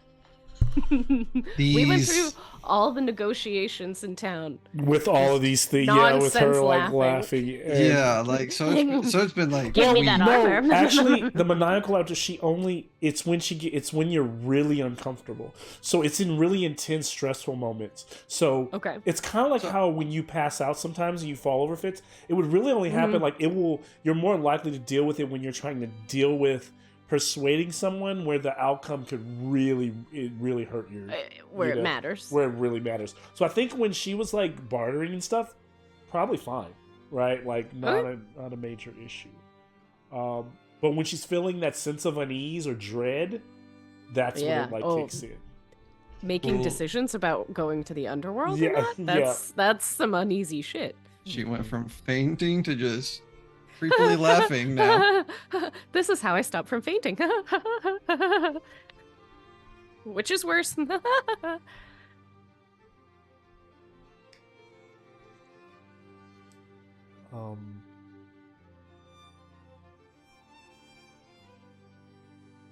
We went these... through all the negotiations in town. With all of these things, yeah, with her Nonsense laughing. Yeah, so it's been like... Give me that No, armor. actually, the maniacal laughter. It's when you're really uncomfortable. So it's in really intense, stressful moments. So Okay. it's kind of like how when you pass out sometimes and you fall over fits. It would really only happen you're more likely to deal with it when you're trying to deal with persuading someone where the outcome could really hurt your Where you it know, matters. where it really matters. So I think when she was like bartering and stuff, probably fine, right? Like not a major issue. But when she's feeling that sense of unease or dread, that's when it like kicks in. Making Well- decisions about going to the underworld Yeah, or not? That's some uneasy shit. She went from fainting to just creepily laughing now. This is how I stop from fainting. Which is worse.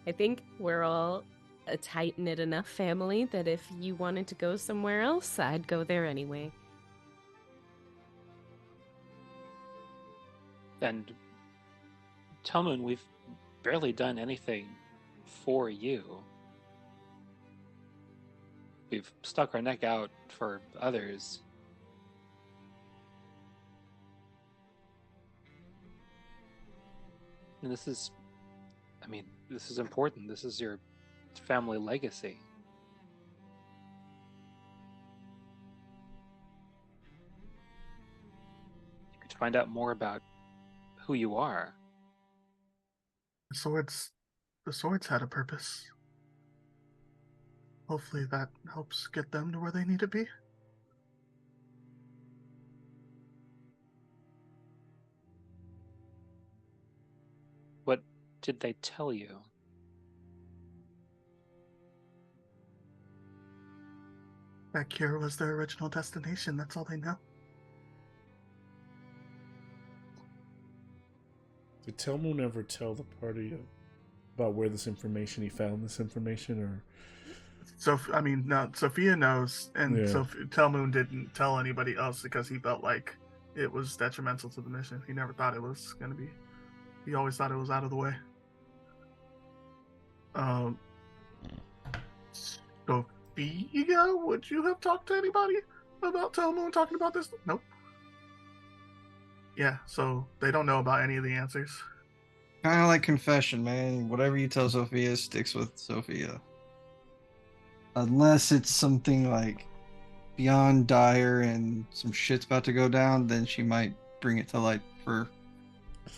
I think we're all a tight-knit enough family that if you wanted to go somewhere else, I'd go there anyway. And Telmoon, we've barely done anything for you. We've stuck our neck out for others. And this is important. This is your family legacy. You could find out more about who you are. The swords had a purpose. Hopefully that helps get them to where they need to be. What did they tell you? That cure was their original destination. That's all they know. Did Telmoon ever tell the party about where this information, he found this information, or? So, I mean, no, Sophia knows, and Yeah. Telmoon didn't tell anybody else because he felt like it was detrimental to the mission. He never thought it was going to be. He always thought it was out of the way. Sophia, would you have talked to anybody about Telmoon talking about this? Nope. Yeah, so they don't know about any of the answers. Kind of like confession, man. Whatever you tell Sophia sticks with Sophia. Unless it's something like beyond dire and some shit's about to go down, then she might bring it to light for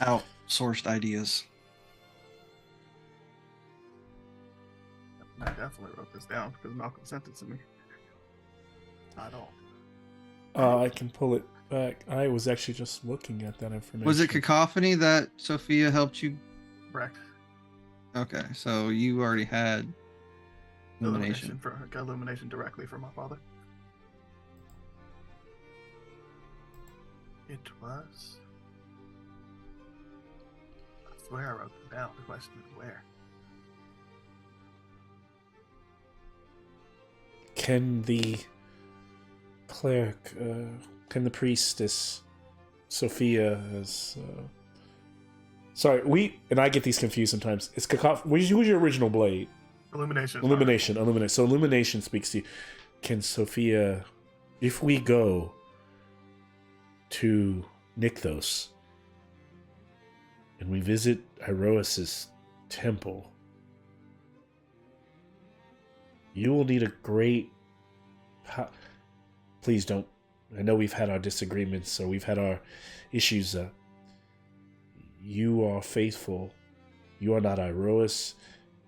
outsourced ideas. I definitely wrote this down because Malcolm sent it to me. Not all. I can pull it back. I was actually just looking at that information. Was it cacophony that Sophia helped you? Correct. Okay, so you already had illumination. Got illumination directly from my father. It was. I swear I wrote it down. The question is where. Can the cleric, can the priestess, Sophia, as sorry, I get these confused sometimes. It's cacophony. Who's your original blade? Illumination. Illumination. So illumination speaks to you. Can Sophia, if we go to Nykthos and we visit Iroas's temple, you will need a great. Please don't. I know we've had our disagreements, or we've had our issues. You are faithful. You are not Iroas,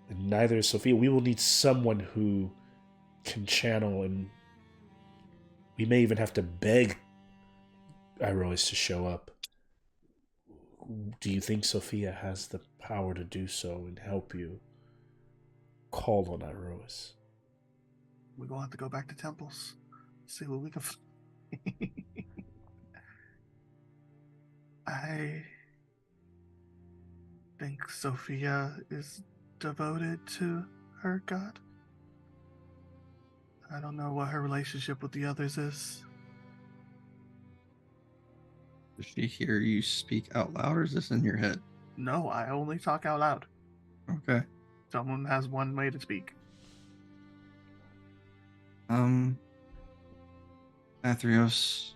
and neither is Sophia. We will need someone who can channel, and we may even have to beg Iroas to show up. Do you think Sophia has the power to do so and help you call on Iroas? We're going to have to go back to temples. See what we can find. I think Sophia is devoted to her god. I don't know what her relationship with the others is. Does she hear you speak out loud, or is this in your head? No, I only talk out loud. Okay. Someone has one way to speak. THEROS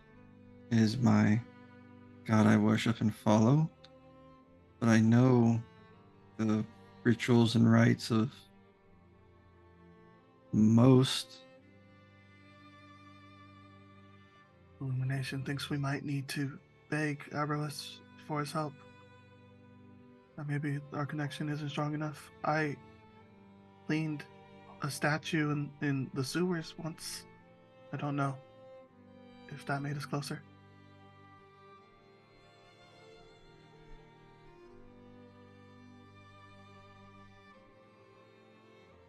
is my god I worship and follow, but I know the rituals and rites of most. Illumination thinks we might need to beg Aberos for his help. Or maybe our connection isn't strong enough. I cleaned a statue in the sewers once. I don't know if that made us closer.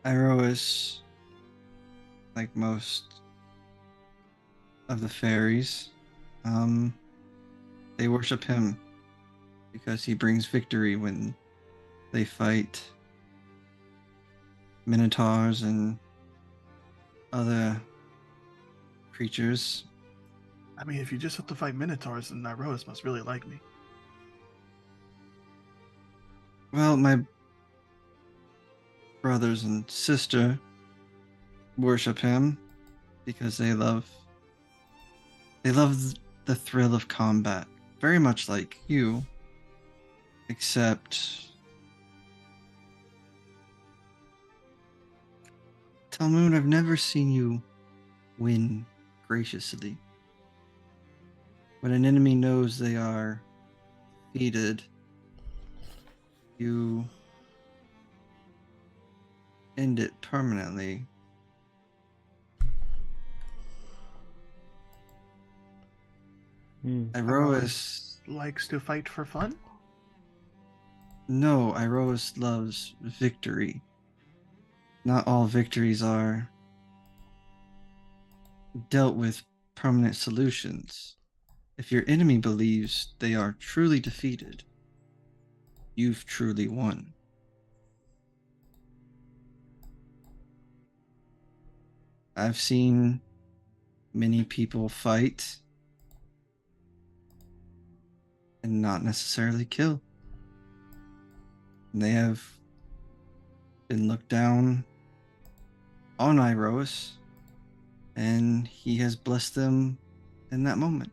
Iroas, like most of the fairies, they worship him because he brings victory when they fight minotaurs and other creatures. I mean, if you just have to fight minotaurs, then Nyroas must really like me. Well, my brothers and sister worship him because they love the thrill of combat, very much like you, except Talmud, I've never seen you win graciously. When an enemy knows they are defeated, you end it permanently. Iroas likes to fight for fun? No, Iroas loves victory. Not all victories are dealt with permanent solutions. If your enemy believes they are truly defeated, you've truly won. I've seen many people fight and not necessarily kill. And they have been looked down on Iroas, and he has blessed them in that moment.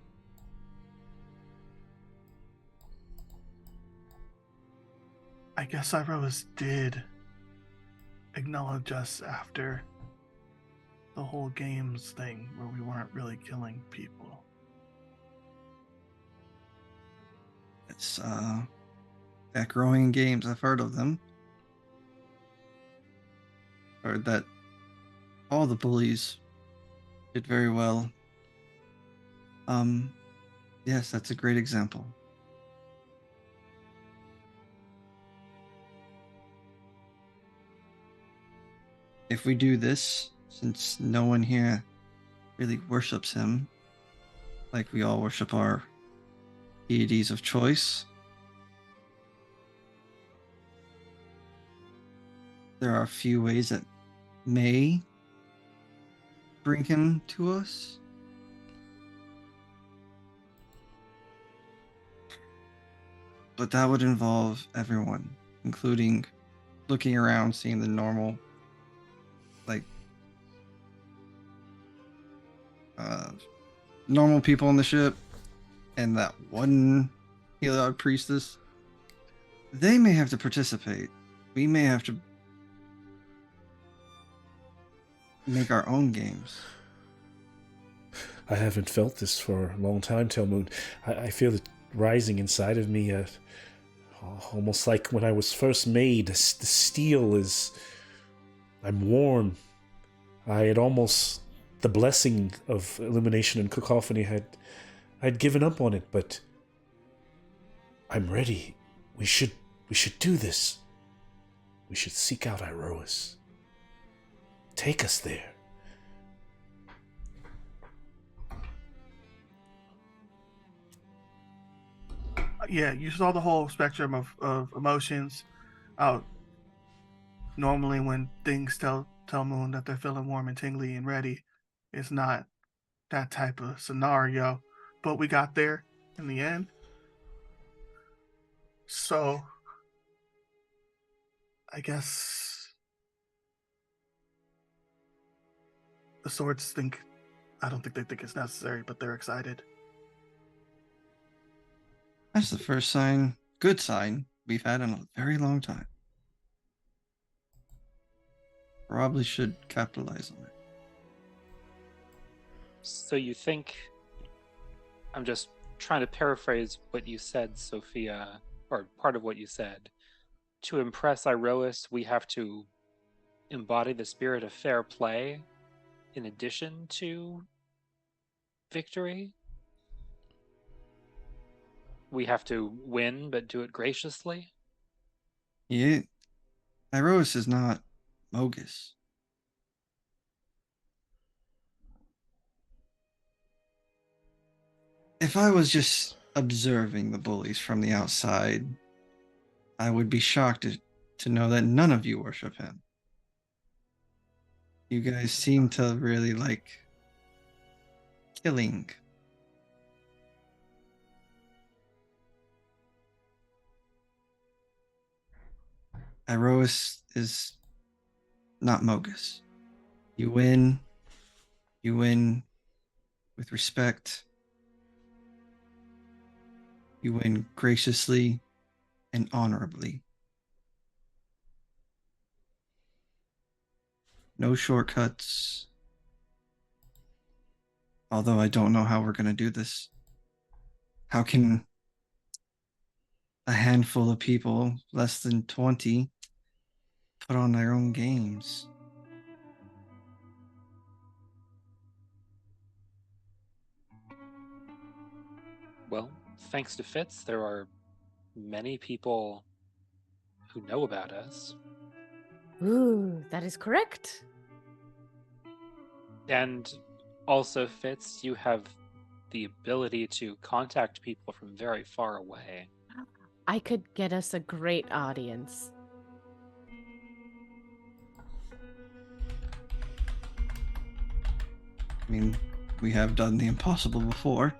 I guess Iroas did acknowledge us after the whole games thing where we weren't really killing people. It's that growing games, I've heard of them. Heard that all the bullies did very well. Yes, that's a great example. If we do this, since no one here really worships him, like we all worship our deities of choice, there are a few ways that may bring him to us. But that would involve everyone, including looking around, seeing the normal, normal people on the ship, and that one Heliod priestess. They may have to participate. We may have to make our own games. I haven't felt this for a long time, Telmoon. I feel it rising inside of me, almost like when I was first made. The steel is... I'm warm. I had almost... The blessing of illumination and cacophony I'd given up on it, but I'm ready. We should do this. We should seek out Iroas. Take us there. Yeah, you saw the whole spectrum of emotions. Normally when things tell Moon that they're feeling warm and tingly and ready, it's not that type of scenario. But we got there in the end. So I guess the swords I don't think they think it's necessary, but they're excited. That's the first good sign we've had in a very long time. probably should capitalize on it. So you think, I'm just trying to paraphrase what you said, Sophia, or part of what you said. To impress Iroas, we have to embody the spirit of fair play in addition to victory? We have to win, but do it graciously? Yeah, Iroas is not Mogus. If I was just observing the bullies from the outside, I would be shocked to know that none of you worship him. You guys seem to really like killing. Iroas is not Mogus. You win with respect. You win graciously and honorably. No shortcuts. Although I don't know how we're going to do this. How can a handful of people, less than 20, put on their own games? Well, thanks to Fitz, there are many people who know about us. Ooh, that is correct. And also, Fitz, you have the ability to contact people from very far away. I could get us a great audience. I mean, we have done the impossible before.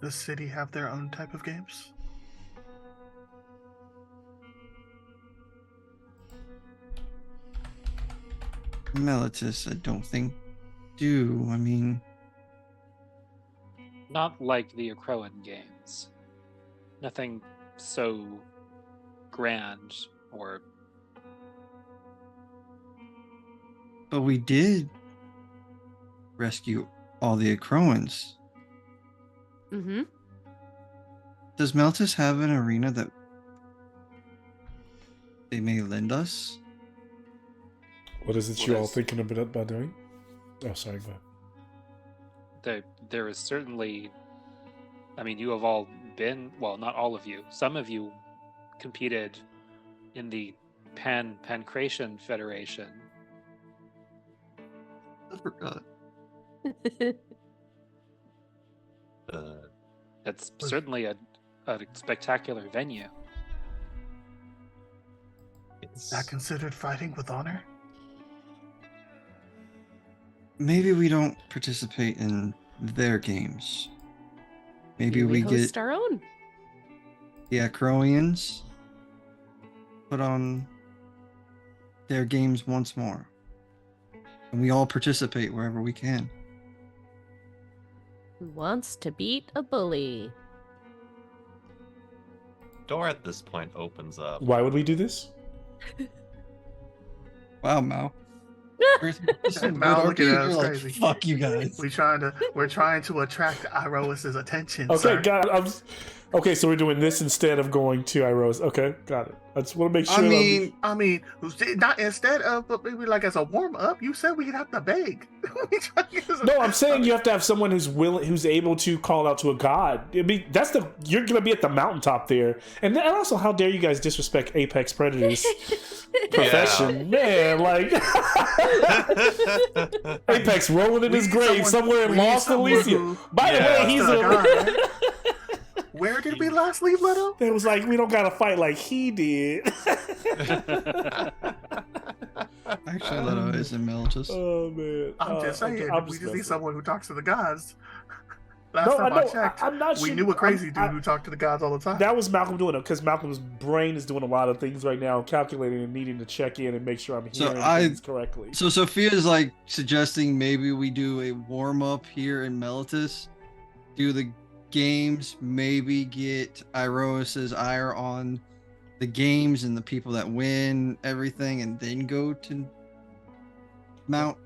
Does City have their own type of games? Melitus, I don't think do. I mean, Not like the Acroan games. Nothing so grand or but we did rescue all the Acroans. Mm-hmm. Does Meltus have an arena that they may lend us? What is it Well, you all there's- thinking about doing? Oh, sorry, go ahead. there is certainly, I mean, you have all been, well, not all of you, some of you competed in the Pancration Federation. I forgot. That's certainly a spectacular venue. Is that considered fighting with honor? Maybe we don't participate in their games. Maybe we host get our own. the Acroians put on their games once more. And we all participate wherever we can. Who wants to beat a bully? Door at this point opens up. Why would we do this? Wow, Mao. And Mao looking at us like, crazy. fuck you guys. We're trying to attract Iroas's attention. Okay, sir. got it. Okay, so we're doing this instead of going to Iroas. Okay, got it. I just want to make sure. I mean, not instead of, but maybe like as a warm up. You said we'd have to beg. No, I'm saying you have to have someone who's able to call out to a god. You're gonna be at the mountaintop there, and also, how dare you guys disrespect Apex Predators profession, man? Like Apex rolling in his grave somewhere in Lost Elysium. By the way, he's a. Where did we last leave Leto? It was like, we don't gotta fight like he did. Actually, Leto is in Meltus. Oh man, I'm just saying, I'm we just messing. need someone who talks to the gods. Last time I checked, I'm not we sure. knew a crazy dude who talked to the gods all the time. That was Malcolm doing it, because Malcolm's brain is doing a lot of things right now, calculating and needing to check in and make sure I'm hearing things correctly. So Sophia is like suggesting maybe we do a warm up here in Meltus, do the games, maybe get Iroas's ire on the games and the people that win everything, and then go to Mount.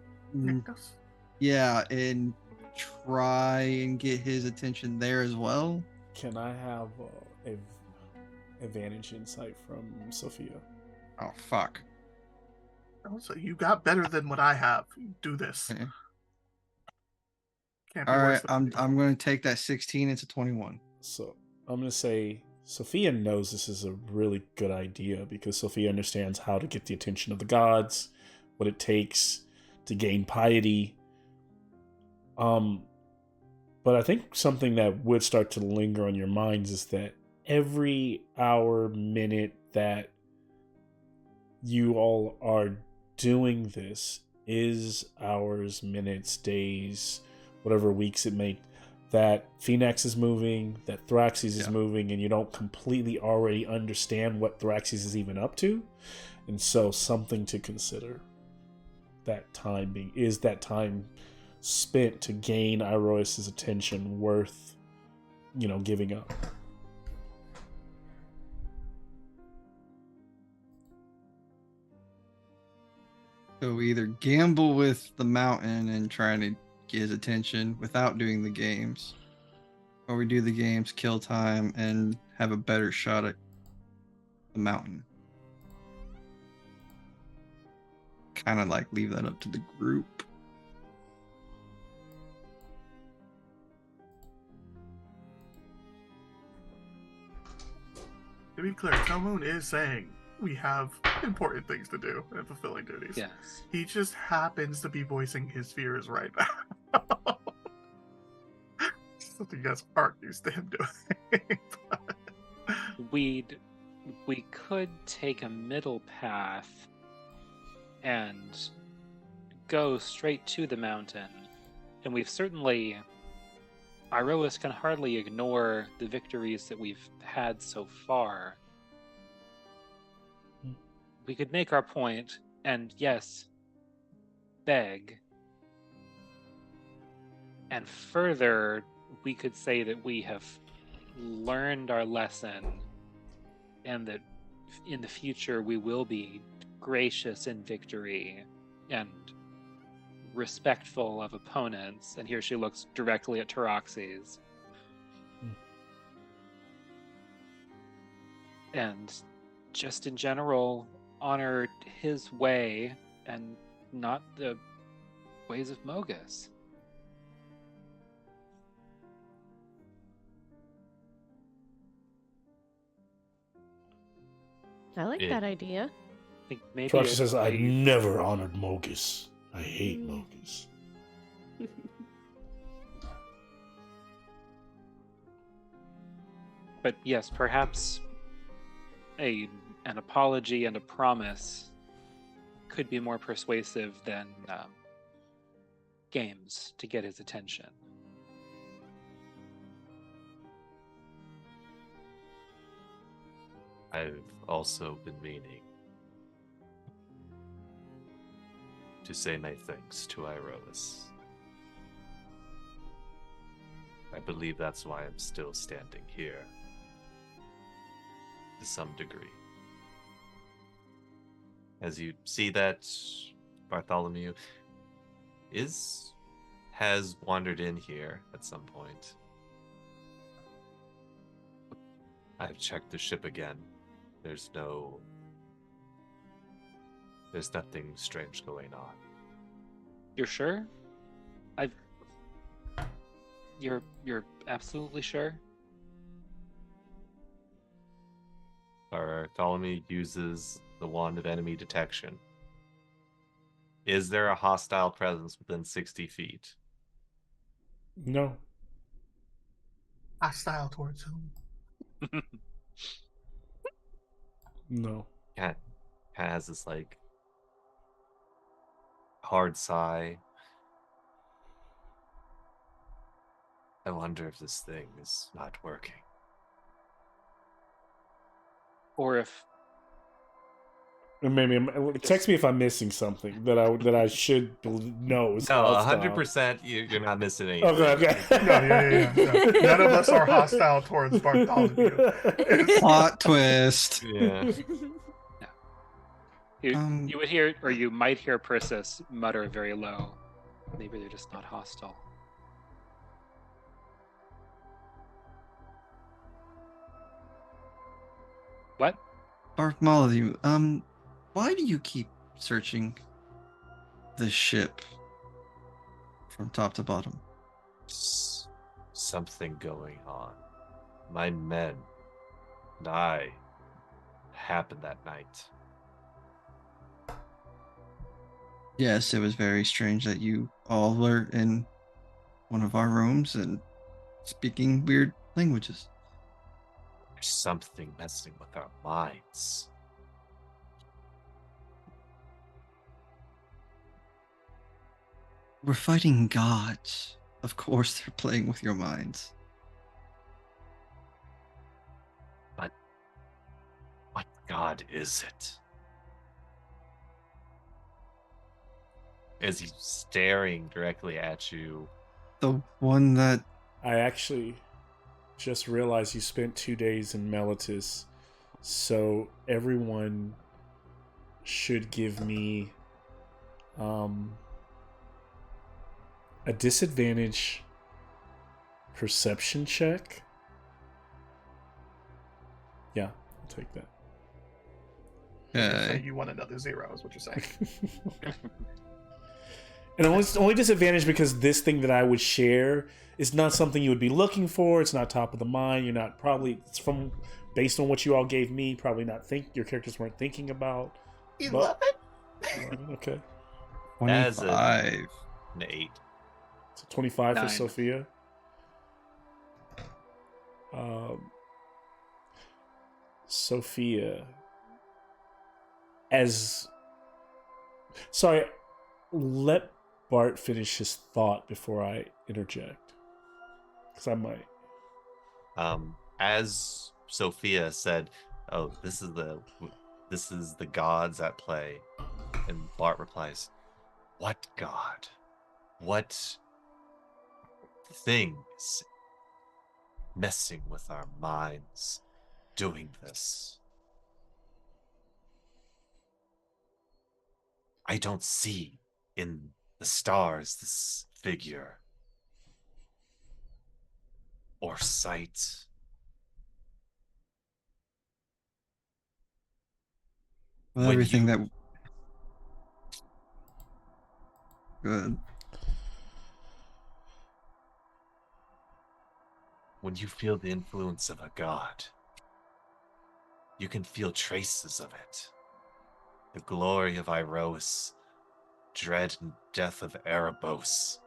Yeah, and try and get his attention there as well. Can I have a advantage insight from Sophia? Oh fuck! Also, you got better than what I have. Do this. Okay. Can't be All worse right, than I'm going to take that 16. It's a 21. So I'm going to say Sophia knows this is a really good idea because Sophia understands how to get the attention of the gods, what it takes to gain piety. But I think something that would start to linger on your minds is that every hour, minute that you all are doing this is hours, minutes, days, whatever weeks it may, that Phoenix is moving, that Thraxes is moving, and you don't completely already understand what Thraxes is even up to. And so something to consider. That time spent to gain Iroas's attention worth, giving up. So we either gamble with the mountain and trying to get his attention without doing the games, or we do the games, kill time, and have a better shot at the mountain. Kind of like leave that up to the group. To be clear, Telmoon is saying we have important things to do and fulfilling duties. Yes. He just happens to be voicing his fears right now. Something you guys aren't used to him doing. We could take a middle path and go straight to the mountain. And we've certainly... Iroas can hardly ignore the victories that we've had so far. We could make our point, and yes, beg. And further, we could say that we have learned our lesson, and that in the future we will be gracious in victory and respectful of opponents. And here she looks directly at Taroxes. And just in general, honor his way and not the ways of Mogus. I like that idea. I think maybe Troxy says, I never honored Mogus. I hate Mogus. But yes, perhaps an apology and a promise could be more persuasive than games to get his attention. I've also been meaning to say my thanks to Iroas. I believe that's why I'm still standing here. To some degree. As you see that Bartholomew has wandered in here at some point. I've checked the ship again. There's nothing strange going on. You're sure? You're absolutely sure? Bartholomew uses the wand of enemy detection. Is there a hostile presence within 60 feet? No. Hostile towards whom? No. Cat has this hard sigh. I wonder if this thing is not working. Or if Maybe text me if I'm missing something that I should know. Is No, hostile. 100%. You're not missing anything. Okay. No, yeah. No. None of us are hostile towards Bartholomew. Plot twist. Yeah. You would hear, or you might hear Persis mutter very low. Maybe they're just not hostile. What? Bartholomew, why do you keep searching the ship from top to bottom? Something going on. My men and I happened that night. Yes, it was very strange that you all were in one of our rooms and speaking weird languages. There's something messing with our minds. We're fighting gods. Of course they're playing with your minds. But what god is it? Is he staring directly at you? The one that I actually just realized you spent 2 days in Melitus, so everyone should give me a disadvantage perception check. Yeah, I'll take that. So you want another 0 is what you're saying. And only disadvantage because this thing that I would share is not something you would be looking for. It's not top of the mind. You're not probably, it's from, based on what you all gave me, probably not your characters weren't thinking about. 11? Okay. 25. An 8. So 25 for 9. Sophia. Sophia. Sorry, let Bart finish his thought before I interject. Because I might. As Sophia said, "Oh, this is the gods at play," and Bart replies, "What god? What things messing with our minds, doing this? I don't see in the stars this figure or sight." Well, When everything you- that. Good. When you feel the influence of a god, you can feel traces of it. The glory of Iros, dread and death of Erebos.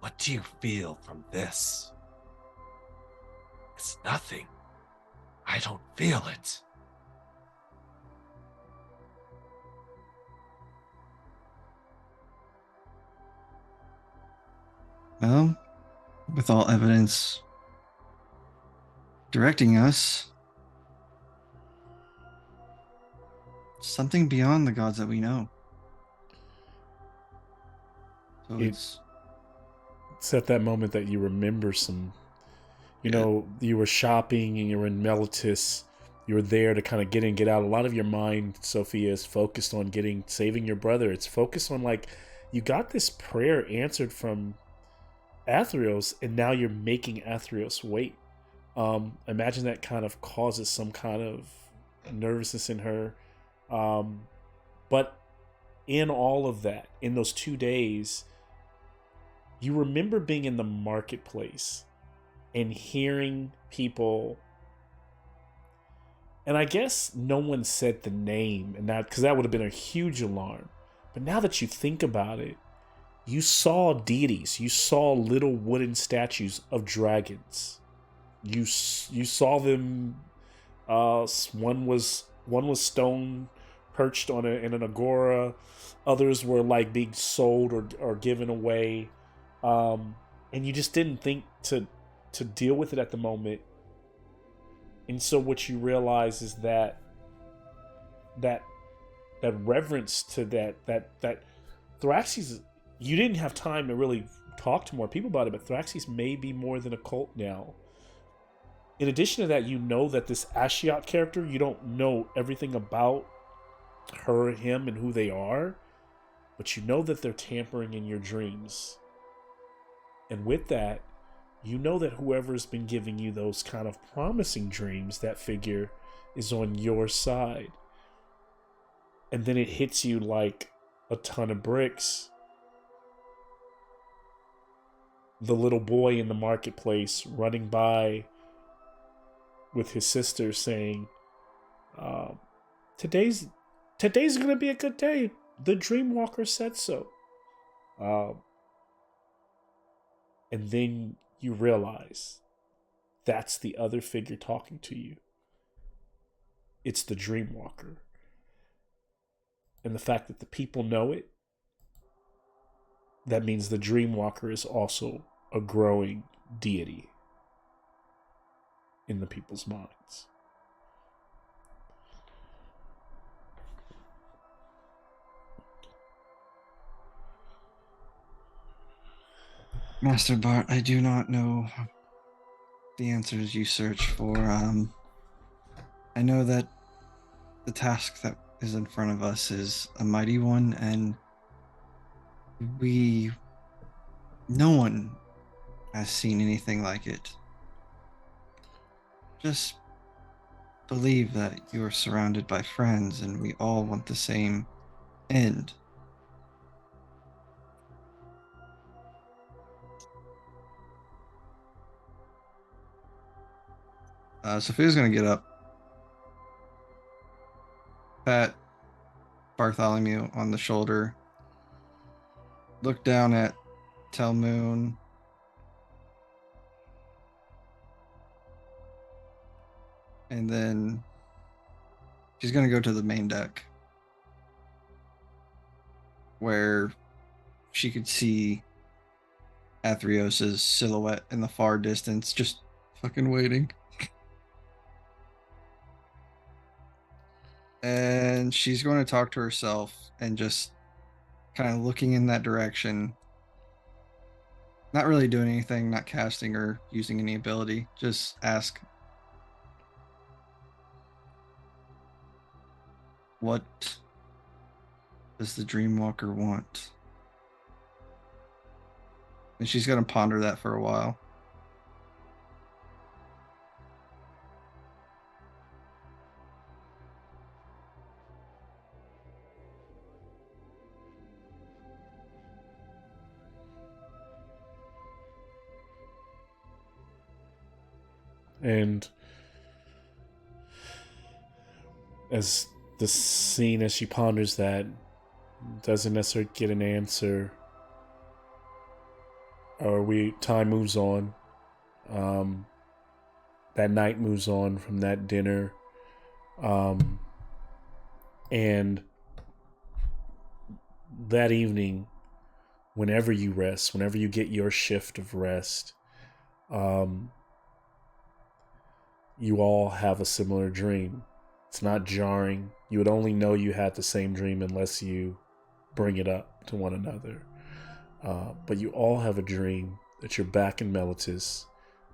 What do you feel from this? It's nothing. I don't feel it. Well, with all evidence directing us, something beyond the gods that we know. So It's at that moment that you remember some, you know, you were shopping and you were in Melitus. You were there to kind of get in, get out. A lot of your mind, Sophia, is focused on saving your brother. It's focused on, like, you got this prayer answered from Athreos, and now you're making Athreos wait. Imagine that kind of causes some kind of nervousness in her. But in all of that, in those 2 days, you remember being in the marketplace and hearing people, and I guess no one said the name, and that because that would have been a huge alarm. But now that you think about it, you saw deities. You saw little wooden statues of dragons. You saw them. One was stone perched on in an agora. Others were like being sold or given away. And you just didn't think to deal with it at the moment. And so what you realize is that reverence to that Thraxes, you didn't have time to really talk to more people about it, but Thraxes may be more than a cult now. In addition to that, you know that this Ashiok character, you don't know everything about her, him, and who they are, but you know that they're tampering in your dreams. And with that, you know that whoever's been giving you those kind of promising dreams, that figure is on your side. And then it hits you like a ton of bricks. The little boy in the marketplace running by with his sister saying, today's gonna be a good day. The Dreamwalker said so. And then you realize that's the other figure talking to you. It's the Dreamwalker. And the fact that the people know it, that means the Dreamwalker is also a growing deity in the people's minds. Master Bart, I do not know the answers you search for. I know that the task that is in front of us is a mighty one, and no one has seen anything like it. Just believe that you are surrounded by friends and we all want the same end. Sophia's gonna get up, pat Bartholomew on the shoulder, look down at Telmoon, and then she's gonna go to the main deck where she could see Athreos' silhouette in the far distance, just fucking waiting. And she's going to talk to herself and just kind of looking in that direction. Not really doing anything, not casting or using any ability. Just ask, what does the Dreamwalker want? And she's going to ponder that for a while. And as the scene, as she ponders that, doesn't necessarily get an answer, or time moves on. That night moves on from that dinner, and that evening, whenever you rest, whenever you get your shift of rest, you all have a similar dream. It's not jarring. You would only know you had the same dream unless you bring it up to one another. But you all have a dream that you're back in Melitus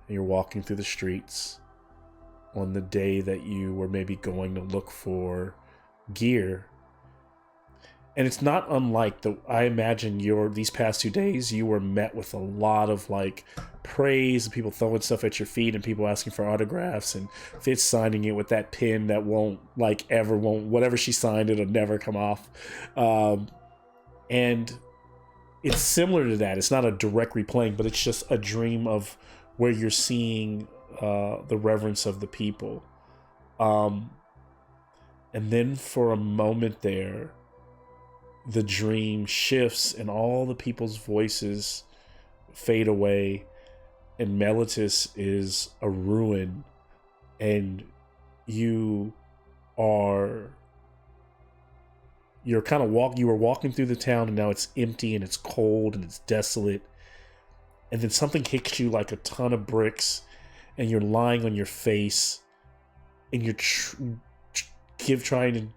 and you're walking through the streets on the day that you were maybe going to look for gear. And it's not unlike I imagine these past 2 days, you were met with a lot of like praise and people throwing stuff at your feet and people asking for autographs and Fitz signing it with that pen that whatever she signed, it'll never come off. And it's similar to that. It's not a direct replaying, but it's just a dream of where you're seeing the reverence of the people. And then for a moment there, the dream shifts and all the people's voices fade away and Melitus is a ruin, and you were walking through the town and now it's empty and it's cold and it's desolate, and then something hits you like a ton of bricks and you're lying on your face and you're trying to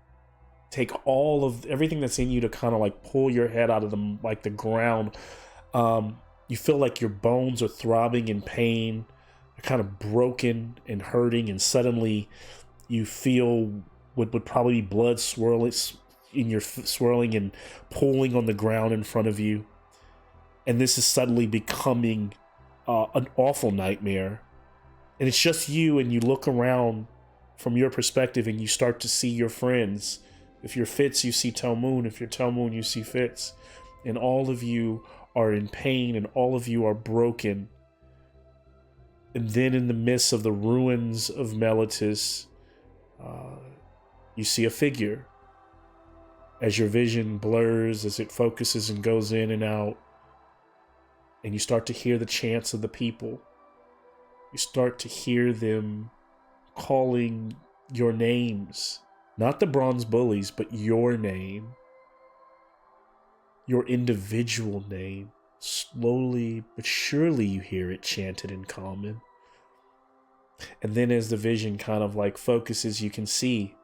take all of everything that's in you to kind of like pull your head out of the ground. You feel like your bones are throbbing in pain, you're kind of broken and hurting, and suddenly you feel what would probably be blood swirling and pooling on the ground in front of you. And this is suddenly becoming an awful nightmare. And it's just you, and you look around from your perspective and you start to see your friends. If you're Fitz, you see Telmoon. If you're Telmoon, you see Fitz. And all of you are in pain, and all of you are broken. And then in the midst of the ruins of Melitus, you see a figure. As your vision blurs, as it focuses and goes in and out, and you start to hear the chants of the people. You start to hear them calling your names. Not the bronze bullies, but your name. Your individual name. Slowly but surely you hear it chanted in common. And then as the vision kind of like focuses, you can see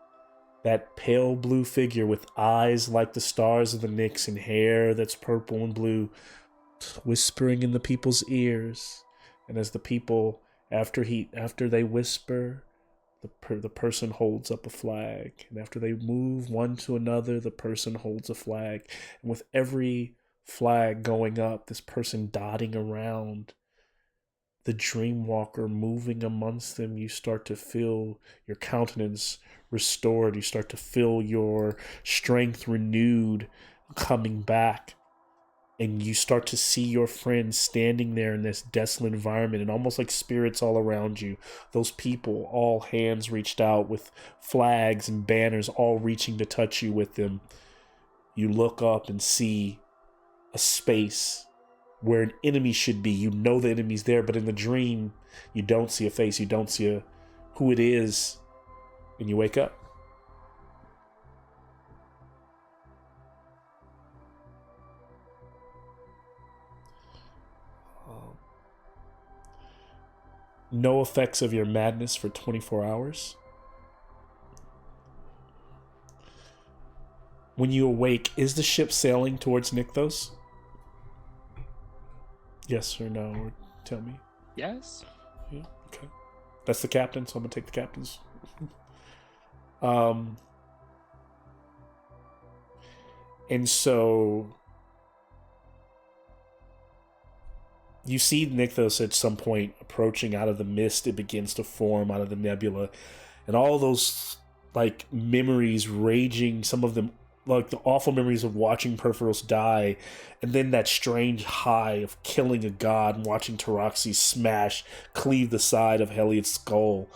that pale blue figure with eyes like the stars of the Nyx and hair that's purple and blue, whispering in the people's ears. And as the people, after they whisper, the person holds up a flag. And after they move one to another, the person holds a flag. And with every flag going up, this person dotting around, the Dreamwalker moving amongst them, you start to feel your countenance restored. You start to feel your strength renewed, coming back. And you start to see your friends standing there in this desolate environment, and almost like spirits all around you. Those people, all hands reached out with flags and banners, all reaching to touch you with them. You look up and see a space where an enemy should be. You know the enemy's there, but in the dream, you don't see a face. You don't see who it is. And you wake up. No effects of your madness for 24 hours. When you awake, is the ship sailing towards Nykthos? Yes or no? Or tell me. Yes. Yeah, okay. That's the captain, so I'm gonna take the captain's. And so you see Nykthos at some point approaching out of the mist. It begins to form out of the nebula. And all those like memories raging, some of them like the awful memories of watching Perforos die, and then that strange high of killing a god and watching Taroxy cleave the side of Heliod's skull,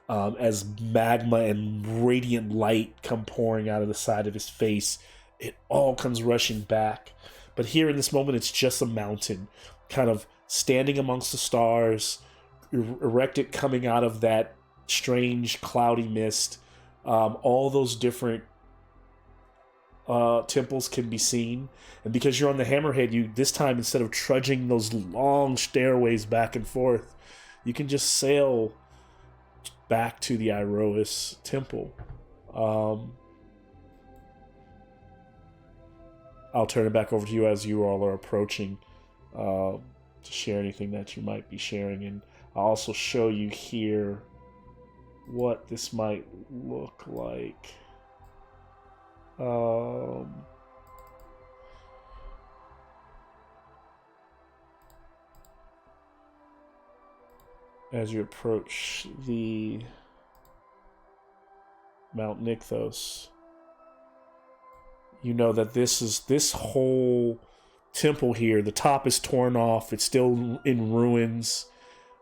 as magma and radiant light come pouring out of the side of his face. It all comes rushing back. But here in this moment, it's just a mountain, kind of standing amongst the stars, erected coming out of that strange cloudy mist. All those different temples can be seen. And because you're on the Hammerhead, you this time, instead of trudging those long stairways back and forth, you can just sail back to the Iroas temple. I'll turn it back over to you as you all are approaching, to share anything that you might be sharing. And I'll also show you here what this might look like. As you approach the Mount Nykthos, you know that this whole temple here, the top is torn off. It's still in ruins.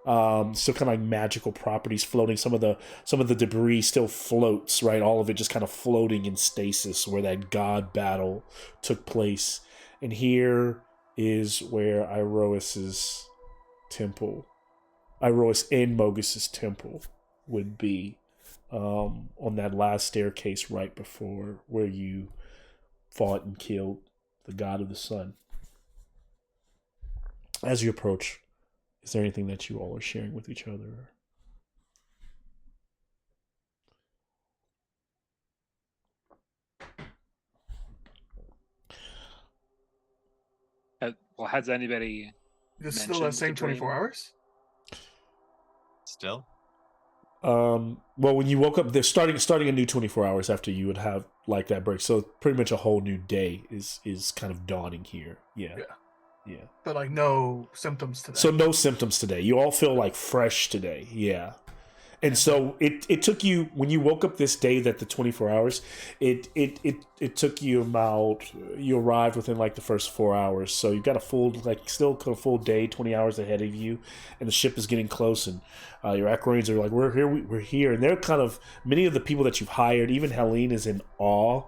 Still kind of like magical properties floating. Some of the debris still floats, right? All of it just kind of floating in stasis where that god battle took place. And here is where Iroas and Mogus's temple would be, on that last staircase right before where you fought and killed the god of the sun. As you approach, is there anything that you all are sharing with each other? Well, has anybody It's still mentioned that same the dream? 24 hours? Still? Well, when you woke up, they're starting a new 24 hours after you would have like that break. So pretty much a whole new day is kind of dawning here. Yeah. Yeah. Yeah. But like no symptoms today. So no symptoms today. You all feel like fresh today. Yeah. And so it took you, when you woke up this day, that the 24 hours, it took you about, you arrived within like the first 4 hours. So you've got a full, like still a full day, 20 hours ahead of you, and the ship is getting close, and your Aquarians are like, we're here. And they're kind of, many of the people that you've hired, even Helene is in awe.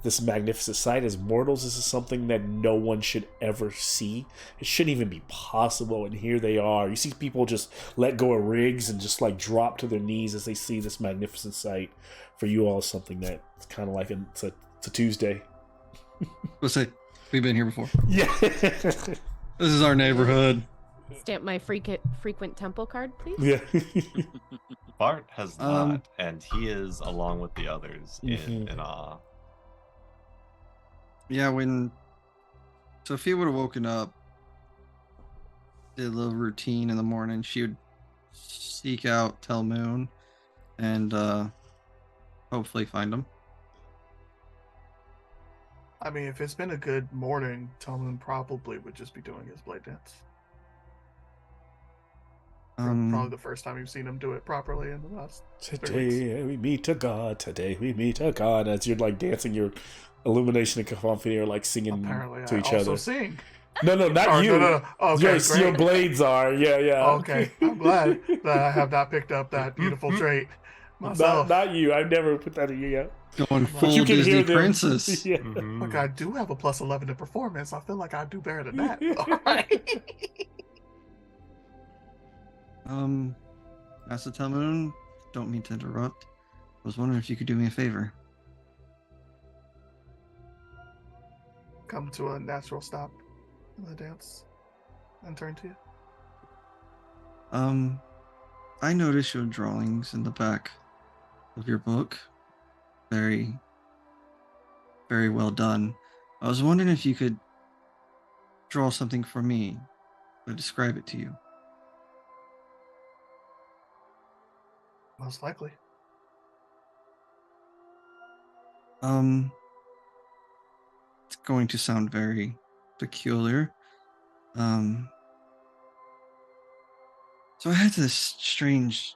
This magnificent sight. As mortals, this is something that no one should ever see. It shouldn't even be possible, and here they are. You see people just let go of rigs and just like drop to their knees as they see this magnificent sight. For you all, something that's kind of like it's a Tuesday. We'll say we've been here before. Yeah. This is our neighborhood. Stamp my frequent temple card, please. Yeah. Bart has Um, not, and he is, along with the others, in awe. Yeah, when Sophia would have woken up, did a little routine in the morning, she would seek out Tell Moon and hopefully find him. I mean, if it's been a good morning, Tillman probably would just be doing his blade dance. Probably the first time you've seen him do it properly in the last 3 weeks. Today we meet a god. Today we meet a god. As you're like dancing your Illumination and Cacophony are like singing Apparently, to I each also other. sing. No, not Or, you. no. Okay, Your great. blades are. Yeah. Okay, I'm glad that I have not picked up that beautiful trait myself. Not you. I've never put that in you yet. Going But full you can Disney hear them. princess. Yeah. Look, I do have a plus 11 in performance. I feel like I do better than that. All right. Master Tell Moon, don't mean to interrupt. I was wondering if you could do me a favor. Come to a natural stop in the dance and turn to you. I noticed your drawings in the back of your book. Very, very well done. I was wondering if you could draw something for me to describe it to you. Most likely. It's going to sound very peculiar. So I had this strange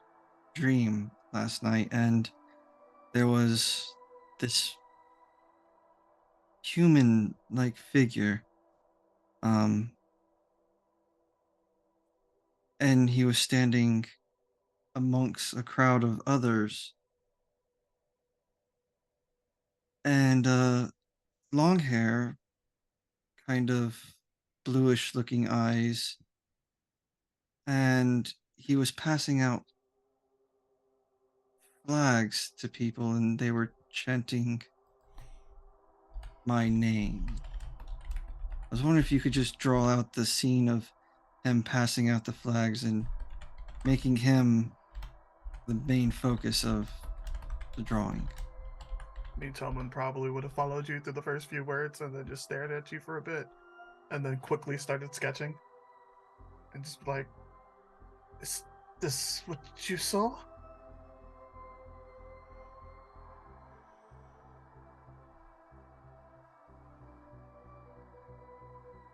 dream last night, and there was this human-like figure. And he was standing amongst a crowd of others. And long hair, kind of bluish looking eyes. And he was passing out flags to people, and they were chanting my name. I was wondering if you could just draw out the scene of him passing out the flags and making him the main focus of the drawing. Me, Tillman probably would have followed you through the first few words and then just stared at you for a bit and then quickly started sketching. And just be like, is this what you saw?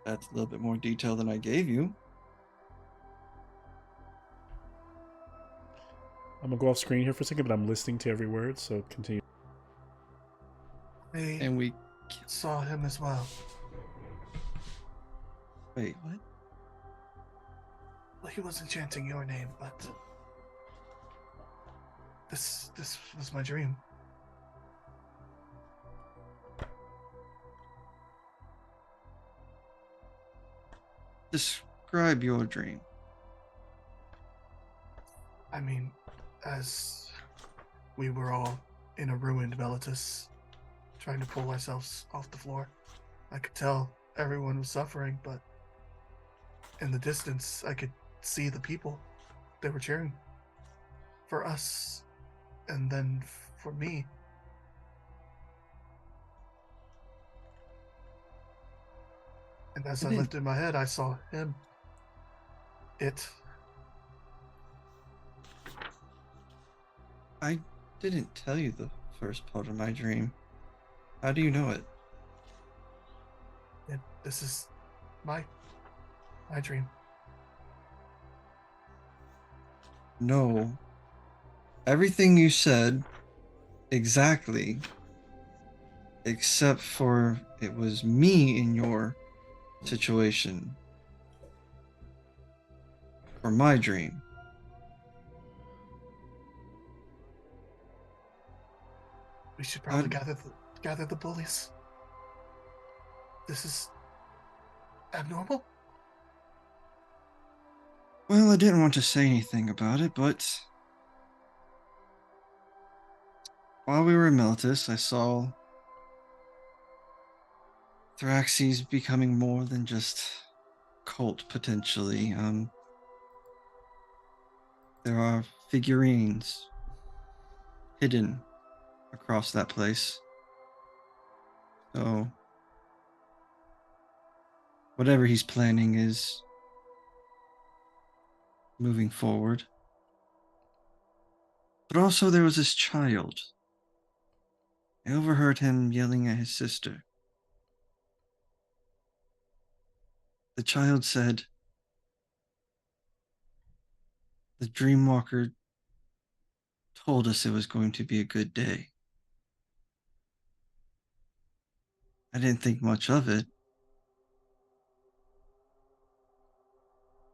That's a little bit more detail than I gave you. I'm gonna go off screen here for a second, but I'm listening to every word, so continue. I And we saw him as well. wait, what? Well, he wasn't chanting your name, but this was my dream. Describe your dream. I mean, as we were all in a ruined Velitus, trying to pull ourselves off the floor, I could tell everyone was suffering, but in the distance, I could see the people. They were cheering for us, and then for me. And And as I I didn't- lifted my head, I saw him. It. I didn't tell you the first part of my dream. How do you know it? This is my dream. No. Everything you said exactly, except for it was me in your situation for my dream. We should probably I'd- gather the bullies. This is abnormal. Well, I didn't want to say anything about it, but while we were in Militus, I saw Thraxes becoming more than just cult potentially. There are figurines hidden across that place. So whatever he's planning is moving forward. But also there was this child. I overheard him yelling at his sister. The child said, "The Dreamwalker told us it was going to be a good day." I didn't think much of it.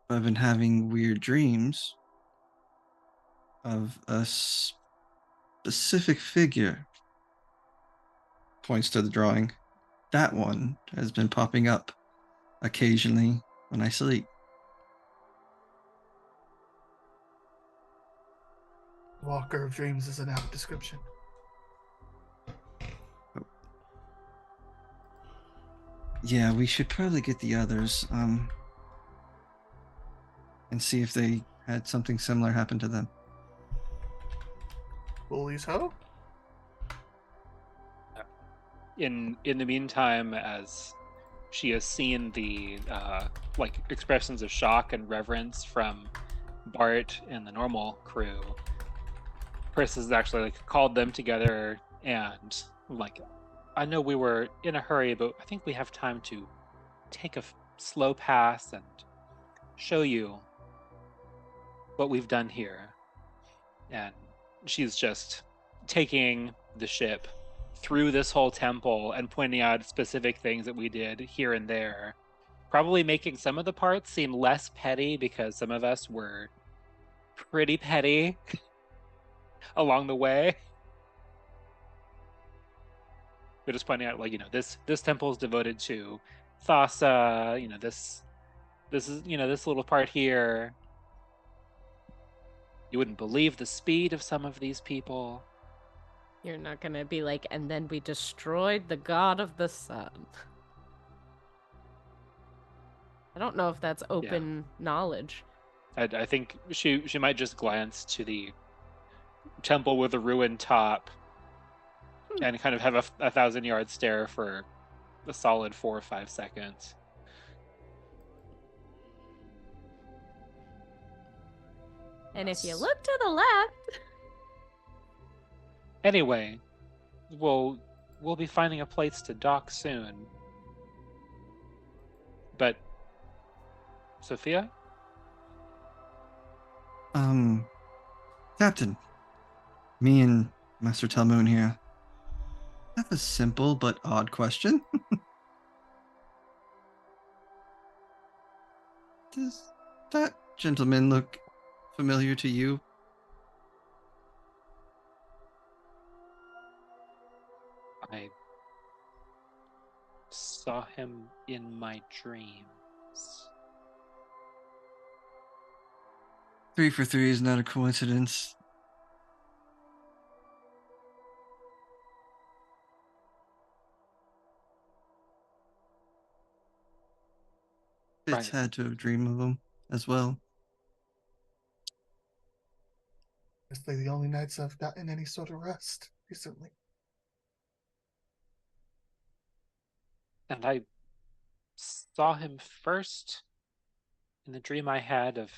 But I've been having weird dreams of a specific figure. Points to the drawing. That one has been popping up occasionally when I sleep. Walker of Dreams is an apt description. Yeah, we should probably get the others, and see if they had something similar happen to them. Bullies ho? In the meantime, as she has seen the like expressions of shock and reverence from Bart and the normal crew, Chris has actually like called them together and like, I know we were in a hurry, but I think we have time to take a slow pass and show you what we've done here. And she's just taking the ship through this whole temple and pointing out specific things that we did here and there, probably making some of the parts seem less petty because some of us were pretty petty along the way. We're just pointing out, like, this temple is devoted to Thassa. This is this little part here. You wouldn't believe the speed of some of these people. You're not gonna be like, and then we destroyed the god of the sun. I don't know if that's open knowledge. I think she might just glance to the temple with a ruined top and kind of have a 1,000-yard stare for a solid 4 or 5 seconds. And if you look to the left, Anyway, we'll be finding a place to dock soon. But Sophia? Captain, me and Master Talmoon here have a simple but odd question. Does that gentleman look familiar to you? I saw him in my dreams. 3 for 3 is not a coincidence. Fitz Right. had to have dreamed of him as well. It's like the only nights I've gotten any sort of rest recently. And I saw him first in the dream I had of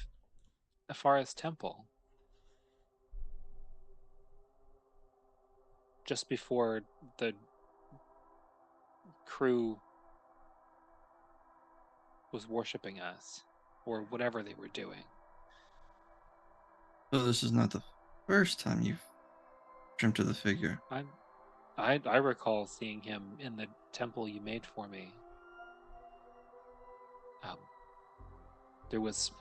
a forest temple. Just before the crew was worshipping us, or whatever they were doing. So this is not the first time you've dreamt of the figure. I recall seeing him in the temple you made for me. There was...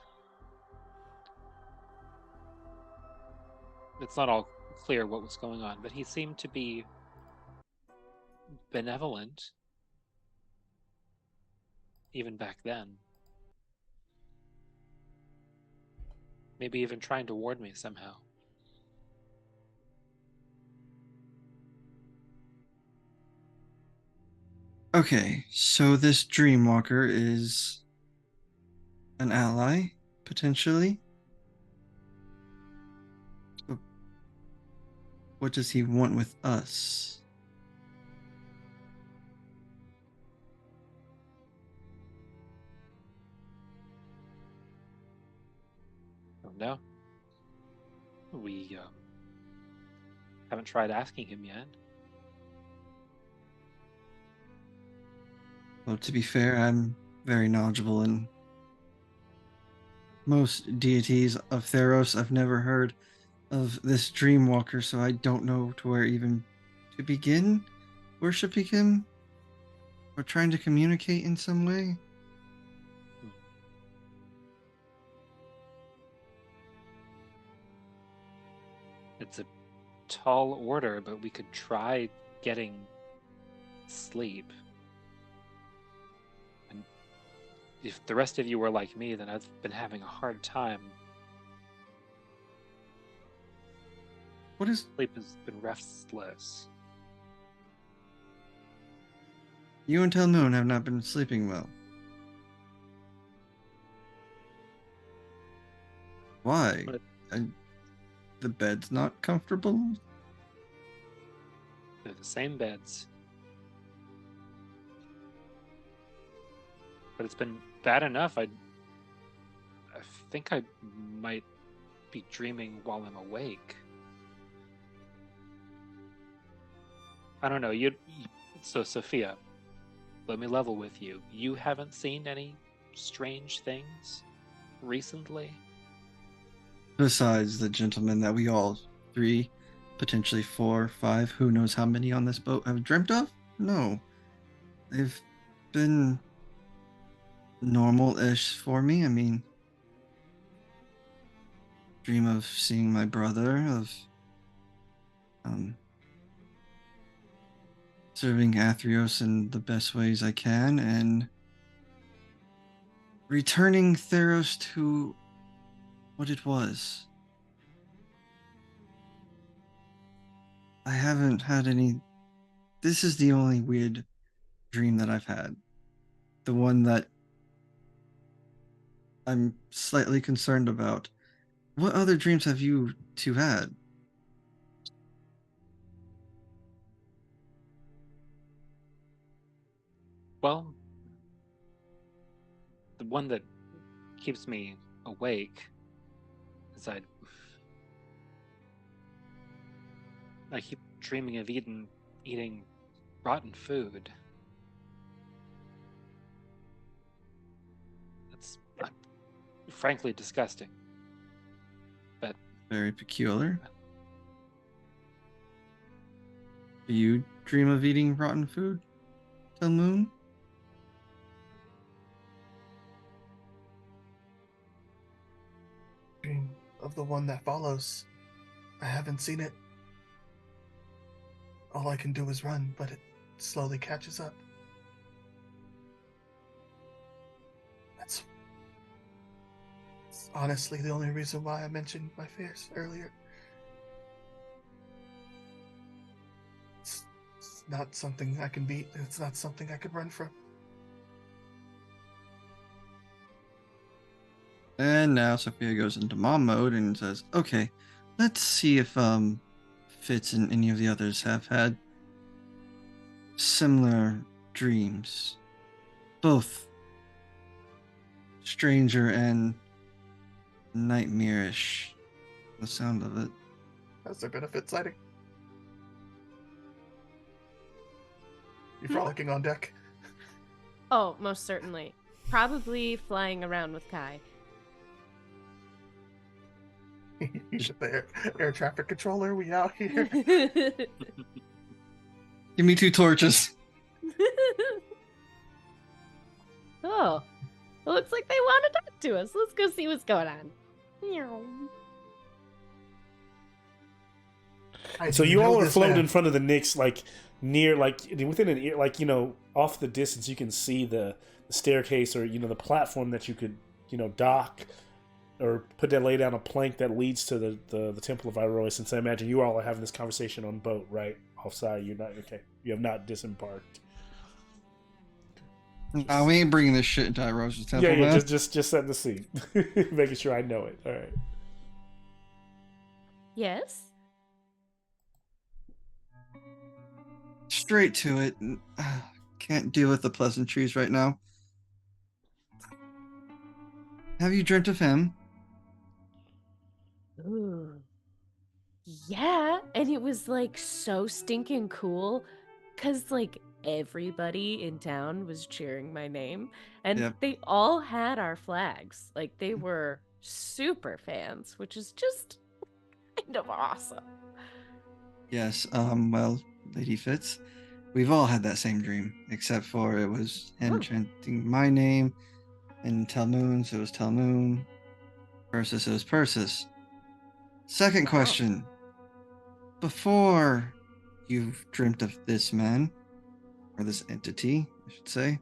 It's not all clear what was going on, but he seemed to be benevolent even back then. Maybe even trying to warn me somehow. Okay, so this Dreamwalker is an ally, potentially. So what does he want with us? Don't know. We haven't tried asking him yet. Well, to be fair, I'm very knowledgeable in most deities of Theros. I've never heard of this Dreamwalker, so I don't know to where even to begin worshipping him or trying to communicate in some way. It's a tall order, but we could try getting sleep. And if the rest of you were like me, then I've been having a hard time. What is... Sleep has been restless. You and Telmoon have not been sleeping well. Why? But- The bed's not comfortable? They're the same beds. But it's been bad enough. I think I might be dreaming while I'm awake. I don't know. So, Sophia, let me level with you. You haven't seen any strange things recently? Besides the gentleman that we all three, potentially 4, 5, who knows how many on this boat have dreamt of? No. They've been normal-ish for me. I mean, dream of seeing my brother, of serving Athreos in the best ways I can, and returning Theros to what it was. I haven't had any... This is the only weird dream that I've had. The one that I'm slightly concerned about. What other dreams have you two had? Well, the one that keeps me awake is I keep dreaming of eating rotten food. It's frankly disgusting. But Very peculiar. Do you dream of eating rotten food, Telmoon? Dream of the one that follows. I haven't seen it. All I can do is run, but it slowly catches up. That's honestly the only reason why I mentioned my fears earlier. It's not something I can beat. It's not something I could run from. And now Sophia goes into mom mode and says, okay, let's see if Fitz and any of the others have had similar dreams. Both stranger and nightmarish. The sound of it. Has there been a fit sighting? You frolicking on deck? Oh, most certainly. Probably flying around with Kai. You should the air traffic controller. We out here. Give me 2 torches. Oh, it looks like they want to talk to us. Let's go see what's going on. Meow. So you all are floating in front of the Knicks, like near, like within an ear, like off the distance. You can see the staircase, or the platform that you could dock or lay down a plank that leads to the Temple of Iroa. Since I imagine you all are having this conversation on boat, right? Offside, you're not okay. You have not disembarked. Nah, we ain't bringing this shit into Irosa's temple, Yeah, man. just setting the scene, making sure I know it. All right. Yes? Straight to it. Can't deal with the pleasantries right now. Have you dreamt of him? Ooh. Yeah, and it was like so stinking cool because like everybody in town was cheering my name and Yep. they all had our flags. Like they were super fans, which is just kind of awesome. Yes, well, Lady Fitz, we've all had that same dream, except for it was him chanting my name, and Telmoon, it was Telmoon, Persis, it was Persis. Second question. Before you've dreamt of this man, or this entity, I should say,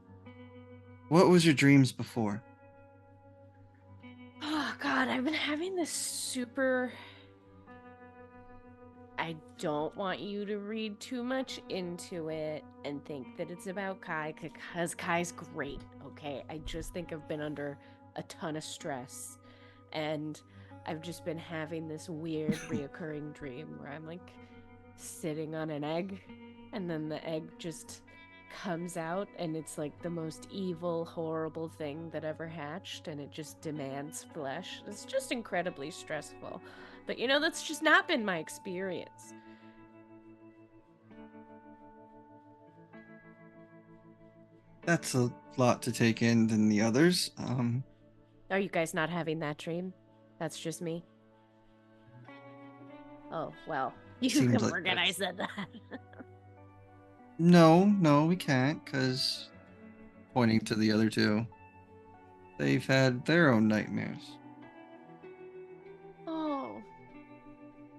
what was your dreams before? Oh god, I've been having this super... I don't want you to read too much into it and think that it's about Kai, because Kai's great, okay? I just think I've been under a ton of stress, and I've just been having this weird reoccurring dream where I'm like sitting on an egg, and then the egg just comes out, and it's like the most evil, horrible thing that ever hatched, and it just demands flesh. It's just incredibly stressful. But that's just not been my experience. That's a lot to take in than the others. Are you guys not having that dream? That's just me? Oh, well. You Seems can like forget I that's- said that. No, we can't, because pointing to the other two, they've had their own nightmares. Oh.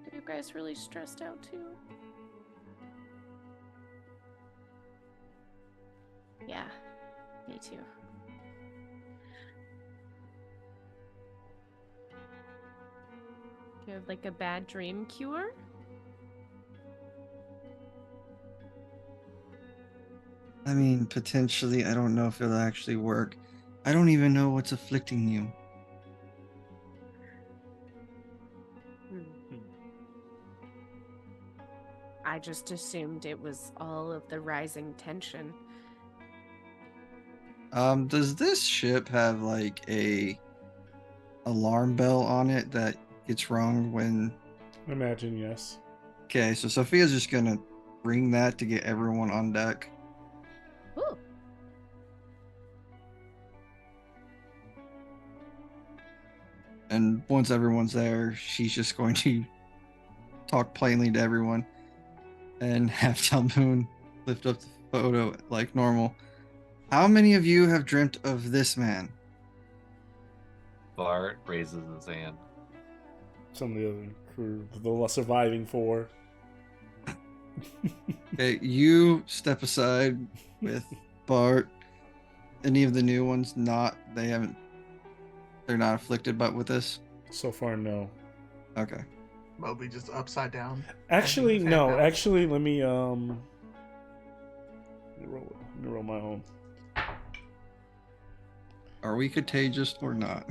Are you guys really stressed out too? Yeah, me too. Do you have like a bad dream cure? I mean, potentially, I don't know if it'll actually work. I don't even know what's afflicting you. I just assumed it was all of the rising tension. Does this ship have like a alarm bell on it that gets rung when... Imagine, yes. Okay, so Sophia's just gonna ring that to get everyone on deck. Ooh. And once everyone's there, she's just going to talk plainly to everyone and have Talmoon lift up the photo like normal. How many of you have dreamt of this man? Bart raises his hand. Some of the other crew, the surviving 4. Okay, you step aside with Bart. Any of the new ones they're not afflicted but with this? So far, no. Okay. Moby just upside down. Actually, Fan no. out. Actually, let me roll my own. Are we contagious or not?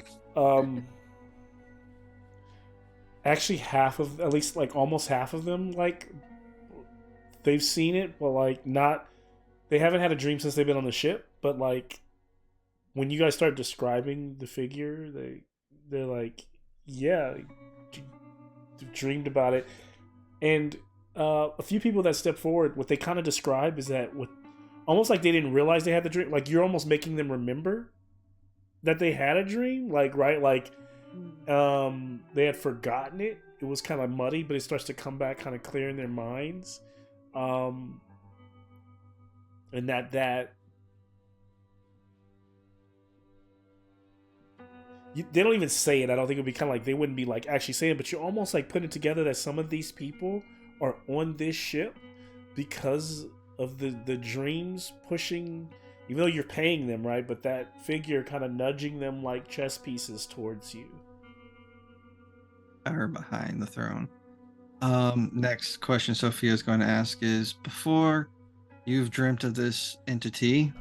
Actually, at least like almost half of them, like they've seen it, but like not. They haven't had a dream since they've been on the ship, but like when you guys start describing the figure, they're like, yeah, dreamed about it. And a few people that step forward, what they kind of describe is that with almost like they didn't realize they had the dream. Like you're almost making them remember that they had a dream. Like right, like they had forgotten it. It was kind of muddy, but it starts to come back kind of clear in their minds. And that they don't even say it. I don't think it would be kind of like they wouldn't be like actually saying it, but you're almost like putting together that some of these people are on this ship because of the dreams pushing, even though you're paying them, right? But that figure kind of nudging them like chess pieces towards you. Are behind the throne. Next question Sophia is going to ask is, before you've dreamt of this entity,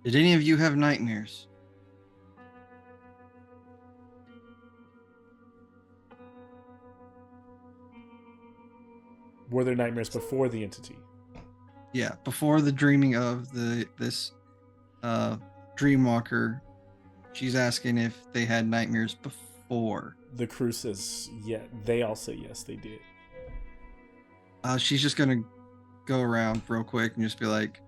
did any of you have nightmares? Were there nightmares before the entity? Yeah, before the dreaming of this dreamwalker, she's asking if they had nightmares before. The crew says yeah. They all say yes, they did. She's just gonna go around real quick and just be like,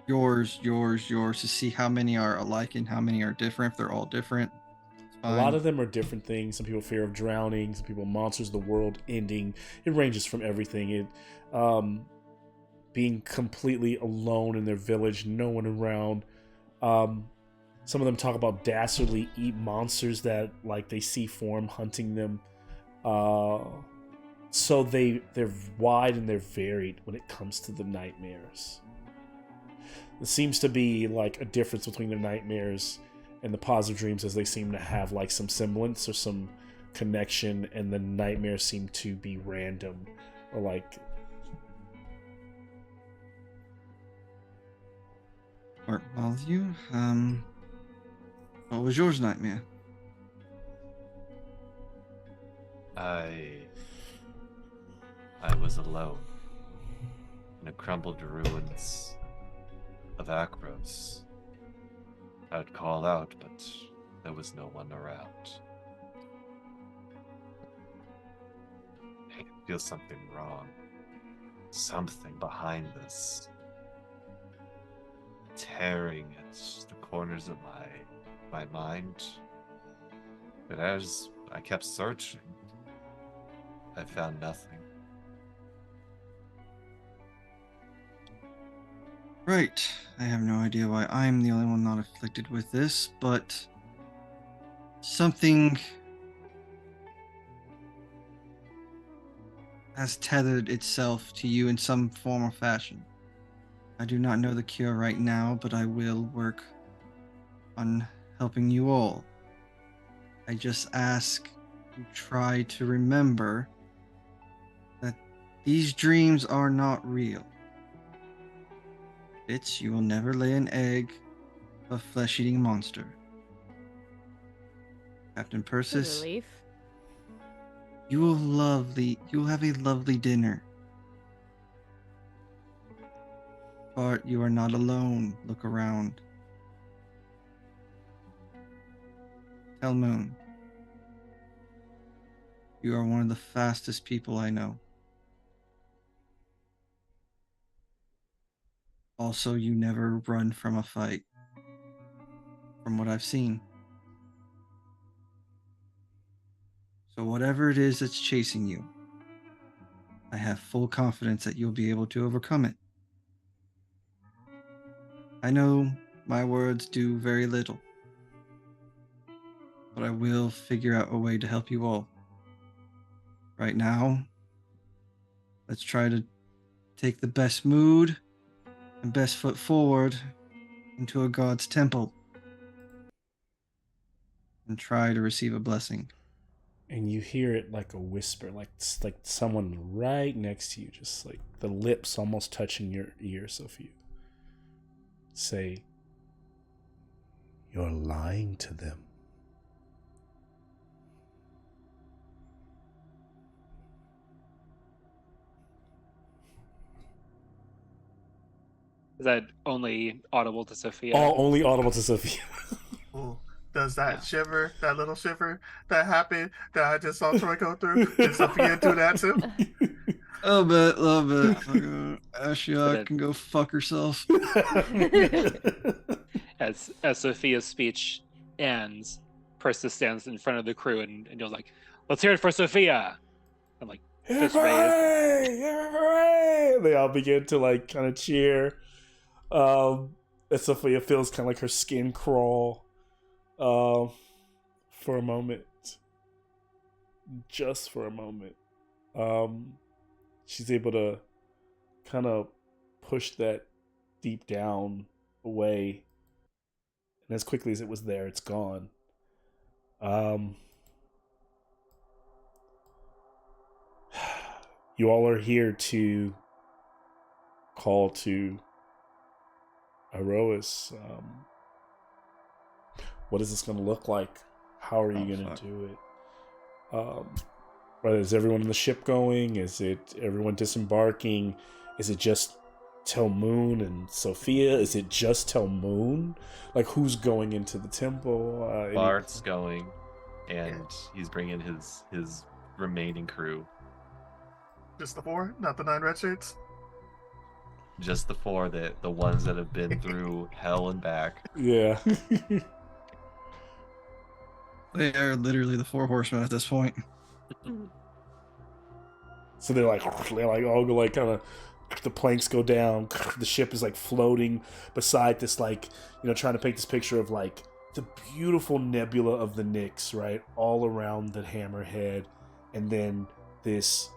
yours, to see how many are alike and how many are different. If they're all different, it's A fine. lot of them are different things. Some people fear of drowning. Some people monsters, the world ending. It ranges from everything. It being completely alone in their village, no one around. Some of them talk about dastardly eat monsters that like they see form hunting them. So they're wide and they're varied when it comes to the nightmares. There seems to be like a difference between the nightmares and the positive dreams, as they seem to have like some semblance or some connection, and the nightmares seem to be random or like. Or all of you. What was yours nightmare? I was alone in the crumbled ruins of Akros. I'd call out, but there was no one around. I could feel something wrong. Something behind this. Tearing at the corners of my mind. But as I kept searching, I found nothing. Right. I have no idea why I'm the only one not afflicted with this, but something has tethered itself to you in some form or fashion. I do not know the cure right now, but I will work on helping you all. I just ask you try to remember that these dreams are not real. Fitz, you will never lay an egg of a flesh-eating monster. Captain Good Persis, relief. you'll have a lovely dinner. But you are not alone. Look around. Tell Moon, you are one of the fastest people I know. Also, you never run from a fight, from what I've seen. So whatever it is that's chasing you, I have full confidence that you'll be able to overcome it. I know my words do very little, but I will figure out a way to help you all. Right now, let's try to take the best mood and best foot forward into a god's temple and try to receive a blessing. And you hear it like a whisper, like someone right next to you, just like the lips almost touching your ear, Sophia. Say, "You're lying to them." Is that only audible to Sophia? Only audible to Sophia. Ooh, does that Yeah. shiver, that little shiver that happened that I just saw Troy go through? Did Sophia do that too? A little bit. Fucking So Ashia that can go fuck herself. as Sophia's speech ends, Persis stands in front of the crew and goes like, "Let's hear it for Sophia." I'm like, fist raised. Hooray! Hooray! They all begin to like kind of cheer. And Sophia feels kind of like her skin crawl for a moment. Just for a moment. She's able to kind of push that deep down away. And as quickly as it was there, it's gone. You all are here to call to Iroas. What is this going to look like? How are you going to do it? Is everyone in the ship going? Is it everyone disembarking? Is it just Telmoon and Sophia? Is it just Telmoon? Like, who's going into the temple? Bart's going, and he's bringing his remaining crew. Just the 4, not the 9 red shirts. Just the 4, the ones that have been through hell and back. Yeah. They are literally the 4 horsemen at this point. So they're like all go like kind of, the planks go down, the ship is like floating beside this, like, you know, trying to paint this picture of like the beautiful nebula of the Nyx, right, all around the hammerhead, and then this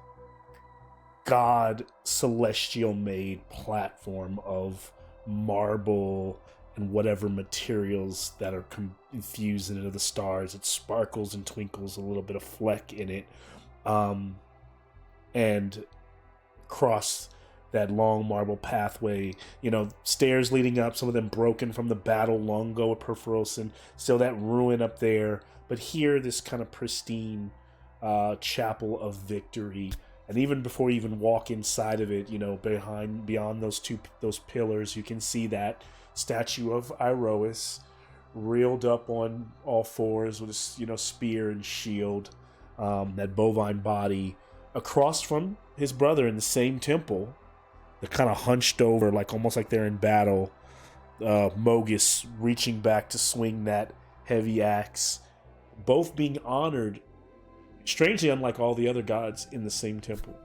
god celestial made platform of marble and whatever materials that are infused into the stars. It sparkles and twinkles, a little bit of fleck in it, and across that long marble pathway, you know, stairs leading up, some of them broken from the battle long ago with Perforos, and still that ruin up there. But here, this kind of pristine chapel of victory. And even before you even walk inside of it, you know, beyond those pillars, you can see that statue of Iroas reeled up on all fours with his, you know, spear and shield, that bovine body, across from his brother in the same temple. They're kind of hunched over, like almost like they're in battle. Mogus reaching back to swing that heavy axe, both being honored, strangely unlike all the other gods, in the same temple.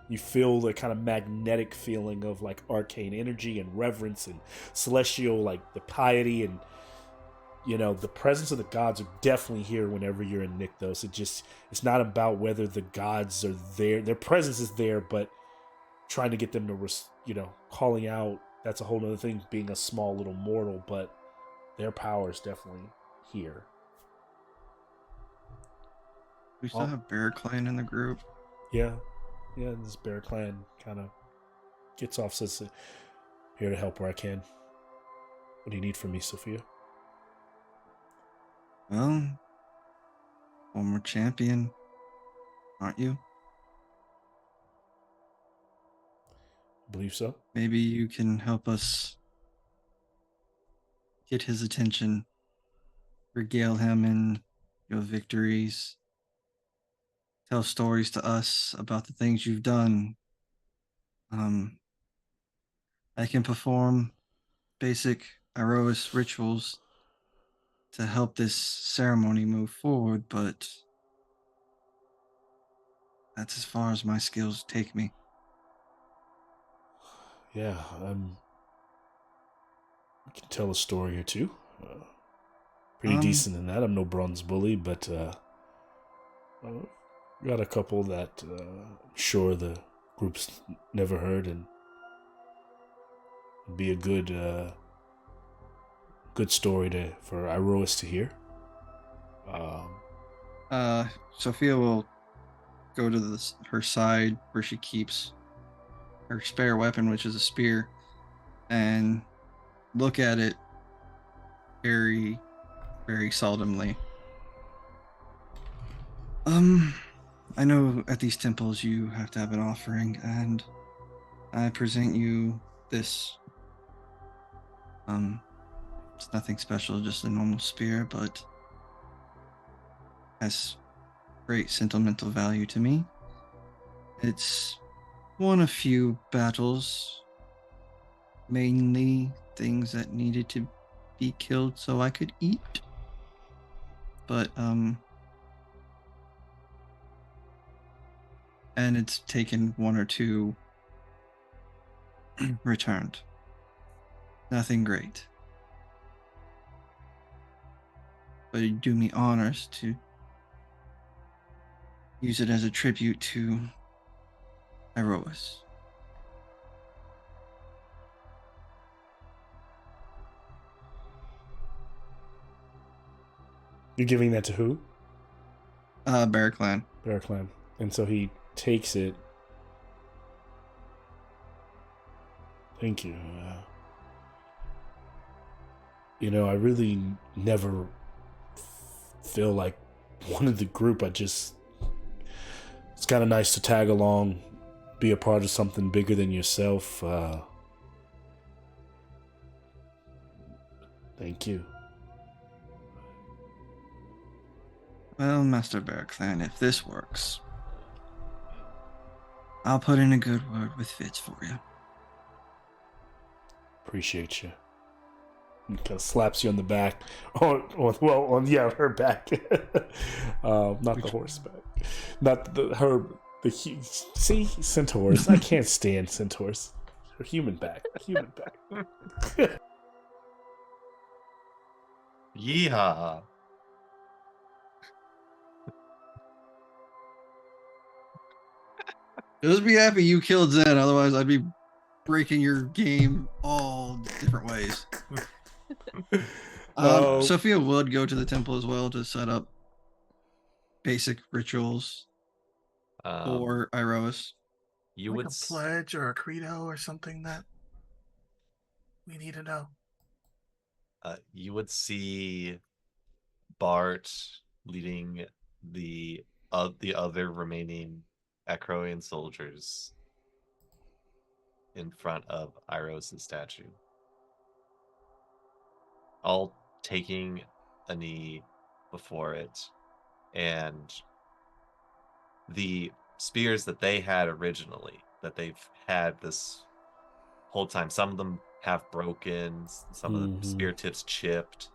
You feel the kind of magnetic feeling of like arcane energy and reverence and celestial, like the piety, and, you know, the presence of the gods are definitely here whenever you're in Nykthos. It's not about whether the gods are there. Their presence is there, but trying to get them to, you know, calling out, that's a whole other thing, being a small little mortal, but their power is definitely here. We still have Bear Clan in the group. Yeah, this Bear Clan kind of gets off, says, here to help where I can. What do you need from me, Sophia? Well, former champion, aren't you? I believe so. Maybe you can help us get his attention, regale him in your victories, tell stories to us about the things you've done. I can perform basic Iroas rituals to help this ceremony move forward, but that's as far as my skills take me. Yeah, I can tell a story or two. Pretty decent in that. I'm no bronze bully, but got a couple that I'm sure the group's never heard, and would be a good story for Iroas to hear. Sophia will go to her side where she keeps her spare weapon, which is a spear, and look at it very, very solemnly. I know at these temples you have to have an offering, and I present you this. It's nothing special, just a normal spear, but has great sentimental value to me. It's won a few battles, mainly things that needed to be killed so I could eat. But and it's taken one or two returned. Nothing great. But you do me honors to use it as a tribute to THEROS. You're giving that to who? Bear Clan. Bear Clan. And so he takes it. Thank you. I really never feel like one of the group. It's kind of nice to tag along, be a part of something bigger than yourself. Thank you. Well, Master Bear Clan, if this works, I'll put in a good word with Fitz for you. Appreciate you. He kind of slaps you on the back. Her back. Not the horseback. Not see, centaurs. I can't stand centaurs. Her human back. Human back. Yeehaw. Just be happy you killed Zen, otherwise I'd be breaking your game all different ways. Sophia would go to the temple as well to set up basic rituals for Iroas. You like would a pledge or a credo or something that we need to know. You would see Bart leading the other remaining Acroian soldiers in front of Iros' statue, all taking a knee before it, and the spears that they had originally, that they've had this whole time, some of them have broken, some of the spear tips chipped,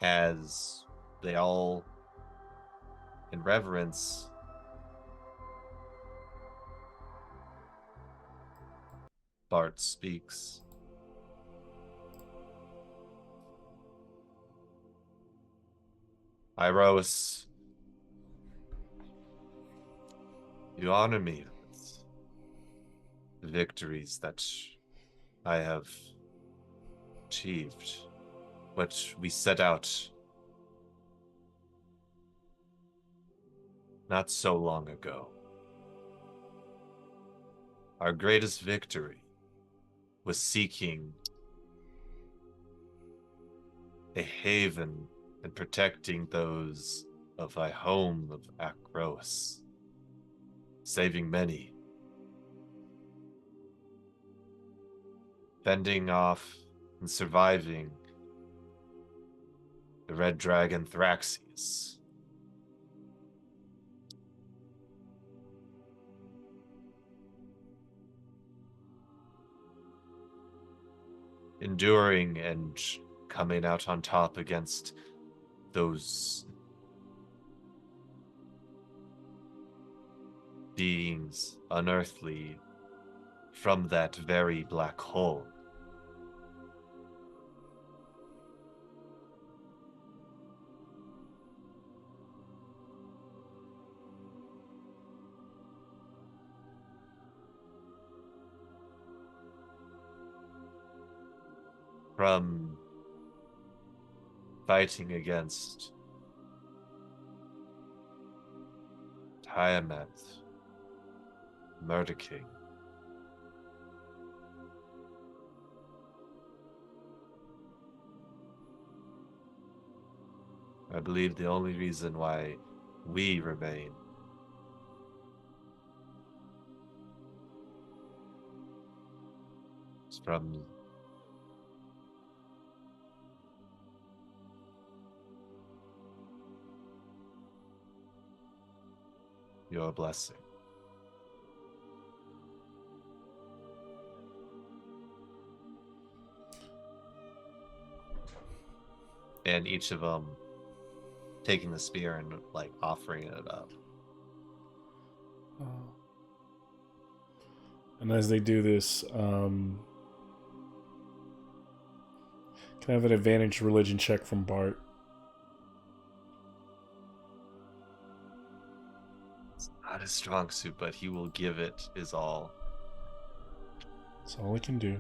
as they all, in reverence, Bart speaks. Iros, you honor me with the victories that I have achieved, what we set out not so long ago. Our greatest victory was seeking a haven and protecting those of thy home of Akros, saving many, fending off and surviving the Red Dragon Thraxes. Enduring and coming out on top against those beings unearthly from that very black hole. From fighting against Tiamat, Murder King, I believe the only reason why we remain is from your blessing. And each of them taking the spear and like offering it up. And as they do this, can I have an advantage religion check from Bart? It's not a strong suit, but he will give it his all. That's all I can do.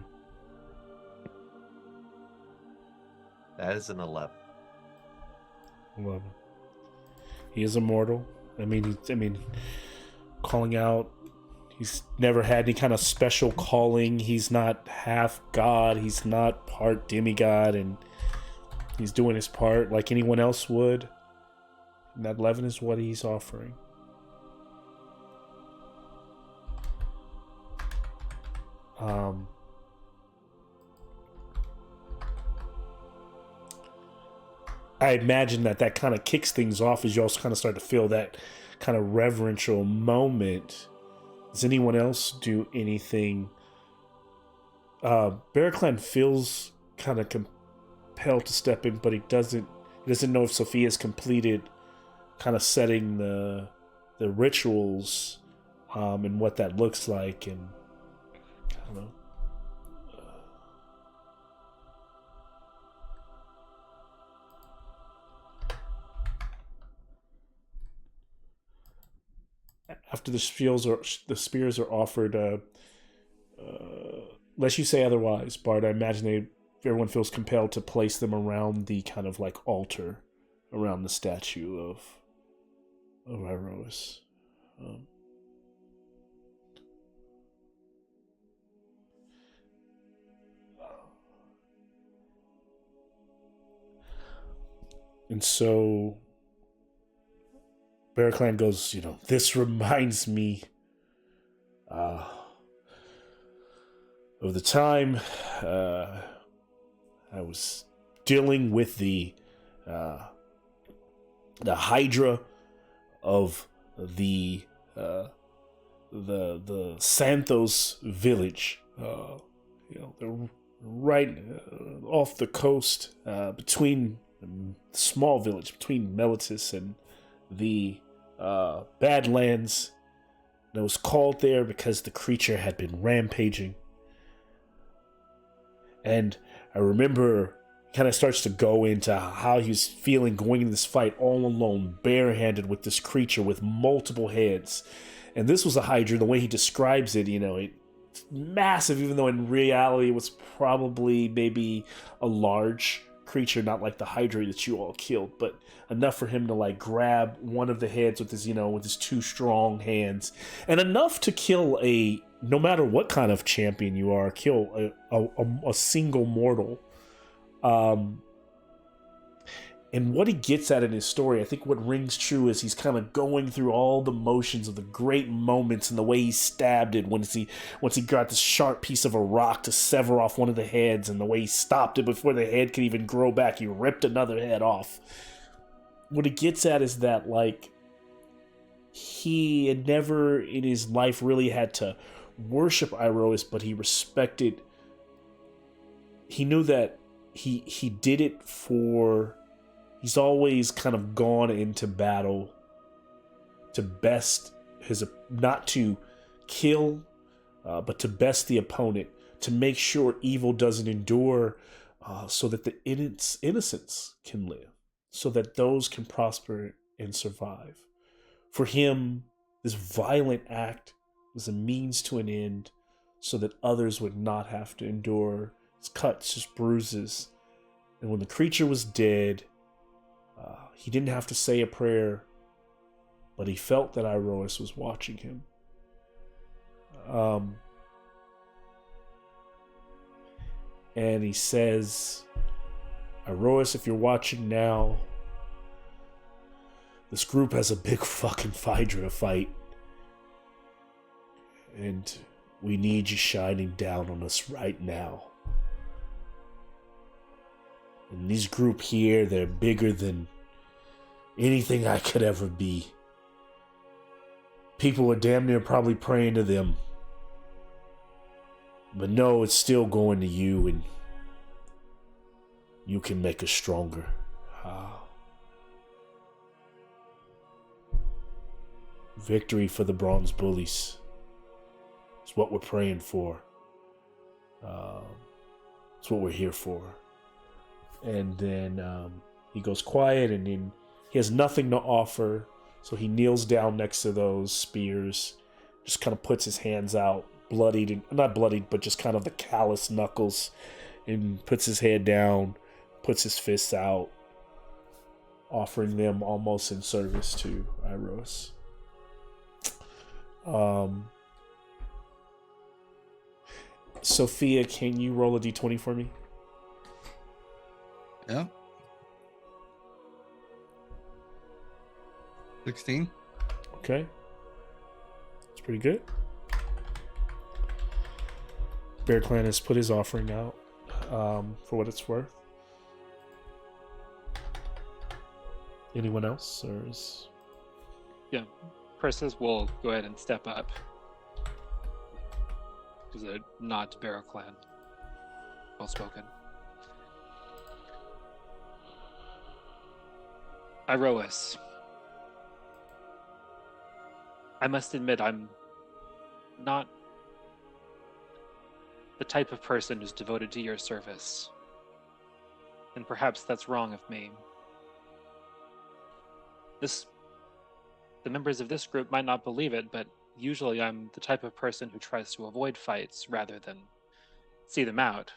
That is an 11. 11. He is immortal. I mean, calling out. He's never had any kind of special calling. He's not half god. He's not part demigod, and he's doing his part like anyone else would. And that 11 is what he's offering. I imagine that kind of kicks things off as you also kind of start to feel that kind of reverential moment. Does anyone else do anything? Barraclan feels kind of compelled to step in, but he doesn't know if Sophia's completed kind of setting the rituals and what that looks like, and I don't know. After the spears are offered, unless you say otherwise, Bart, I imagine everyone feels compelled to place them around the kind of like altar around the statue of Iroas. And so Barraclan goes, this reminds me of the time I was dealing with the Hydra of the Santhos village. They're right off the coast, between small village between Melitus and the Badlands. And it was called there because the creature had been rampaging. And I remember he kind of starts to go into how he was feeling going into this fight all alone, barehanded with this creature with multiple heads. And this was a Hydra, the way he describes it, it's massive, even though in reality it was probably maybe a large creature, not like the Hydra that you all killed, but enough for him to like grab one of the heads with his two strong hands, and enough to kill no matter what kind of champion you are, kill a single mortal. And what he gets at in his story, I think what rings true is he's kind of going through all the motions of the great moments and the way he stabbed it once he got this sharp piece of a rock to sever off one of the heads, and the way he stopped it before the head could even grow back. He ripped another head off. What he gets at is that, like, he had never in his life really had to worship Iroas, but he respected. He knew that he did it for. He's always kind of gone into battle to best not to kill, but to best the opponent, to make sure evil doesn't endure, so that the innocents can live, so that those can prosper and survive. For him, this violent act was a means to an end, so that others would not have to endure his cuts, his bruises. And when the creature was dead, he didn't have to say a prayer, but he felt that Iroas was watching him. And he says, Iroas, if you're watching now, This group has a big fucking Hydra to fight. And we need you shining down on us right now. And this group here, they're bigger than anything I could ever be. People are damn near probably praying to them. But no, it's still going to you, and you can make us stronger. Victory for the Bronze Bullies. It's what we're praying for. It's what we're here for. And then he goes quiet, and then he has nothing to offer. So he kneels down next to those spears, just kind of puts his hands out, bloodied, and not bloodied, but just kind of the callous knuckles, and puts his head down, puts his fists out, offering them almost in service to Iros. Sophia, can you roll a d20 for me? Yeah. 16. Okay. That's pretty good. Bear Clan has put his offering out for what it's worth. Anyone else? Or is... Yeah. Persis will go ahead and step up. Is a nod to Barrow Clan. Well spoken. Iroas. I must admit, I'm not the type of person who's devoted to your service. And perhaps that's wrong of me. The members of this group might not believe it, but usually I'm the type of person who tries to avoid fights rather than see them out.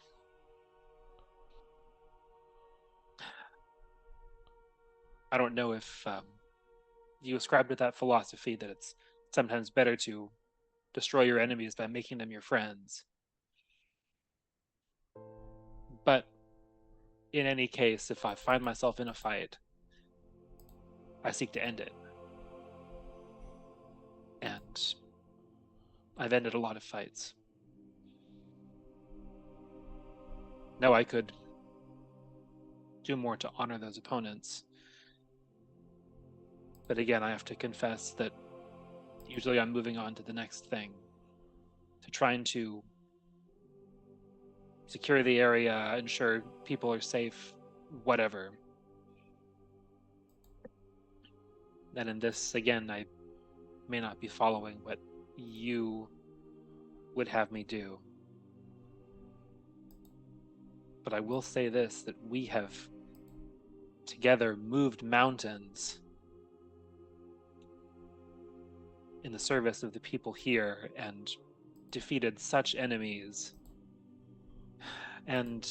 I don't know if you ascribe to that philosophy that it's sometimes better to destroy your enemies by making them your friends. But in any case, if I find myself in a fight, I seek to end it. And I've ended a lot of fights. Now I could do more to honor those opponents. But again, I have to confess that usually I'm moving on to the next thing. To trying to secure the area, ensure people are safe, whatever. And in this, again, I may not be following what you would have me do. But I will say this, that we have together moved mountains in the service of the people here and defeated such enemies. And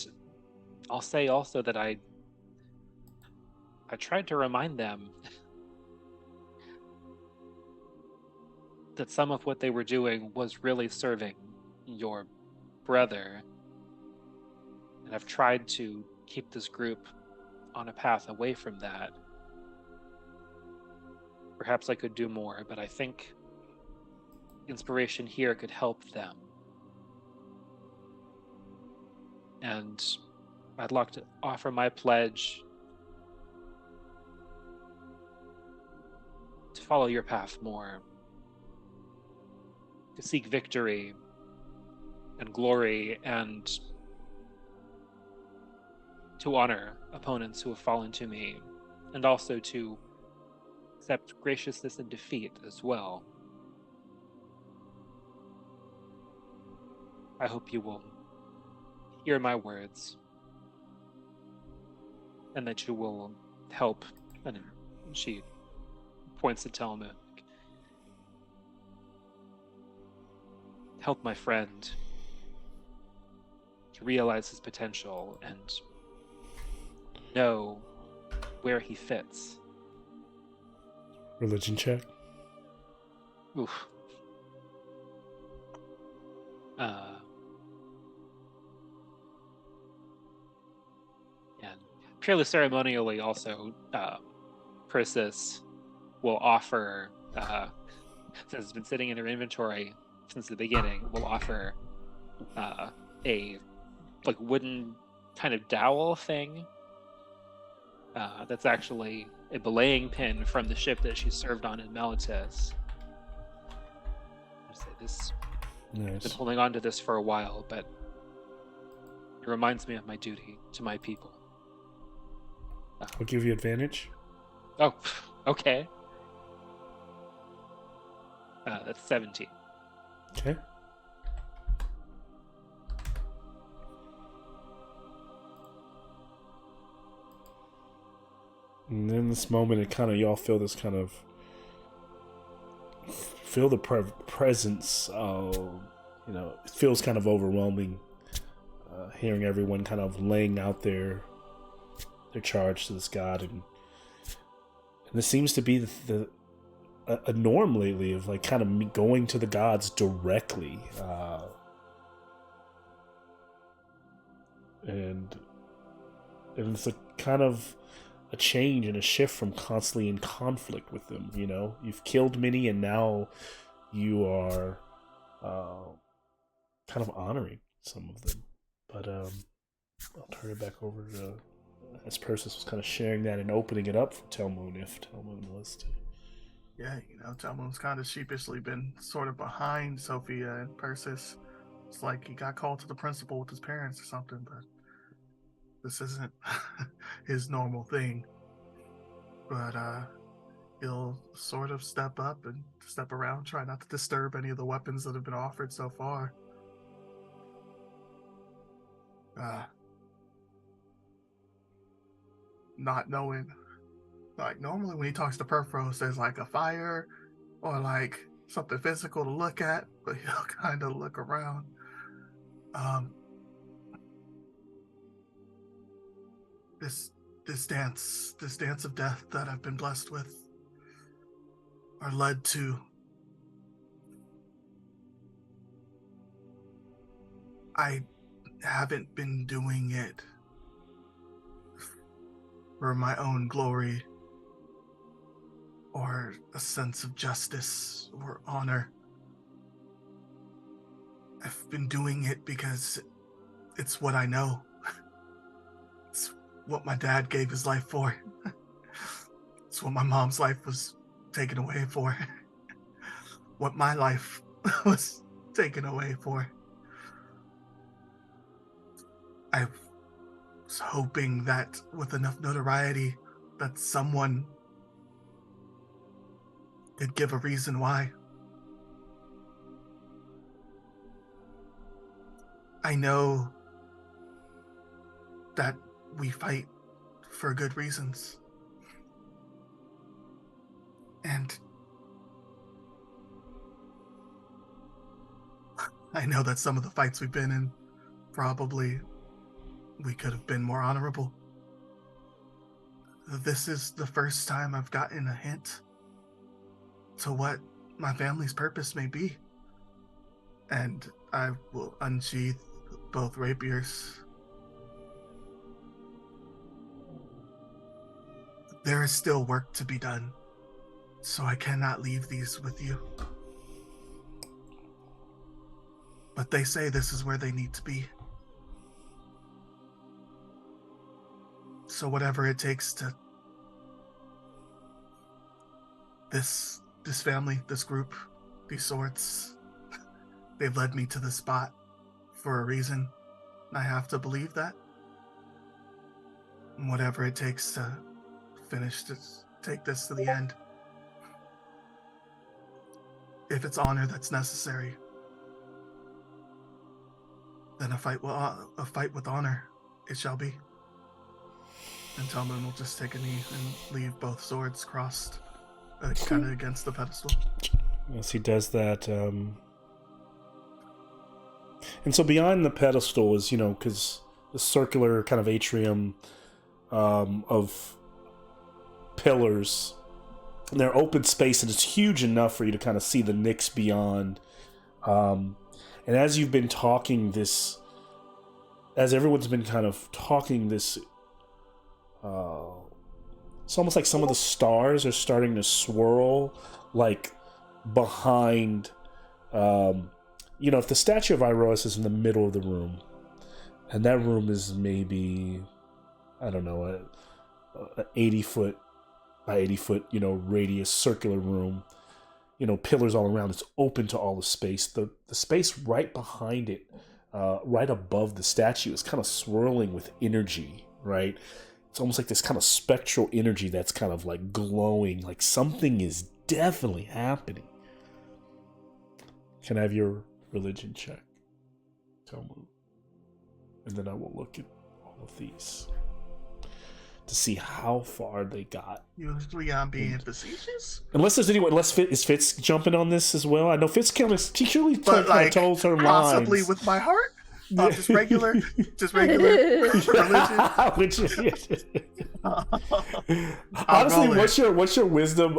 I'll say also that I tried to remind them that some of what they were doing was really serving your brother. And I've tried to keep this group on a path away from that. Perhaps I could do more, but I think inspiration here could help them. And I'd like to offer my pledge to follow your path more, to seek victory and glory, and to honor opponents who have fallen to me, and also to accept graciousness in defeat as well. I hope you will hear my words, and that you will help, and she points to Telma, help my friend to realize his potential and know where he fits. Religion check. Oof. And purely ceremonially also, Persis will offer, since it's been sitting in her inventory since the beginning, will offer a like wooden kind of dowel thing that's actually a belaying pin from the ship that she served on in Melitus. Say this. Nice. I've been holding on to this for a while, but it reminds me of my duty to my people. I'll give you advantage. Oh, okay. That's 17. Okay. And in this moment, it kind of, y'all feel this kind of, feel the presence of, it feels kind of overwhelming, hearing everyone kind of laying out their charge to this god, and this seems to be a norm lately of like kind of going to the gods directly, and it's a kind of a change and a shift from constantly in conflict with them. You've killed many, and now you are kind of honoring some of them. But I'll turn it back over to, as Persis was kind of sharing that and opening it up for Telmoon, if Telmoon was to. Yeah, Telmoon's kind of sheepishly been sort of behind Sophia and Persis. It's like he got called to the principal with his parents or something, but this isn't his normal thing. But he'll sort of step up and step around, try not to disturb any of the weapons that have been offered so far. Not knowing, like normally when he talks to Perfros, there's like a fire or like something physical to look at, but he'll kind of look around. This dance of death that I've been blessed with are led to. I haven't been doing it for my own glory or a sense of justice or honor. I've been doing it because it's what I know. It's what my dad gave his life for. It's what my mom's life was taken away for. What my life was taken away for. I was hoping that with enough notoriety that someone could give a reason why. I know that we fight for good reasons. And I know that some of the fights we've been in, probably we could have been more honorable. This is the first time I've gotten a hint to what my family's purpose may be. And I will unsheath both rapiers. There is still work to be done, so I cannot leave these with you. But they say this is where they need to be. So whatever it takes to this family, this group, these swords, they've led me to this spot for a reason. And I have to believe that. And whatever it takes to finish this, take this to the end. If it's honor that's necessary, then a fight with honor it shall be. And Telmoon will just take a knee and leave both swords crossed, kind of against the pedestal. As he does that, and so behind the pedestal is, because the circular kind of atrium of pillars, and they're open space, and it's huge enough for you to kind of see the Nyx beyond. And as you've been talking this, as everyone's been kind of talking this It's almost like some of the stars are starting to swirl, like behind. If the statue of Iroas is in the middle of the room, and that room is maybe, I don't know, a 80-foot by 80-foot, radius circular room, pillars all around. It's open to all the space. The space right behind it, right above the statue, is kind of swirling with energy, right? It's almost like this kind of spectral energy that's kind of like glowing, like something is definitely happening. Can I have your religion check? Tell me. And then I will look at all of these to see how far they got. Usually I'm being facetious. Unless there's anyone, is Fitz jumping on this as well? I know Fitz he surely But like, told her possibly lines. with my heart? Just regular religion. Honestly, what's your wisdom?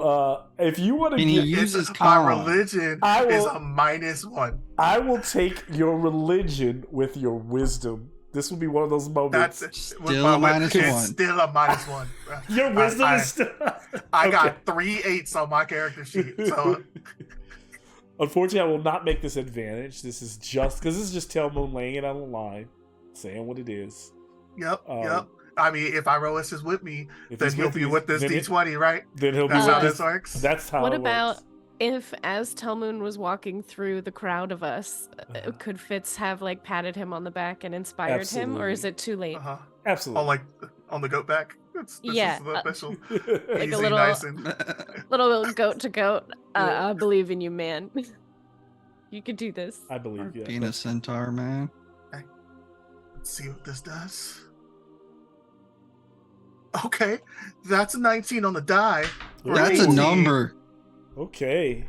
If you want to And he get uses My con. religion is a -1. I will take your religion with your wisdom. This will be one of those moments. That's Still a -1. It's still a -1. Your wisdom is still. I Okay. got 3 8s on my character sheet. So Unfortunately, I will not make this advantage. This is just because this is just Telmoon laying it on the line, saying what it is. yep. I mean, if Iroas is with me, If then he's he'll be me, with this then D20, right? Then he'll be That's with how this. this works. That's how. What it about works. if, as Telmoon was walking through the crowd of us, could Fitz have like patted him on the back and inspired him, or is Absolutely. it too late? Absolutely. On the goat back. This Yeah, is the official. like Easy, a little, nice and little goat to goat. Yeah. I believe in you, man. You could do this. I believe you. Being a centaur, man. let's see what this does. Okay, that's a 19 on the die. for That's a 18. number. Okay.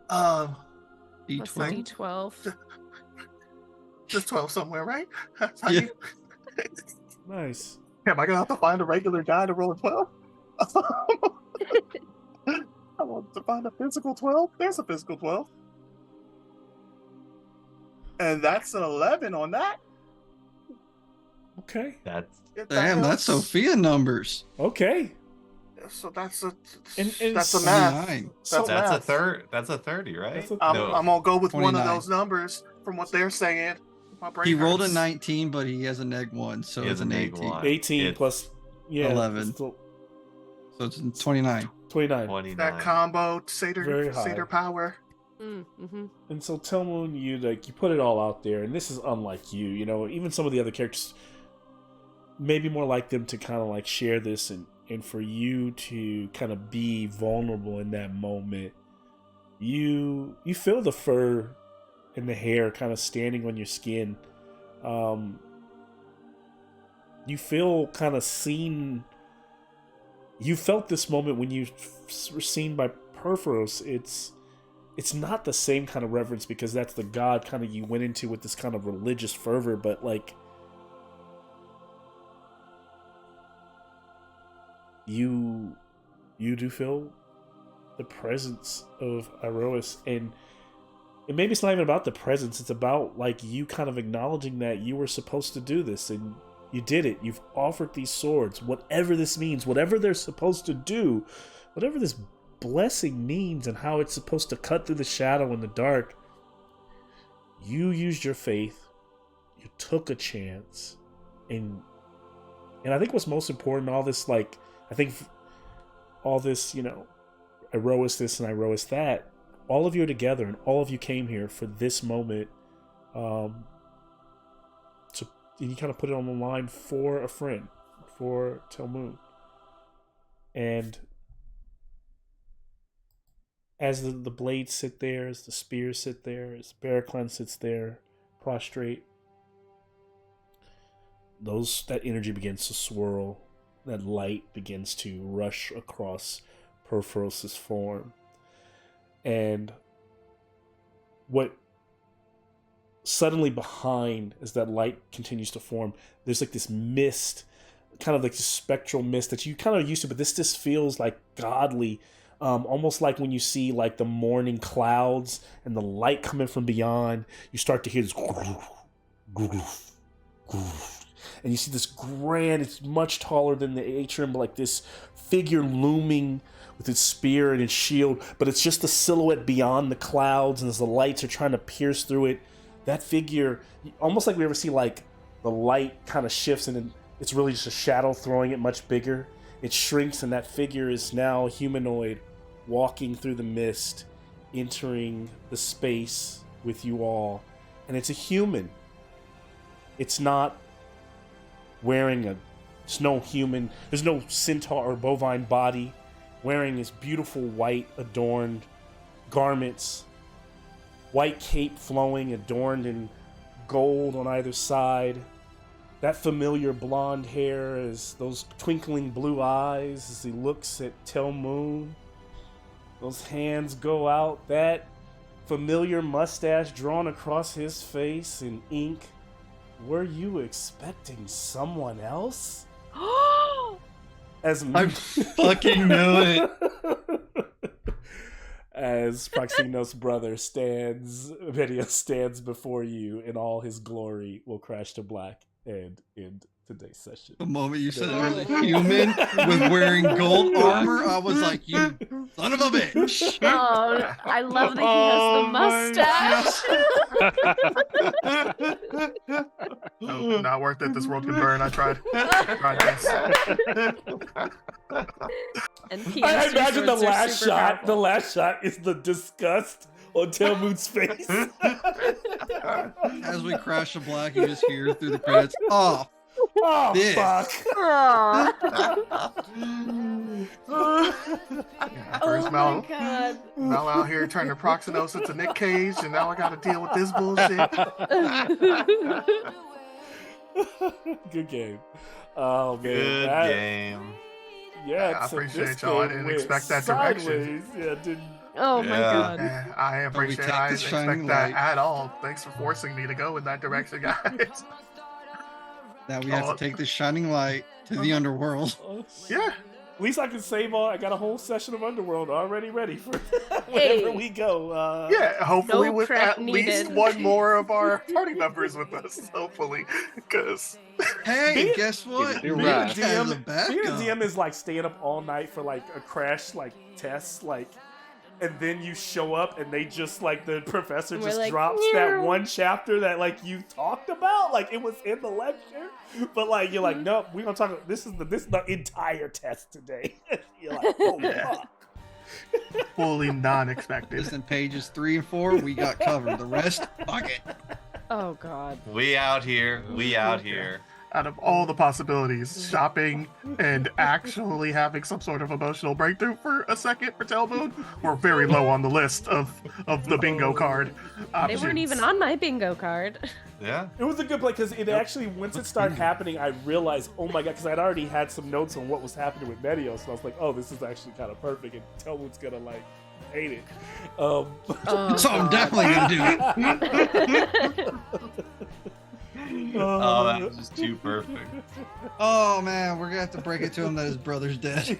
Plus the D12. D12. Just 12 somewhere, right? That's how Yeah. Nice. Am I gonna have to find a regular guy to roll a 12? I want to find a physical 12. There's a physical 12. And that's an 11 on that. Okay. That's If that Damn, that's helps. Sophia numbers. Okay. So that's a And that's a math. 29. So that's a math. third. That's a 30, right? That's a- I'm No. gonna go with one of 29. those numbers from what they're saying. My brain He rolled a hurts. 19, but he has a -1, so He it's has a an neg 18. one. 18 It's- plus. Yeah. 11. it's still So it's 29. 29. 29. That combo Very high. Satyr power. Mm-hmm. And so Telmoon, you put it all out there, and this is unlike you. Even some of the other characters, maybe more like them to kind of like share this, and for you to kind of be vulnerable in that moment. You feel the fur and the hair kind of standing on your skin. You feel kind of seen. You felt this moment when you were seen by Perforos. It's not the same kind of reverence because that's the god kind of you went into with this kind of religious fervor, but like you do feel the presence of Iroas, and maybe it's not even about the presence, it's about like you kind of acknowledging that you were supposed to do this and you did it. You've offered these swords, whatever this means, whatever they're supposed to do, whatever this blessing means and how it's supposed to cut through the shadow in the dark. You used your faith, you took a chance, and I think what's most important, all this, like, I think all this, Iroas this and Iroas that, all of you are together and all of you came here for this moment. And you kind of put it on the line for a friend, for Telmoon. And as the blades sit there, as the spears sit there, as Barraclan sits there, prostrate, that energy begins to swirl. That light begins to rush across Perforos' form. And what suddenly behind, as that light continues to form, there's like this mist, kind of like this spectral mist that you kind of used to, but this just feels like godly. Almost like when you see like the morning clouds and the light coming from beyond, you start to hear this and you see this grand, it's much taller than the atrium, but like this figure looming with its spear and its shield, but it's just the silhouette beyond the clouds, and as the lights are trying to pierce through it, that figure, almost like we ever see like the light kind of shifts and then it's really just a shadow throwing it much bigger. It shrinks and that figure is now humanoid, walking through the mist, entering the space with you all. And it's a human. It's not wearing there's no human, there's no centaur or bovine body, wearing his beautiful white adorned garments, white cape flowing, adorned in gold on either side. That familiar blonde hair, as those twinkling blue eyes as he looks at Telmoon. Those hands go out, that familiar mustache drawn across his face in ink. Were you expecting someone else? As I fucking knew it. As Proximo's brother Video stands before you in all his glory, will crash to black and end today's session. The moment you said there was a human with wearing gold armor, I was like, you son of a bitch. Oh, I love that he has the mustache. No, not worth it. This world can burn. I tried this. And I imagine the swords are last super shot. powerful. The last shot is the disgust on Telmoon's face. As we crash to black, you just hear through the credits, oh, Oh This. fuck! Aw. First Oh Mel, my god. Mel out here turning Proximos into Nick Cage, and now I got to deal with this bullshit. Good game. Oh man, Good game. Yeah, I so appreciate this y'all. I game didn't went expect that direction. sideways. Yeah, didn't. Oh my Yeah. god. Yeah, I appreciate take it. I the didn't shining expect that light. at all. Thanks for forcing me to go in that direction, guys. now we have to take the shining light to the underworld. Oh, Yeah. At least I can save all. I got a whole session of Underworld already ready for Hey. whenever we go. Yeah, hopefully No with prep at least needed. one more of our party members with us. Hopefully, because Hey, Being- guess what? You're Me right. has a being a backup. DM is like staying up all night for like a crash like test and then you show up and they just like the professor We're just like, drops that "Meow." one chapter that like you talked about, like it was in the lecture, but like you're like, nope, we're gonna talk about this is the entire test today. You're like, oh Yeah. fuck. fully non-expected. Listen, pages 3 and 4, we got covered. The rest, fuck it. Oh god. We out here. We out here. Out of all the possibilities, shopping and actually having some sort of emotional breakthrough for a second for Telmoon were very low on the list of the bingo card They options. weren't even on my bingo card. Yeah. It was a good play because it actually, once it started happening, I realized, oh my god, because I'd already had some notes on what was happening with Medios, so I was like, oh, this is actually kind of perfect, and Telmoon's gonna like hate it. Oh, So I'm God. definitely gonna do it. Oh, that was just too perfect. Oh man, we're gonna have to break it to him that his brother's dead.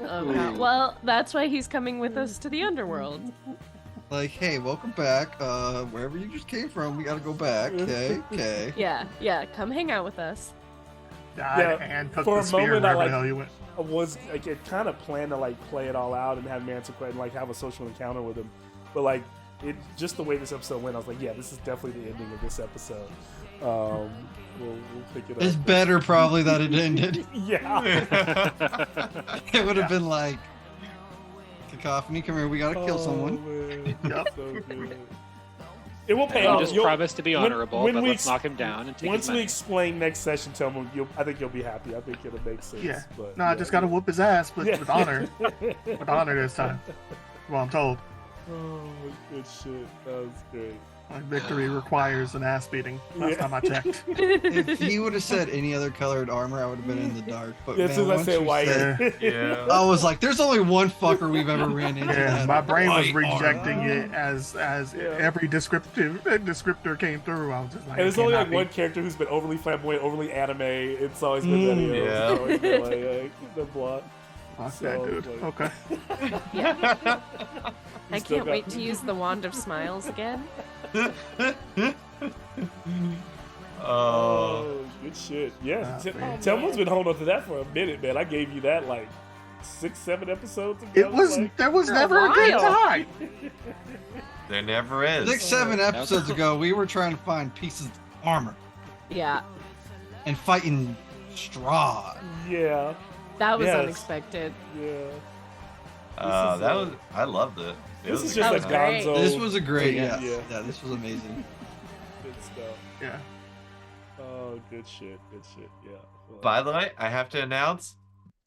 Oh, God. Well, that's why he's coming with us to the underworld. Like, hey, welcome back. Wherever you just came from, we gotta go back. Okay. Yeah, come hang out with us. Died Yeah, and took for the a spear moment, I, wherever like- the hell you went. I was like, it kind of planned to like play it all out and have Manticore and like have a social encounter with him, but like it just the way this episode went, I was like, yeah, this is definitely the ending of this episode. We'll pick it up. It's better probably that it ended. Yeah. It would have been like, Cacophony, come here, we gotta kill someone. Man. Yep. So good. It will pay I'll off. just You'll- promise to be when- honorable, when but we let's ex- knock him down and take Once his we money. explain next session, tell him I think you'll be happy. I think it'll make sense. Yeah. But, No, I just gotta whoop his ass, but Yeah. with honor. With honor this time. Well, I'm told. Oh, good shit. That was great. Like, victory requires an ass beating. Last Yeah. time I checked. If he would have said any other colored armor, I would have been in the dark. But Yeah, as man, soon as I once said you white. said- Yeah. I was like, there's only one fucker we've ever ran into. Yeah, that my brain was white armor. rejecting it as Yeah. every descriptor came through. I was just like, And there's it only like cannot one be. character who's been overly flamboyant, overly anime. It's always been Medios. Yeah. It's always been like the plot. Fuck So, that dude. like- Okay. I Still can't got- wait to use the Wand of Smiles again. Oh. good good shit. Yeah, man. Telma's been holding on to that for a minute, man. I gave you that like 6-7 episodes ago. It was like, there was For a never a good while. time. There never is. 6-7 episodes ago, we were trying to find pieces of armor Yeah, and fighting Strahd. yeah, that was Yes. unexpected. yeah. That was. I loved it. It This was is a just good a time. great. Gonzo. This was a great, Yeah. yeah, this was amazing. Good stuff. Yeah. Oh, good shit. Good shit. Yeah. Well, By the way, I have to announce,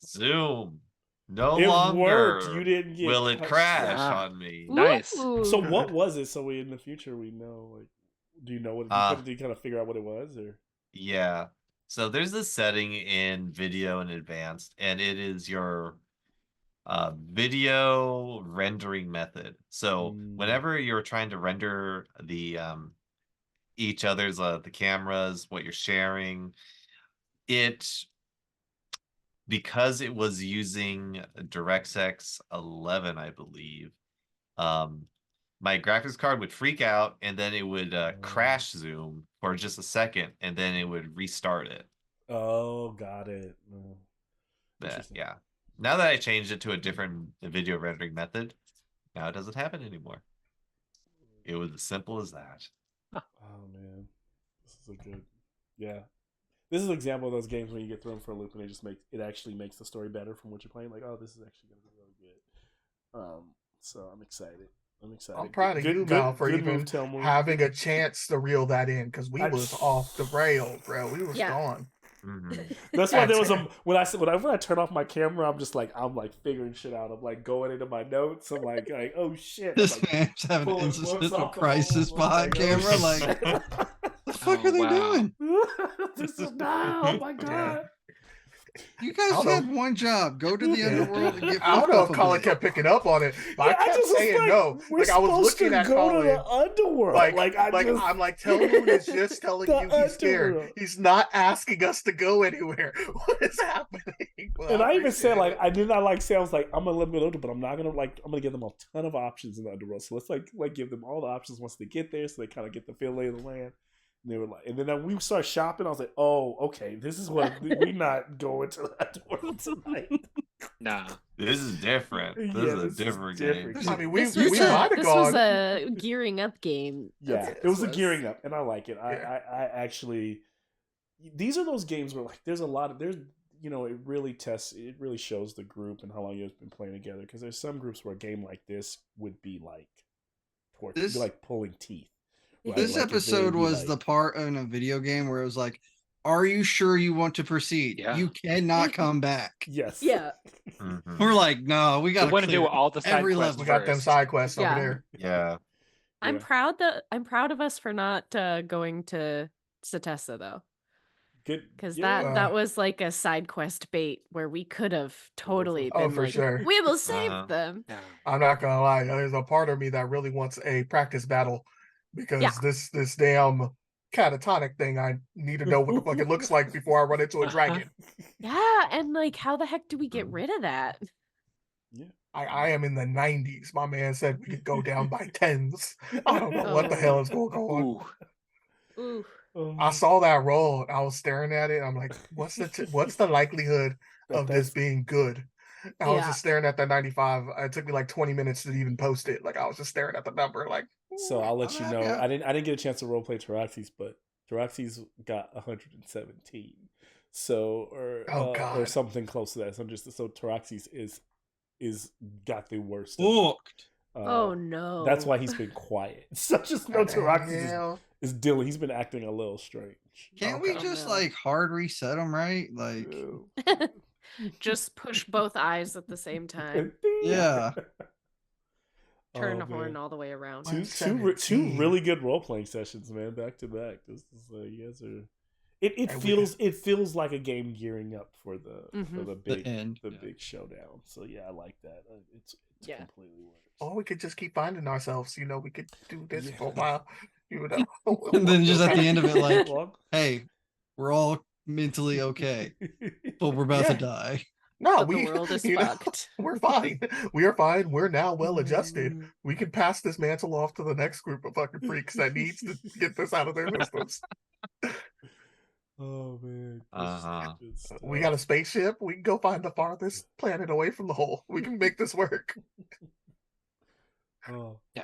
Zoom no it longer worked. You didn't get will it cut crash Ah. on me. Nice. Ooh. So what was it? So we in the future we know. Like, do you know what? Do you kind of figure out what it was, or? Yeah. So there's this setting in video and advanced, and it is your video rendering method. So whenever you're trying to render the each other's the cameras, what you're sharing, it because it was using DirectX 11, I believe, my graphics card would freak out, and then it would crash zoom for just a second, and then it would restart it. Oh, got it. Oh. Interesting. Yeah. Now that I changed it to a different video rendering method, now it doesn't happen anymore. It was as simple as that. Oh man, this is a good. Yeah, this is an example of those games when you get thrown for a loop and it actually makes the story better from what you're playing. Like, oh, this is actually going to be really good. So I'm excited. I'm proud of you, Mal, for even having a chance to reel that in, because we was off the rail, bro. We was gone. That's why there was when I turn off my camera, I'm figuring shit out. I'm like going into my notes. I'm like oh shit. This like, man's having an pulling books existential off the crisis wall. behind Oh, camera. shit. Like, what the fuck Oh, are they wow. doing? This is not. Oh my god. You guys I don't had one job: go to the underworld and get. I don't know if fucked Colin up a kept picking up on it, but Yeah, I kept just was saying like, no. We're Like I was supposed looking to at go Colin. to the underworld. I'm like, Telmoon is just telling The you he's scared. underworld. He's not asking us to go anywhere. What is happening? Well, And I even said appreciate it. I did not say I was like I'm gonna let them go, but I'm not gonna I'm gonna give them a ton of options in the underworld. So let's like give them all the options once they get there, so they kind of get the feel lay of the land. And they were like, and then we started shopping. I was like, oh, okay, this is what we not going to the underworld tonight. Nah. This is different. This Yeah, is a different game. I mean, we This was might have gone. a gearing up game. Yeah, That's- it was a that's- gearing up, and I like it. Yeah. I actually, these are those games where like there's a lot of it really shows the group and how long you've been playing together. Because there's some groups where a game like this would be like torture, it'd be like pulling teeth. Right? This Like, it episode really be was like- the part in a video game where it was like, "Are you sure you want to proceed? Yeah. You cannot come back." Yes. Yeah. Mhm. We're like, "No, we got We want to do all the side every quests level. We got them first. side quests Yeah. over there. Yeah. I'm Yeah. proud of us for not going to Satessa though, Good. because Yeah. that was like a side quest bait where we could have totally Oh, been for like, sure. we will save Uh-huh. them. Yeah. I'm not gonna lie. There's a part of me that really wants a practice battle because Yeah. this damn catatonic thing. I need to know what the fuck it looks like before I run into a dragon. Yeah, and like, how the heck do we get rid of that? I am in the 90s. My man said we could go down by tens. I don't know what the hell is going on. Ooh. Ooh. I saw that roll. And I was staring at it. I'm like, what's the likelihood of this being good? I was Yeah. just staring at the 95. It took me like 20 minutes to even post it. Like I was just staring at the number. Like, So I'll let you know. Yeah. I didn't get a chance to roleplay Taraxis, but Taraxis got 117. So Oh, God. or something close to that. So Taraxis is got the worst. Booked. Oh no. That's why he's been quiet. So just know Taraxis hell? is dealing. He's been acting a little strange. Can't Okay. we just no. like hard reset them, right? Like, just push both eyes at the same time. yeah. Turn Oh, the horn man. all the way around. Two 117. really good role playing sessions, man, back to back. This is you guys are. It And we feels like a game gearing up for the Mhm. big end. big showdown. So yeah, I like that. It's Yeah. completely works. Or we could just keep finding ourselves. You know, we could do this Yeah. for a while. You know, And then just at the end of it, like, Well, "Hey, we're all mentally okay, but we're about to Yeah. die." no, But we the world is you know, fucked. we're fine. We are fine. We're now well adjusted. Mm. We can pass this mantle off to the next group of fucking freaks that needs to get this out of their systems. Oh man. Uh-huh. Good stuff. We got a spaceship. We can go find the farthest planet away from the hole. We can make this work. Oh, Yeah.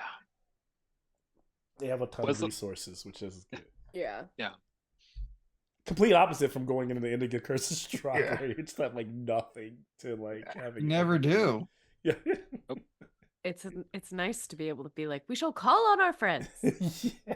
they have a ton Was of it- resources, which is good. Yeah. Complete opposite from going into the Indigo Curses drop, Yeah. where it's not like nothing to like having. You never everything. do. Yeah. It's nice to be able to be like, we shall call on our friends. Yeah.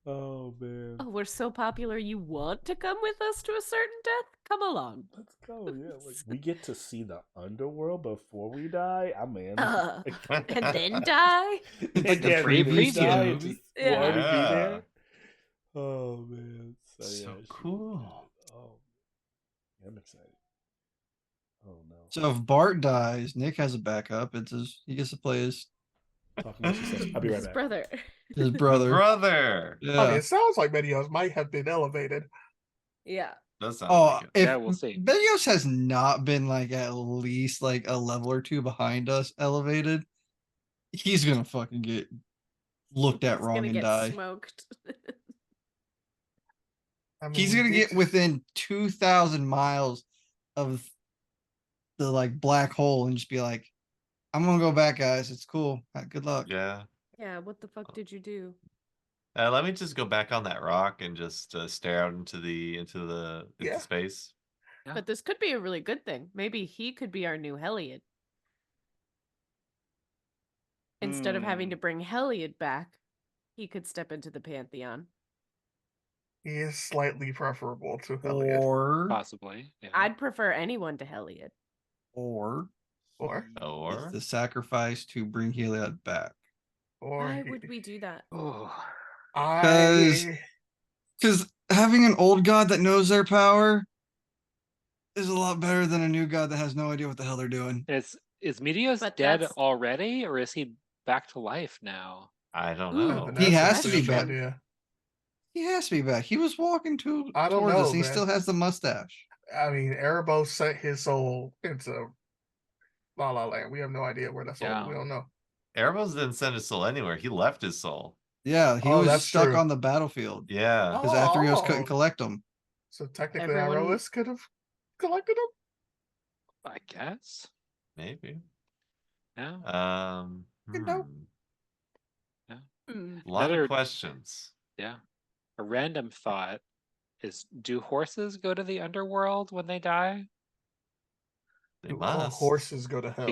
Oh man. Oh, we're so popular. You want to come with us to a certain death? Come along. Let's go. Yeah, like we get to see the underworld before we die. I'm in. And then die? Like the Yeah, previous we die and movie. just we'll already be Yeah. there. Oh man, so, yeah, So it should be cool. good. Oh, I'm excited. Oh no. So if Bart dies, Nick has a backup. He gets to play Talking about success. I'll be right His back. brother. his brother. Brother. I mean, Yeah. it sounds like Medios might have been elevated. Yeah. That sounds Oh, like it. if Yeah, we'll see. Benios has not been like at least like a level or two behind us elevated, he's gonna fucking get looked at He's wrong gonna and get die. smoked. I mean, He's we gonna did get just- within 2,000 miles of the like black hole and just be like, "I'm gonna go back, guys. It's cool. Good luck." Yeah. Yeah, what the fuck did you do? Let me just go back on that rock and just stare out into Yeah. space. Yeah. But this could be a really good thing. Maybe he could be our new Heliod. Instead of having to bring Heliod back, he could step into the Pantheon. He is slightly preferable to Elliot. Possibly. Yeah. I'd prefer anyone to Heliod. Or Or Or the sacrifice to bring Heliod back. Why would we do that? Oh. I Because having an old god that knows their power is a lot better than a new god that has no idea what the hell they're doing. Is Meteos But dead that's- already, or is he back to life now? I don't Ooh. know. He has to be back. Idea. He has to be back. He was walking I don't towards us. know, And he man. still has the mustache. I mean, Erebos sent his soul into La La Land. We have no idea where that soul. Yeah. We don't know. Erebos didn't send his soul anywhere. He left his soul. Yeah, he Oh, was that's stuck true. on the battlefield Yeah. because Athreos couldn't Oh. collect him. So technically, Everyone- Iroas could have collected him. I guess. Maybe. Yeah. You know. Hmm. A lot Another- of questions. Yeah. A random thought is: do horses go to the underworld when they die? They Do all must. horses go to hell?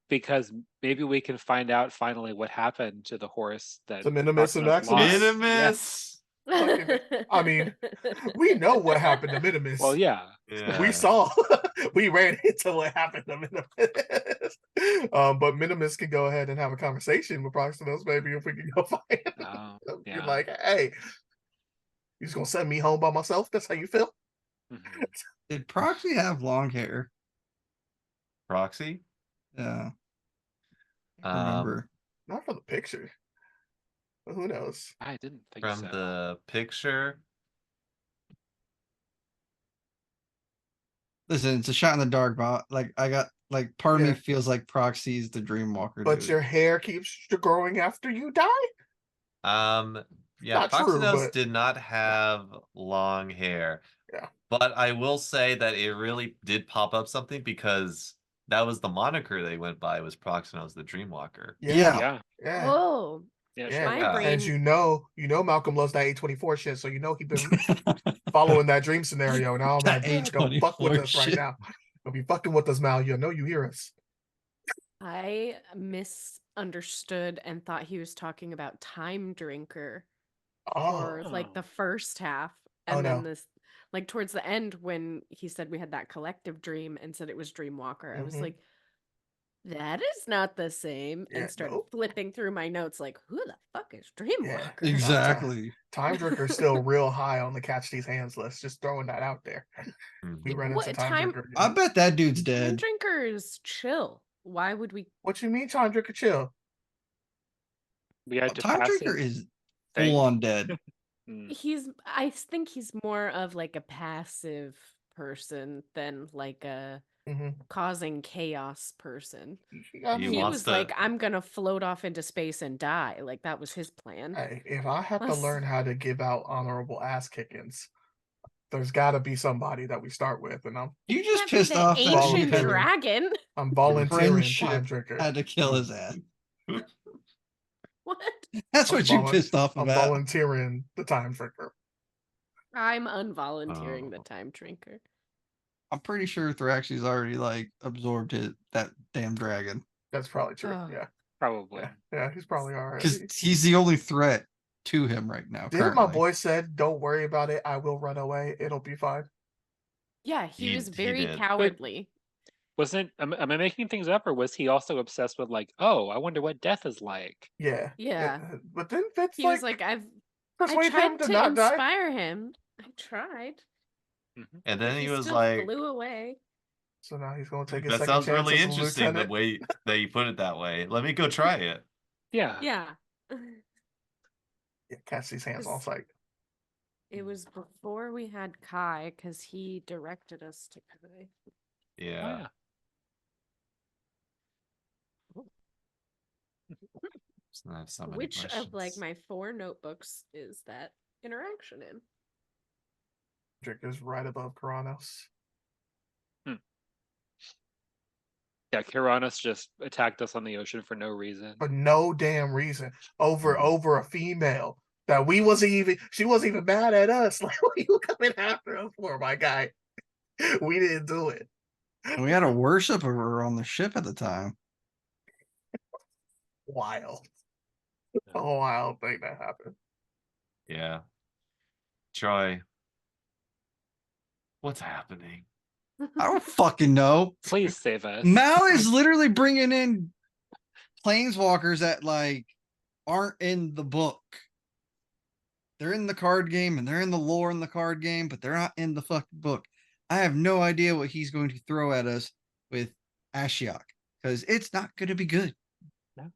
Because maybe we can find out finally what happened to the horse that To Minimus and Proximus Maximus? lost. Minimus. Fucking- I mean, we know what happened to Minimus. Well, yeah. Yeah. We saw, we ran into what happened to Minimus. But Minimus can go ahead and have a conversation with Proximus, maybe if we can go find him. Be Yeah. like, hey, you just gonna send me home by myself? That's how you feel? Mhm. Did Proxy have long hair? Proxy. Yeah, I Um, remember. Not from the picture. But who knows? I didn't think from so. the picture. Listen, it's a shot in the dark, but like I got like part of me Yeah. feels like Proxy's the Dreamwalker. But dude. your hair keeps growing after you die? Yeah, Not true, Proxinos but- did not have long hair. Yeah. But I will say that it really did pop up something because that was the moniker they went by, was Proxinos the Dreamwalker. Yeah. Yeah. Yeah. Oh, Yeah. Yeah. Sure. my Yeah. brain. And you know Malcolm loves that A24 shit, so you know he been following that dream scenario. Now I'm That like, don't fuck with A24 us right shit. now. Don't be fucking with us, Mal. You know you hear us. I misunderstood and thought he was talking about Time Drinker for like Oh. the first half. Oh, And then no. this, like towards the end, when he said we had that collective dream and said it was Dreamwalker, I was Mhm. like, that is not the same. Yeah, And started nope. flipping through my notes, like, who the fuck is Dreamwalker? Exactly. Time Drinker's still real high on the catch these hands list. Just throwing that out there. Mhm. We run What, into Time Time- Drinker. I again. bet that dude's Time dead. Drinker is chill. Why would we? What you mean, Time Drinker chill? We had to Time pass Drinker it. is thing. full on dead. I think he's more of like a passive person than like a causing chaos person. I He He mean, wants was to- like, I'm gonna float off into space and die. Like that was his plan. hey, if I have to Let's- learn how to give out honorable ass kickings, there's got to be somebody that we start with, and You just Can't be pissed the off that ancient volunteering. dragon. I'm volunteering friendship time drinker. had to kill his ass. What? That's I'm what you volun- pissed off I'm about. volunteering the time drinker. I'm unvolunteering the Oh. time drinker. I'm pretty sure Thraxy's already like absorbed that damn dragon That's probably true. Oh. Yeah. Probably. Yeah, he's probably already. because he's the only threat to him right now. Didn't Currently. my boy said, "Don't worry about it. I will run away. It'll be fine." Yeah, he He- was he very did. cowardly. Wasn't am I making things up, or was he also obsessed with like, oh, I wonder what death is like? Yeah. Yeah. But then Fitz He was like, I persuade tried him to to not die. inspire him. I tried. Mhm. And but then he was still like, flew away. So now he's gonna take his that second sounds chance really as a interesting the lieutenant. way that you put it that way. Let me go try it. Yeah. Yeah. Yeah, Cassie's hands on This- sight. It was before we had Kai because he directed us to Kai. Oh, Yeah. yeah. So I have so many Which of like questions. my 4 notebooks is that interaction in? Drake is right above Karanos. Yeah, Kiranos just attacked us on the ocean for no reason. For no damn reason. Over Mhm. a female. That she wasn't even mad at us. Like, what are you coming after us for, my guy? We didn't do it. And we had a worship of her on the ship at the time. Wild. A wild thing that happened. Yeah. Troy. What's happening? I don't fucking know. Please save us. Mao is literally bringing in planeswalkers that like aren't in the book. They're in the card game and they're in the lore in the card game, but they're not in the fucking book. I have no idea what he's going to throw at us with Ashiok because it's not going to be good. No,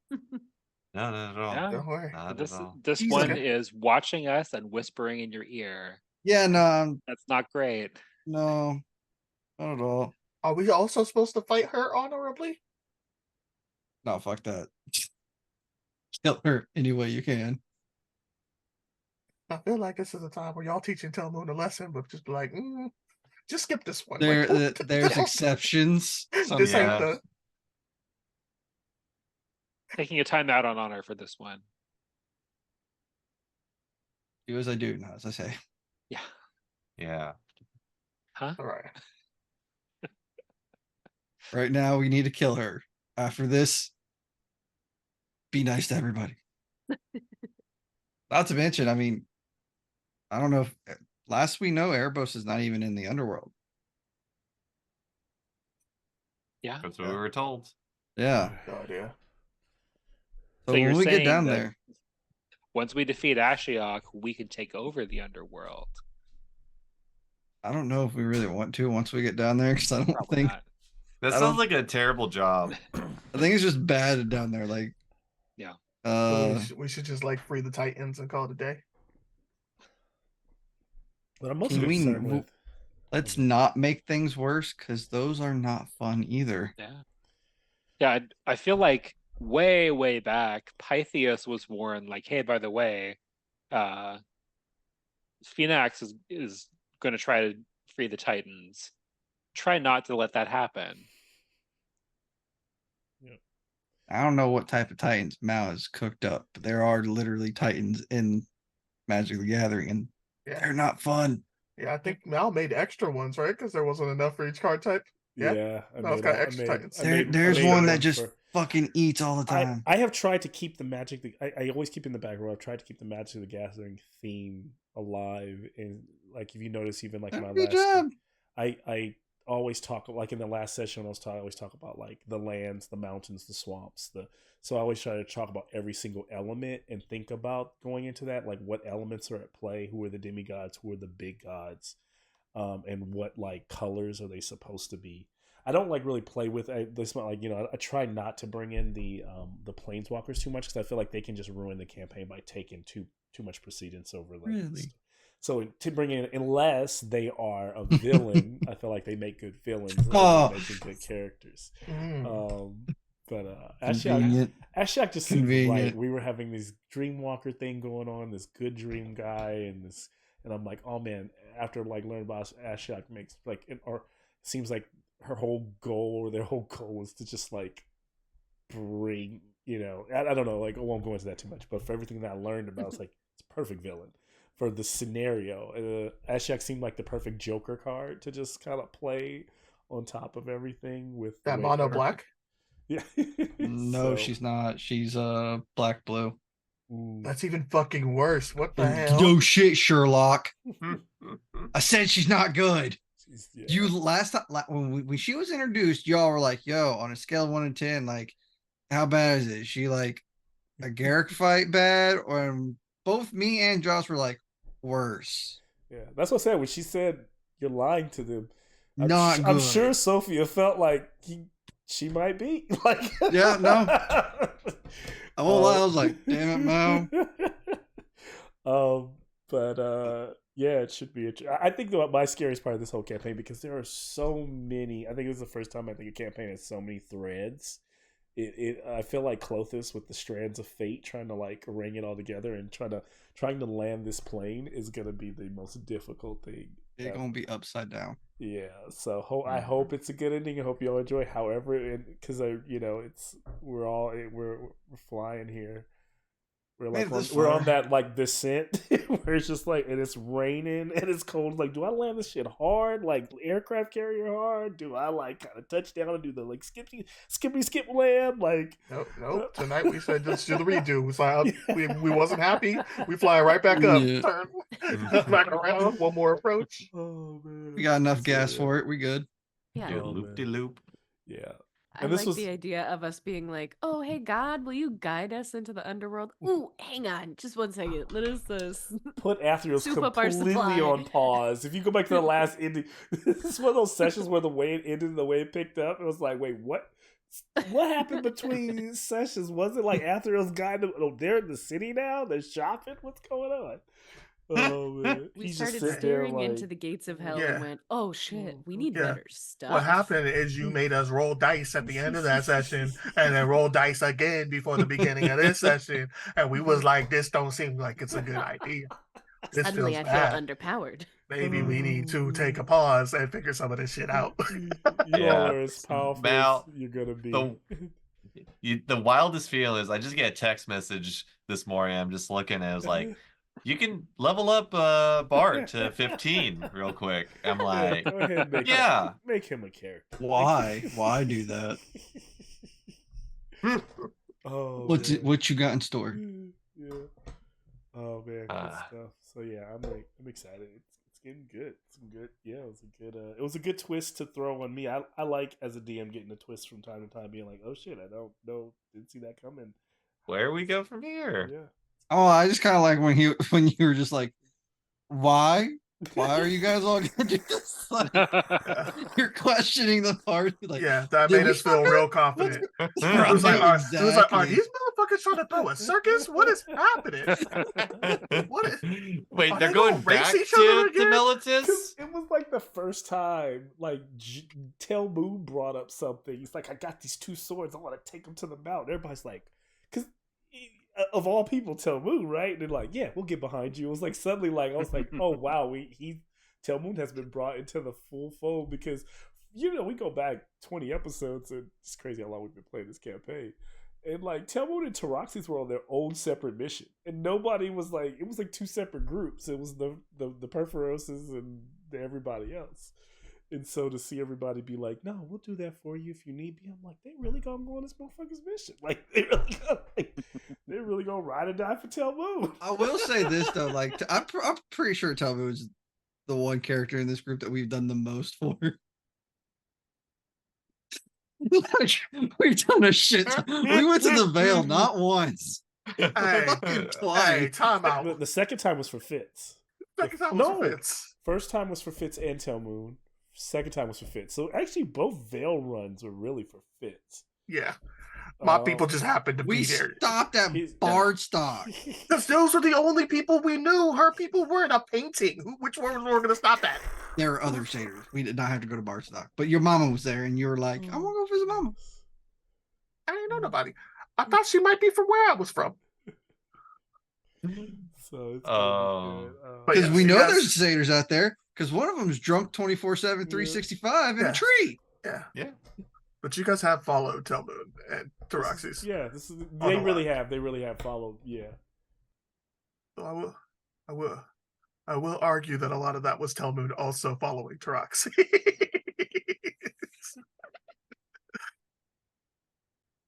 not at all. Yeah. Don't worry. Not This at all. this He's one okay. is watching us and whispering in your ear. Yeah, no, That's not great. no, not at all. Are we also supposed to fight her honorably? No, fuck that. Kill her any way you can. I feel like this is a time where y'all teaching Telmoon a lesson, but just be like, just skip this one. There, Like, there's don't- exceptions. This Sometimes. ain't Yeah. the. Taking a time out on honor for this one. Do as I do, not as I say. Yeah. Yeah. Huh? All right. Right now, we need to kill her. After this, be nice to everybody. Not to mention, I mean, I don't know if last we know, Erebos is not even in the underworld. Yeah. That's what we were told. Yeah. No idea. So, So you're when we get saying down that- there, Once we defeat Ashiok, we can take over the underworld. I don't know if we really want to once we get down there because I don't Probably think not. That I sounds don't- like a terrible job. I think it's just bad down there. Like, Yeah. So we should just like free the Titans and call it a day. What I'm most Can we- concerned with. let's not make things worse because those are not fun either. Yeah. Yeah, I feel like way back, Pythias was warned, like, hey, by the way, Phoenix is going to try to free the Titans. Try not to let that happen. I don't know what type of Titans Mao has cooked up, but there are literally Titans in Magic the Gathering, and Yeah. they're not fun. Yeah, I think Mal made extra ones, right? Because there wasn't enough for each card type. Yeah. I No, it's made got all- I extra made- Titans. I There, made- there's I made one that one just for- fucking eats all the time. I have tried to keep the Magic. I always keep in the back row. I've tried to keep the Magic the Gathering theme alive, and like if you notice, even like my Good last, job. I always talk like in the last session when I always talk about like the lands, the mountains, the swamps. So I always try to talk about every single element and think about going into that, like what elements are at play, who are the demigods, who are the big gods, and what like colors are they supposed to be. I don't like really play with this. Like I try not to bring in the planeswalkers too much because I feel like they can just ruin the campaign by taking too much precedence over like. Really? So to bring in, unless they are a villain, I feel like they make good villains. Oh. Making good characters. Mm. But Convenient. Ashok just seems Convenient. right. We were having this Dreamwalker thing going on, this good dream guy, and I'm like, oh man. After like learning about Ashok, makes like or seems like her whole goal or their whole goal is to just like bring, I don't know, like I won't go into that too much, but for everything that I learned about, it's like it's a perfect villain for the scenario. Ashok seemed like the perfect Joker card to just kind of play on top of everything with That mono black. Yeah. No, she's not. She's black blue. That's even fucking worse. What the hell? No shit, Sherlock. I said she's not good. Yeah. You last time when she was introduced, y'all were like, "Yo, on a scale of 1 to 10, like, how bad is it? Is she like a Garrick fight bad?" Or both me and Josh were like, worse. Yeah, that's what I said when she said you're lying to them. I'm sure Sophia felt like she might be like. Yeah, no. I won't lie. I was like, damn it, Mo. Yeah, it should be. I think my scariest part of this whole campaign, because there are so many. I think it was the first time I think a campaign has so many threads. I feel like Clothis with the strands of fate, trying to like ring it all together and trying to land this plane is gonna be the most difficult thing. It's gonna be upside down. Yeah, so I hope it's a good ending. I hope you all enjoy. However, because we're flying here. We're like we're on that like descent where it's just like, and it's raining and it's cold. Like, do I land this shit hard, like aircraft carrier hard? Do I like kind of touch down and do the like skippy skip land? Like, nope. Tonight we said let's do the redo. It's like we wasn't happy. We fly right back up, turn back around, one more approach. Oh man, we got enough gas for it. We good. Yeah. Loop de loop. Yeah. I like the idea of us being like, oh, hey, God, will you guide us into the underworld? Ooh, hang on. Just 1 second. What is this? Put Athreos completely on pause. If you go back to the last ending, this is one of those sessions where the way it ended and the way it picked up, it was like, wait, what? What happened between sessions? Was it like Athreos guiding them? Oh, they're in the city now? They're shopping? What's going on? Oh man, we started staring into the gates of hell and went, "Oh shit, we need better stuff." What happened is you made us roll dice at the end of that session, and then roll dice again before the beginning of this session, and we was like, "This don't seem like it's a good idea." This Suddenly, I feel underpowered. Maybe we need to take a pause and figure some of this shit out. You all are as powerful as you're gonna be. The wildest feel is I just get a text message this morning. I'm just looking and it was like, you can level up Bart to 15 real quick. I'm like, go ahead and make him a character. Why do that? What you got in store? Yeah. Oh man, good stuff. So yeah, I'm excited. It's getting good. It's good. Yeah, it was a good twist to throw on me. I like, as a DM, getting a twist from time to time, being like, oh shit, I don't know, didn't see that coming. Where we go from here? Yeah. Oh, I just kind of like when you were just like, why are you guys all gonna do this? Like, you're questioning the party. Like, yeah, that made us feel real confident. It was like, are these motherfuckers trying to throw a circus? What is happening? Wait, they're going back to Melitus? It was like the first time, like, Tel Moon brought up something. He's like, I got these 2 swords. I want to take them to the mountain. Everybody's like, because of all people, Tel Moon, right? And they're like, yeah, we'll get behind you. It was like suddenly, like, I was like, oh wow, Tel Moon has been brought into the full fold, because we go back 20 episodes, and it's crazy how long we've been playing this campaign. And like Tel Moon and Taroxys were on their own separate mission, and nobody was like, it was like 2 separate groups. It was the Perforoses and everybody else. And so to see everybody be like, no, we'll do that for you if you need me. I'm like, they really gonna go on this motherfucker's mission? Like, they're really gonna ride or die for Tel Moon. I will say this though, like, I'm pretty sure Tel Moon is the one character in this group that we've done the most for. We've done a shit. We went to the Vale not once. Hey, time out. The second time was for Fitz. Second time was for Fitz. First time was for Fitz and Tel Moon. Second time was for Fitz. So actually, both Vale runs were really for Fitz. Yeah. My people just happened to We be there. stopped at He's- Bardstock. Because those were the only people we knew. Her people were in a painting. Which one were we going to stop at? There were other satyrs. We did not have to go to Bardstock. But your mama was there, and you were like, I want to go visit mama. I didn't know nobody. I thought she might be from where I was from. So it's Oh. But Because yes, we you know guys- there's satyrs out there. Because one of them's drunk 24/7, 365 in Yeah. a tree. Yeah. Yeah. But you guys have followed Telmoon and Taraxis. Yeah, this is the they really line. have. They really have followed. Yeah. So I will argue that a lot of that was Telmoon also following Taraxis.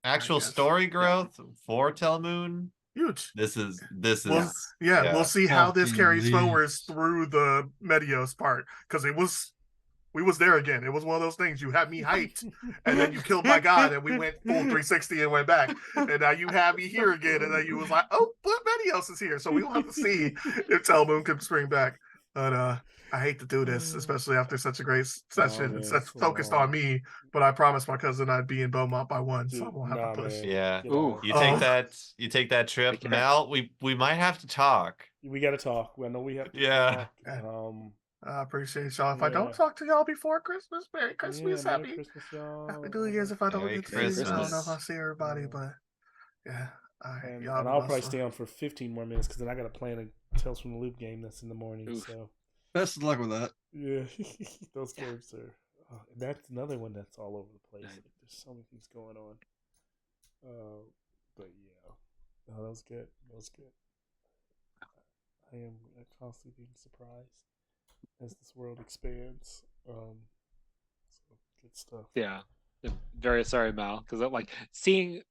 Actual guess. story growth for Telmoon. Huge. This is Well, yeah, we'll see how this Fucking carries leaves. forward through the Medios part, because we was there again. It was one of those things. You had me hyped, and then you killed my god, and we went full 360 and went back. And now you have me here again, and then you was like, oh, but Medios is here, so we'll have to see if Telmoon can spring back. But I hate to do this, especially after such a great session man, and such it's focused long. on me. But I promised my cousin I'd be in Beaumont by 1, so I Dude, won't have nah, to push. man. Yeah. Get Ooh. out. You Oh. take that trip, Okay. Mal. We might have to talk. We got to talk. I know we have to Yeah. talk. I appreciate y'all. If I Yeah. don't talk to y'all before Christmas, Merry Christmas, Merry happy Christmas, y'all. Happy New Year's. If I don't Merry get to see you, I don't know if Christmas. I see everybody, Yeah. but yeah. All right, And, y'all and be I'll probably awesome. stay on for 15 more minutes because then I got to plan a Tales from the Loop game that's in the morning. Oof. So Best of luck with that. yeah, those games are. Oh, and that's another one that's all over the place. Like, there's so many things going on. But yeah, no, that was good. That was good. I am constantly being surprised as this world expands. So good stuff. Yeah. I'm very sorry, Mal, because like seeing